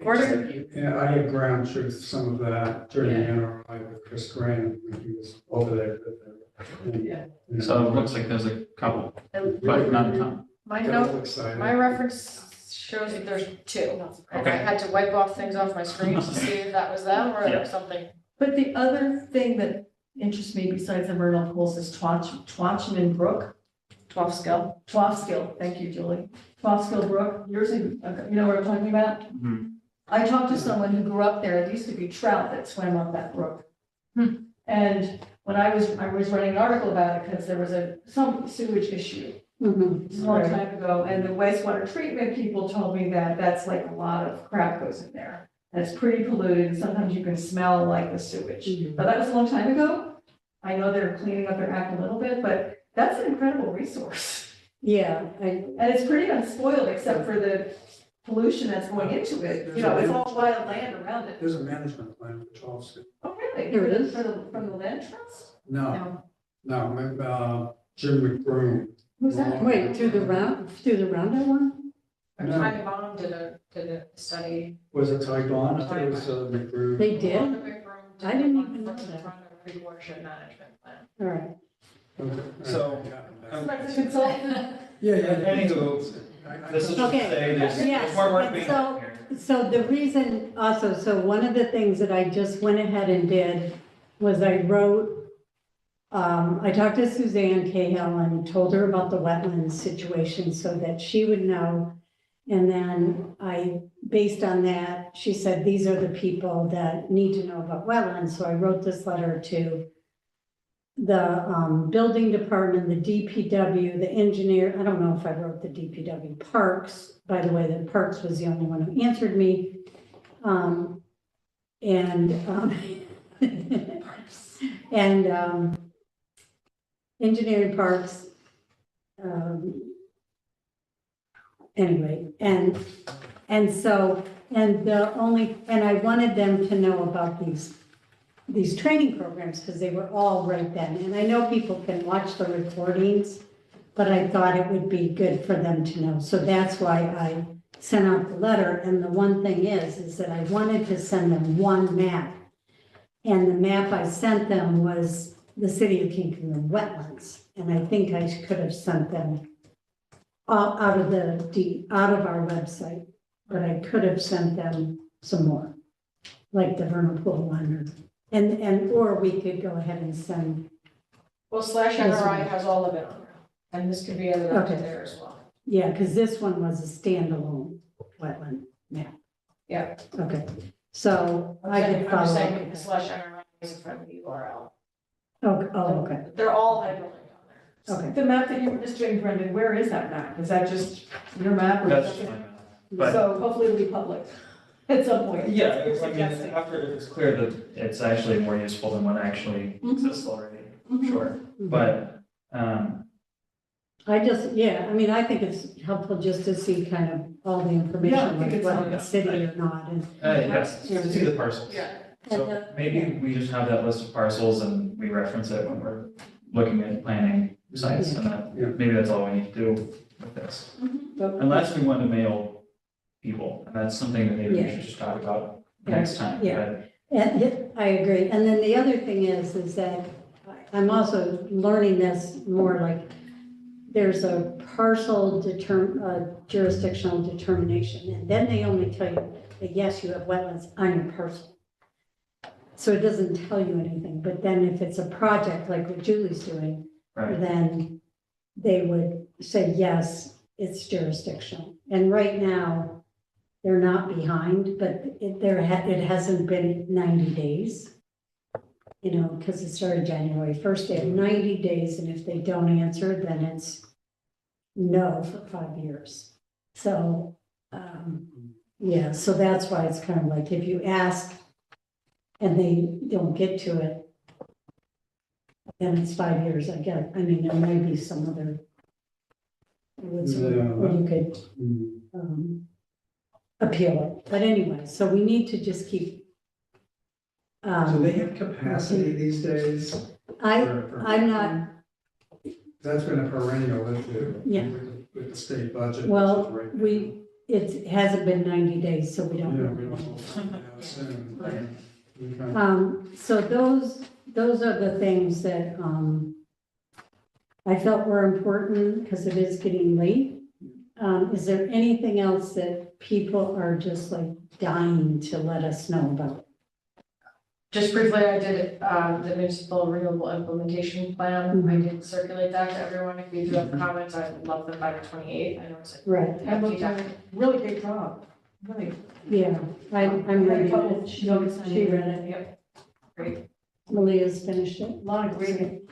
According- Yeah, I had ground truth some of that during the NRI with Chris Graham when he was over there. Yeah. So it looks like there's a couple, but not a ton. My Got a little note, excited. my reference shows that there's two. And I Okay. had to wipe off things off my screen to see if that was them or Yeah. something. But the other thing that interests me besides the vernal pools is Twatchman Brook. Twelfskill. Twofskill, thank you, Julie. Twofskill Brook, you know what I'm talking about? Mhm. I talked to someone who grew up there, it used to be trout that swam up that brook. And when I was writing an article about it, because there was some sewage issue a long time ago, and the wastewater treatment people told me that that's like a lot of crap goes in there. And it's pretty polluted, and sometimes you can smell like the sewage. But that was a long time ago. I know they're cleaning up their act a little bit, but that's an incredible resource. Yeah, And it's pretty unspoiled except for the pollution that's going into it. It's all wild land around it. There's a management plan for Charleston. Oh, really? Here it is. From the land trust? No, Jim McBroom. Who's that? wait, through the roundup one? No. Ty Bond did a study. Was it Ty Bond? I thought it was McBroom. They did? I didn't on even know the that. front of the watershed management plan. All right. Okay. So, Like the consultant? Yeah, Anywho, This is Okay, just saying there's yes, more work and being so- done here. So the reason also, so one of the things that I just went ahead and did was I wrote, I talked to Suzanne Cahill and told her about the wetlands situation so that she would know. And then based on that, she said, these are the people that need to know about wetlands. So I wrote this letter to the building department, the DPW, the engineer. I don't know if I wrote the DPW, Parks. By the way, the Parks was the only one who answered me. Engineering, Parks. Anyway, and I wanted them to know about these training programs, because they were all right then. And I know people can watch the recordings, but I thought it would be good for them to know. So that's why I sent out the letter. And the one thing is that I wanted to send them one map. And the map I sent them was the city of Kingston wetlands. And I think I could have sent them out of our website, but I could have sent them some more, like the vernal pool one, or we could go ahead and send. Well, /NRI has all of it on there, and this could be added onto there as well. Yeah, because this one was a standalone wetland map. Yeah. Okay, so I could I'm follow saying up. /NRI is a friendly URL. Okay, They're all hyperlinked on there. okay. The map that you were just doing, Brendan, where is that map? Is that just your map? Or That's something? my map. But So hopefully it'll be public at some point. yeah, I mean, after it's clear that it's actually more useful than what actually exists already, sure. But, I mean, I think it's helpful just to see kind of all the Yeah, I information, think like it's whether all- it's city or not, and. yes, to see the parcels. Yeah. So maybe we just have that list of parcels and we reference it when we're looking at planning sites, and maybe that's all we need to do with this. Unless we want to mail people, and that's something that maybe we should just talk about next time. Yeah. And I agree. And then the other thing is that I'm also learning this more like there's a parcel jurisdictional determination, and then they only tell you that yes, you have wetlands on your parcel. So it doesn't tell you anything, but then if it's a project like what Julie's doing, then they would say, yes, it's jurisdictional. And right now, they're not behind, but it hasn't been 90 days. You know, because it started January 1st, they have 90 days, and if they don't answer, then it's no for 5 years. So, yeah, so that's why it's kind of like if you ask and they don't get to it, then it's 5 years, I guess. I mean, there might be some other where you could appeal it. But anyway, so we need to just keep. Do they have capacity these days? I'm not, That's been a perennial issue. Yeah. With the state budget. well, which is right it hasn't been 90 days, so we now. don't Yeah, know. we don't know how soon. Okay. So those are the things that, I felt were important because it is getting late. Is there anything else that people are just like dying to let us know about? Just briefly, I did the municipal renewable implementation plan. I did circulate that to everyone. If you do have comments, I would love them by the 28th. I know it's like. Right. hefty document. Really great job. Really. Yeah, I'm ready. She read it. Yep. Great. Maria's finished it. A lot of great.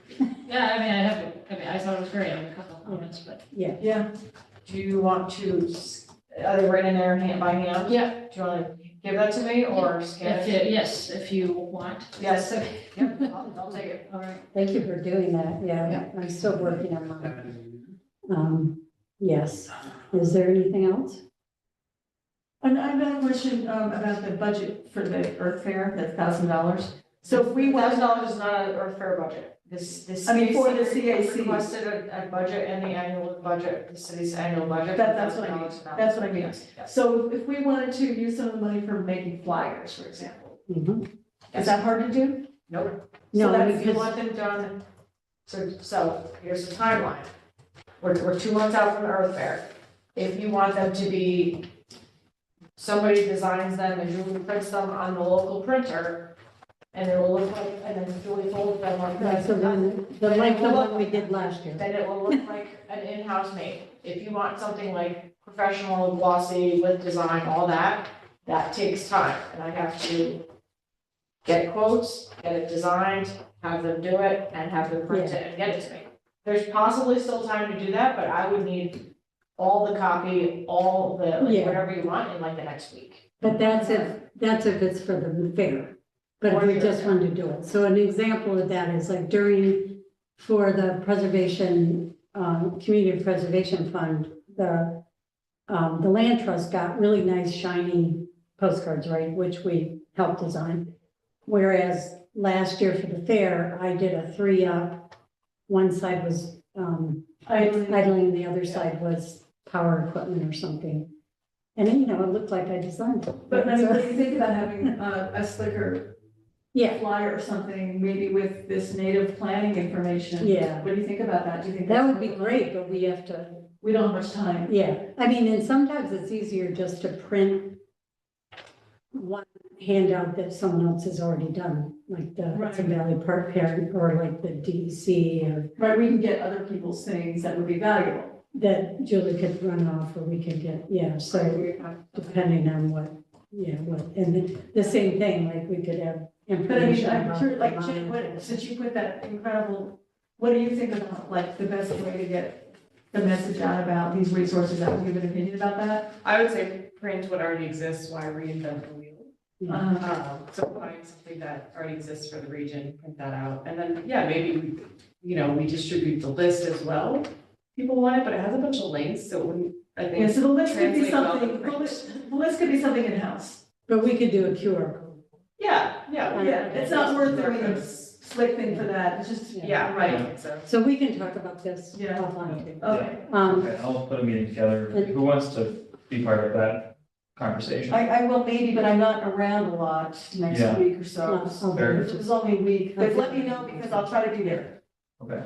Yeah, I thought it was great. I have a couple of comments, but. Yeah. Yeah. Do you want to, are they written in there hand by hand? Yeah. Do you want to give that to me or scan it? Yes, if you want. Yes. Yep, I'll take it. All right. Thank you for doing that. Yeah, I'm still working on mine. Yes. Is there anything else? And I've got a question about the budget for the Earth Fair, that's $1,000. So if we want, $1,000 is not an Earth Fair budget. This I mean, for the CAC CAC. requested a budget in the annual budget, the city's annual budget. That's what I mean. That's what I mean. Yes, yes. So if we wanted to use some of the money for making flyers, for example, Mhm. is that hard to do? Nope. No, So that if you because- want them done, so here's the timeline. We're 2 months out from the Earth Fair. if you want them to be, somebody designs them and Julie prints them on the local printer, and it will look like, and then Julie folds them like Yeah, this. so then, like the one we did last year. Then it will look like an in-house made. If you want something like professional, glossy, with design, all that, that takes time, and I have to get quotes, get it designed, have them do it, and have them print it and get it to me. There's possibly still time to do that, but I would need all the copy, all the, like, Yeah. whatever you want in like the next week. But that's if it's for the fair. But if we just want to do it. So an example of that is like for the preservation, Community Preservation Fund, the land trust got really nice shiny postcards, right, which we helped design. Whereas last year for the fair, I did a 3-up. One side was idling, the other side was power equipment or something. And then, it looked like I designed it. But I mean, what do you think about having a slicker flyer or something, maybe with this native planning information? Yeah. What do you think about that? Do you think That would be great, but we have to. We don't have much time. Yeah, I mean, and sometimes it's easier just to print one handout that someone else has already done, like the Hudson Valley Park Parent, or like the DEC, or. Right, we can get other people's things that would be valuable. That Julie could run off, or we could get, so depending on what, and then the same thing, like we could have But I mean, information I'm about. curious, like, the Jen, mine. since you put that incredible, what do you think about, like, the best way to get the message out about these resources? Do you have an opinion about that? I would say print what already exists, why reinvent the wheel? So find something that already exists for the region, print that out, and then, maybe, we distribute the list as well. People want it, but it has a bunch of links, so it wouldn't, I think. Yeah, so the list could be translate well something, to print. the list could be something in-house. But we could do a QR code. Yeah, Yeah, it's not worth doing a slick thing for that, it's just, right. So we can talk about this Yeah. offline too. Okay. Okay, I'll put a meeting together. Who wants to be part of that conversation? I will maybe, but I'm not around a lot next Yeah. week or so. Fair. It was only a week, but let me know because I'll try to be there. Okay.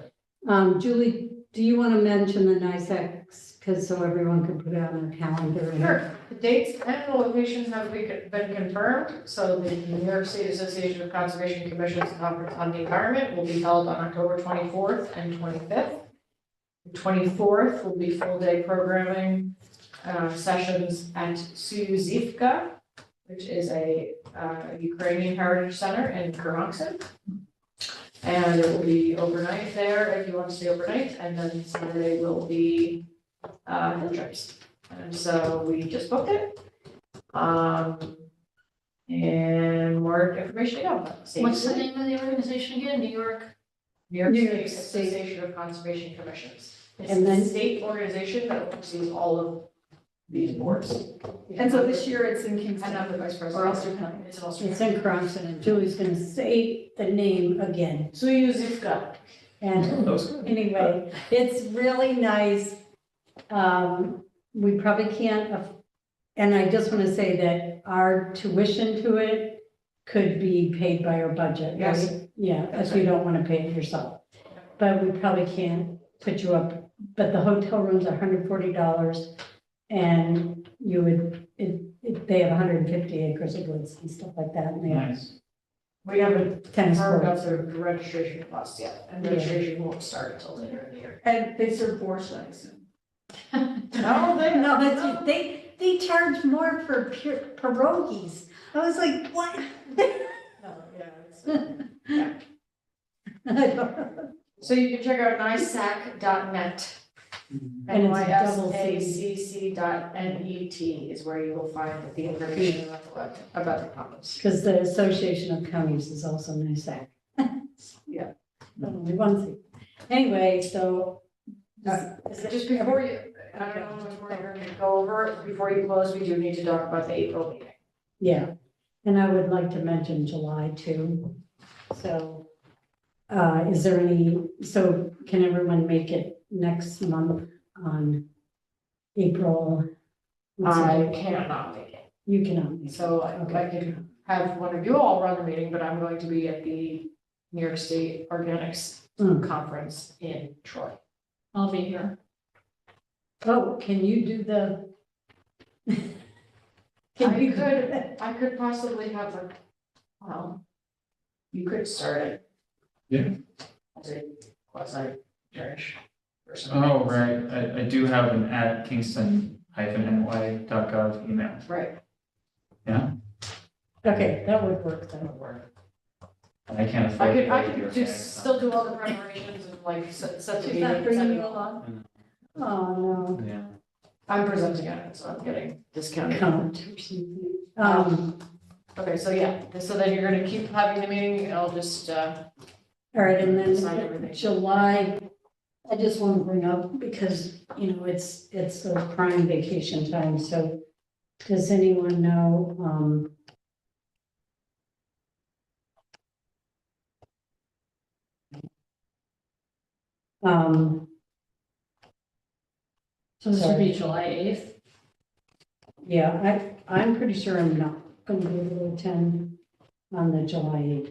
Julie, do you want to mention the NICEX, because so everyone can put it on their calendar? and- Sure, the dates and the locations have been confirmed, so the New York State Association of Conservation Commissions Conference on the Environment will be held on October 24th and 25th. The 24th will be full-day programming, sessions at Suzivka, which is a Ukrainian Heritage Center in Kingston. And it will be overnight there if you want to stay overnight, and then Saturday will be hill trips. And so we just booked it. And more information to go. What's the name of the organization again? New York? New York New State York State. Association of Conservation Commissions. It's And a then- state organization that oversees all of these boards. And so this year it's in Kingston. And I'm the vice president. Or Ulster County. It's in Ulster It's County. in Kingston, and Julie's gonna say the name again. Suzivka. And That was good. anyway, it's really nice. We probably can't, and I just want to say that our tuition to it could be paid by our budget, Yes. right? Yeah, That's if you don't want to pay it yourself. But we probably can't put you up, but the hotel room's $140, and you would, they have 150 acres of woods and stuff like that, and they have Nice. We haven't tennis confirmed courts. out the registration costs yet, and Yeah. registration won't start until later in the year. And they serve borscht, I assume. No, they, No, that's, they charge more for pierogies. I was like, what? no, yeah, it's, I don't know. So you can check out nysac.net. And it's double C. NYSACC.net is where you will find the information about the problems. Because the Association of Counties is also NISAC. Yeah. Only one thing. Anyway, so. Just before you, I don't know how much more you're gonna go over, before you close, we do need to talk about the April meeting. Yeah, and I would like to mention July too. So, is there so can everyone make it next month on April? what's the I date? cannot make it. You cannot make it. So I can have one of you all run the meeting, but I'm going to be at the New York State Organics Conference in Troy. I'll be here. Oh, can you do the? Can you do that? I could possibly have a, well, you could start it. Yeah. As a quasi church. Oh, right, I do have an at kingston-ny.gov email. Right. Yeah. Okay, that would work then. And I can't afford. I could just still do all the preparations and like set the She's meeting. not bringing send it you all. along? Oh, Yeah. I'm presenting on it, so I'm getting discounted. no. Okay, so yeah, so then you're gonna keep having the meeting, I'll just, All right, and Sign then everything. July, I just want to bring up because, you know, it's the prime vacation time, so does anyone know, So this would be sorry. July 8th? Yeah, I'm pretty sure I'm not going to be able to attend on the July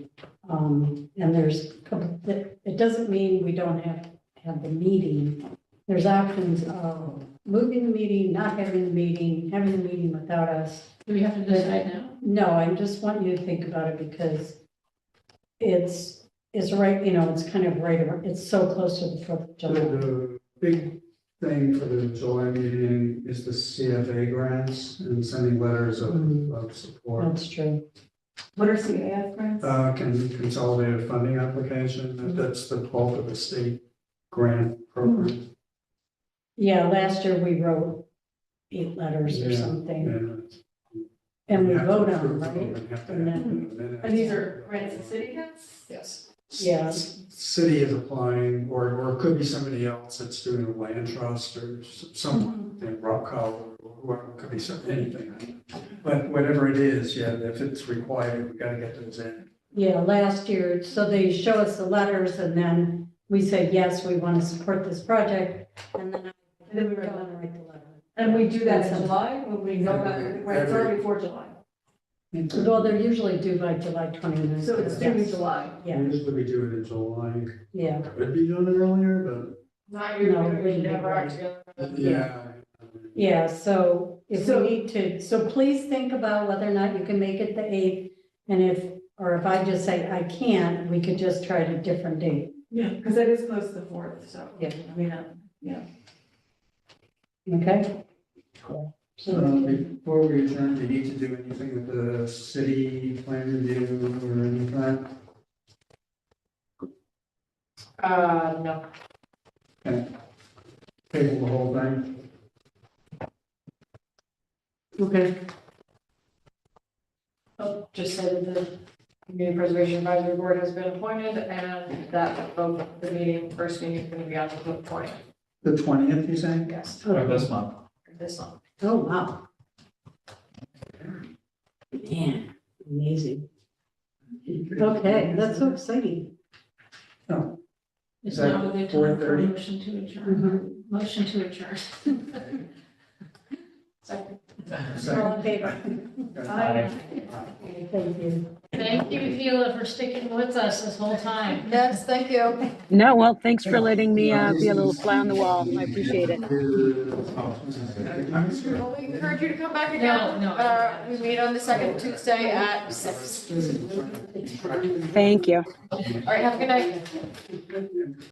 8th. And there's, it doesn't mean we don't have the meeting. There's options of moving the meeting, not having the meeting, having the meeting without us. Do we have to decide now? No, I just want you to think about it because it's right, you know, it's kind of right, it's so close to the 4th of July. The big thing for the July meeting is the CFA grants and sending letters of support. That's true. What are CAF grants? Consolidated funding application, that's the bulk of the state grant program. Yeah, last year we wrote 8 letters or Yeah, something. yeah. And we You have to vote on approve them, them right? and have to And have then- them in the minutes. And these are grants and city grants? yes. Yeah. City is applying, or it could be somebody else that's doing a land trust or someone in Rockwell, or whoever, it could be anything. But whatever it is, yeah, if it's required, we gotta get those in. Yeah, last year, so they show us the letters and then we say, yes, we want to support this project. And then we go and write the letter. And we do that in July, when we know that, right, it's already before July. Well, they're usually due by July 29th. So it's due in July. Yeah, Usually we do it in July. yeah. Could be done earlier, Not No, usually, it we wouldn't be never act right. together. but yeah. Yeah, so if So- we need to, so please think about whether or not you can make it the 8th. And if I just say I can't, we could just try a different date. Yeah, because that is close to the 4th, so. Yeah. I mean, yeah. Okay? Before we adjourn, do you need to do anything with the city plan review or anything? No. Okay. Table the whole thing? Okay. Oh, just say that the Community Preservation Advisory Board has been appointed and that both the meeting, first meeting is gonna be on the 20th. The 20th, you say? Yes, Of this month. this month. Oh, wow. Man, amazing. Okay, that's so exciting. Oh, Is Is that now a good time for a 4:30? motion to adjourn? Motion to adjourn. Second. All in favor? Aye. Thank you. Thank you, Sheila, for sticking with us this whole time. Yes, thank you. No, well, thanks for letting me be a little fly on the wall. I appreciate it. Well, we encourage you to come back again. No. We meet on the second Tuesday at 6. Thank you. All right, have a good night.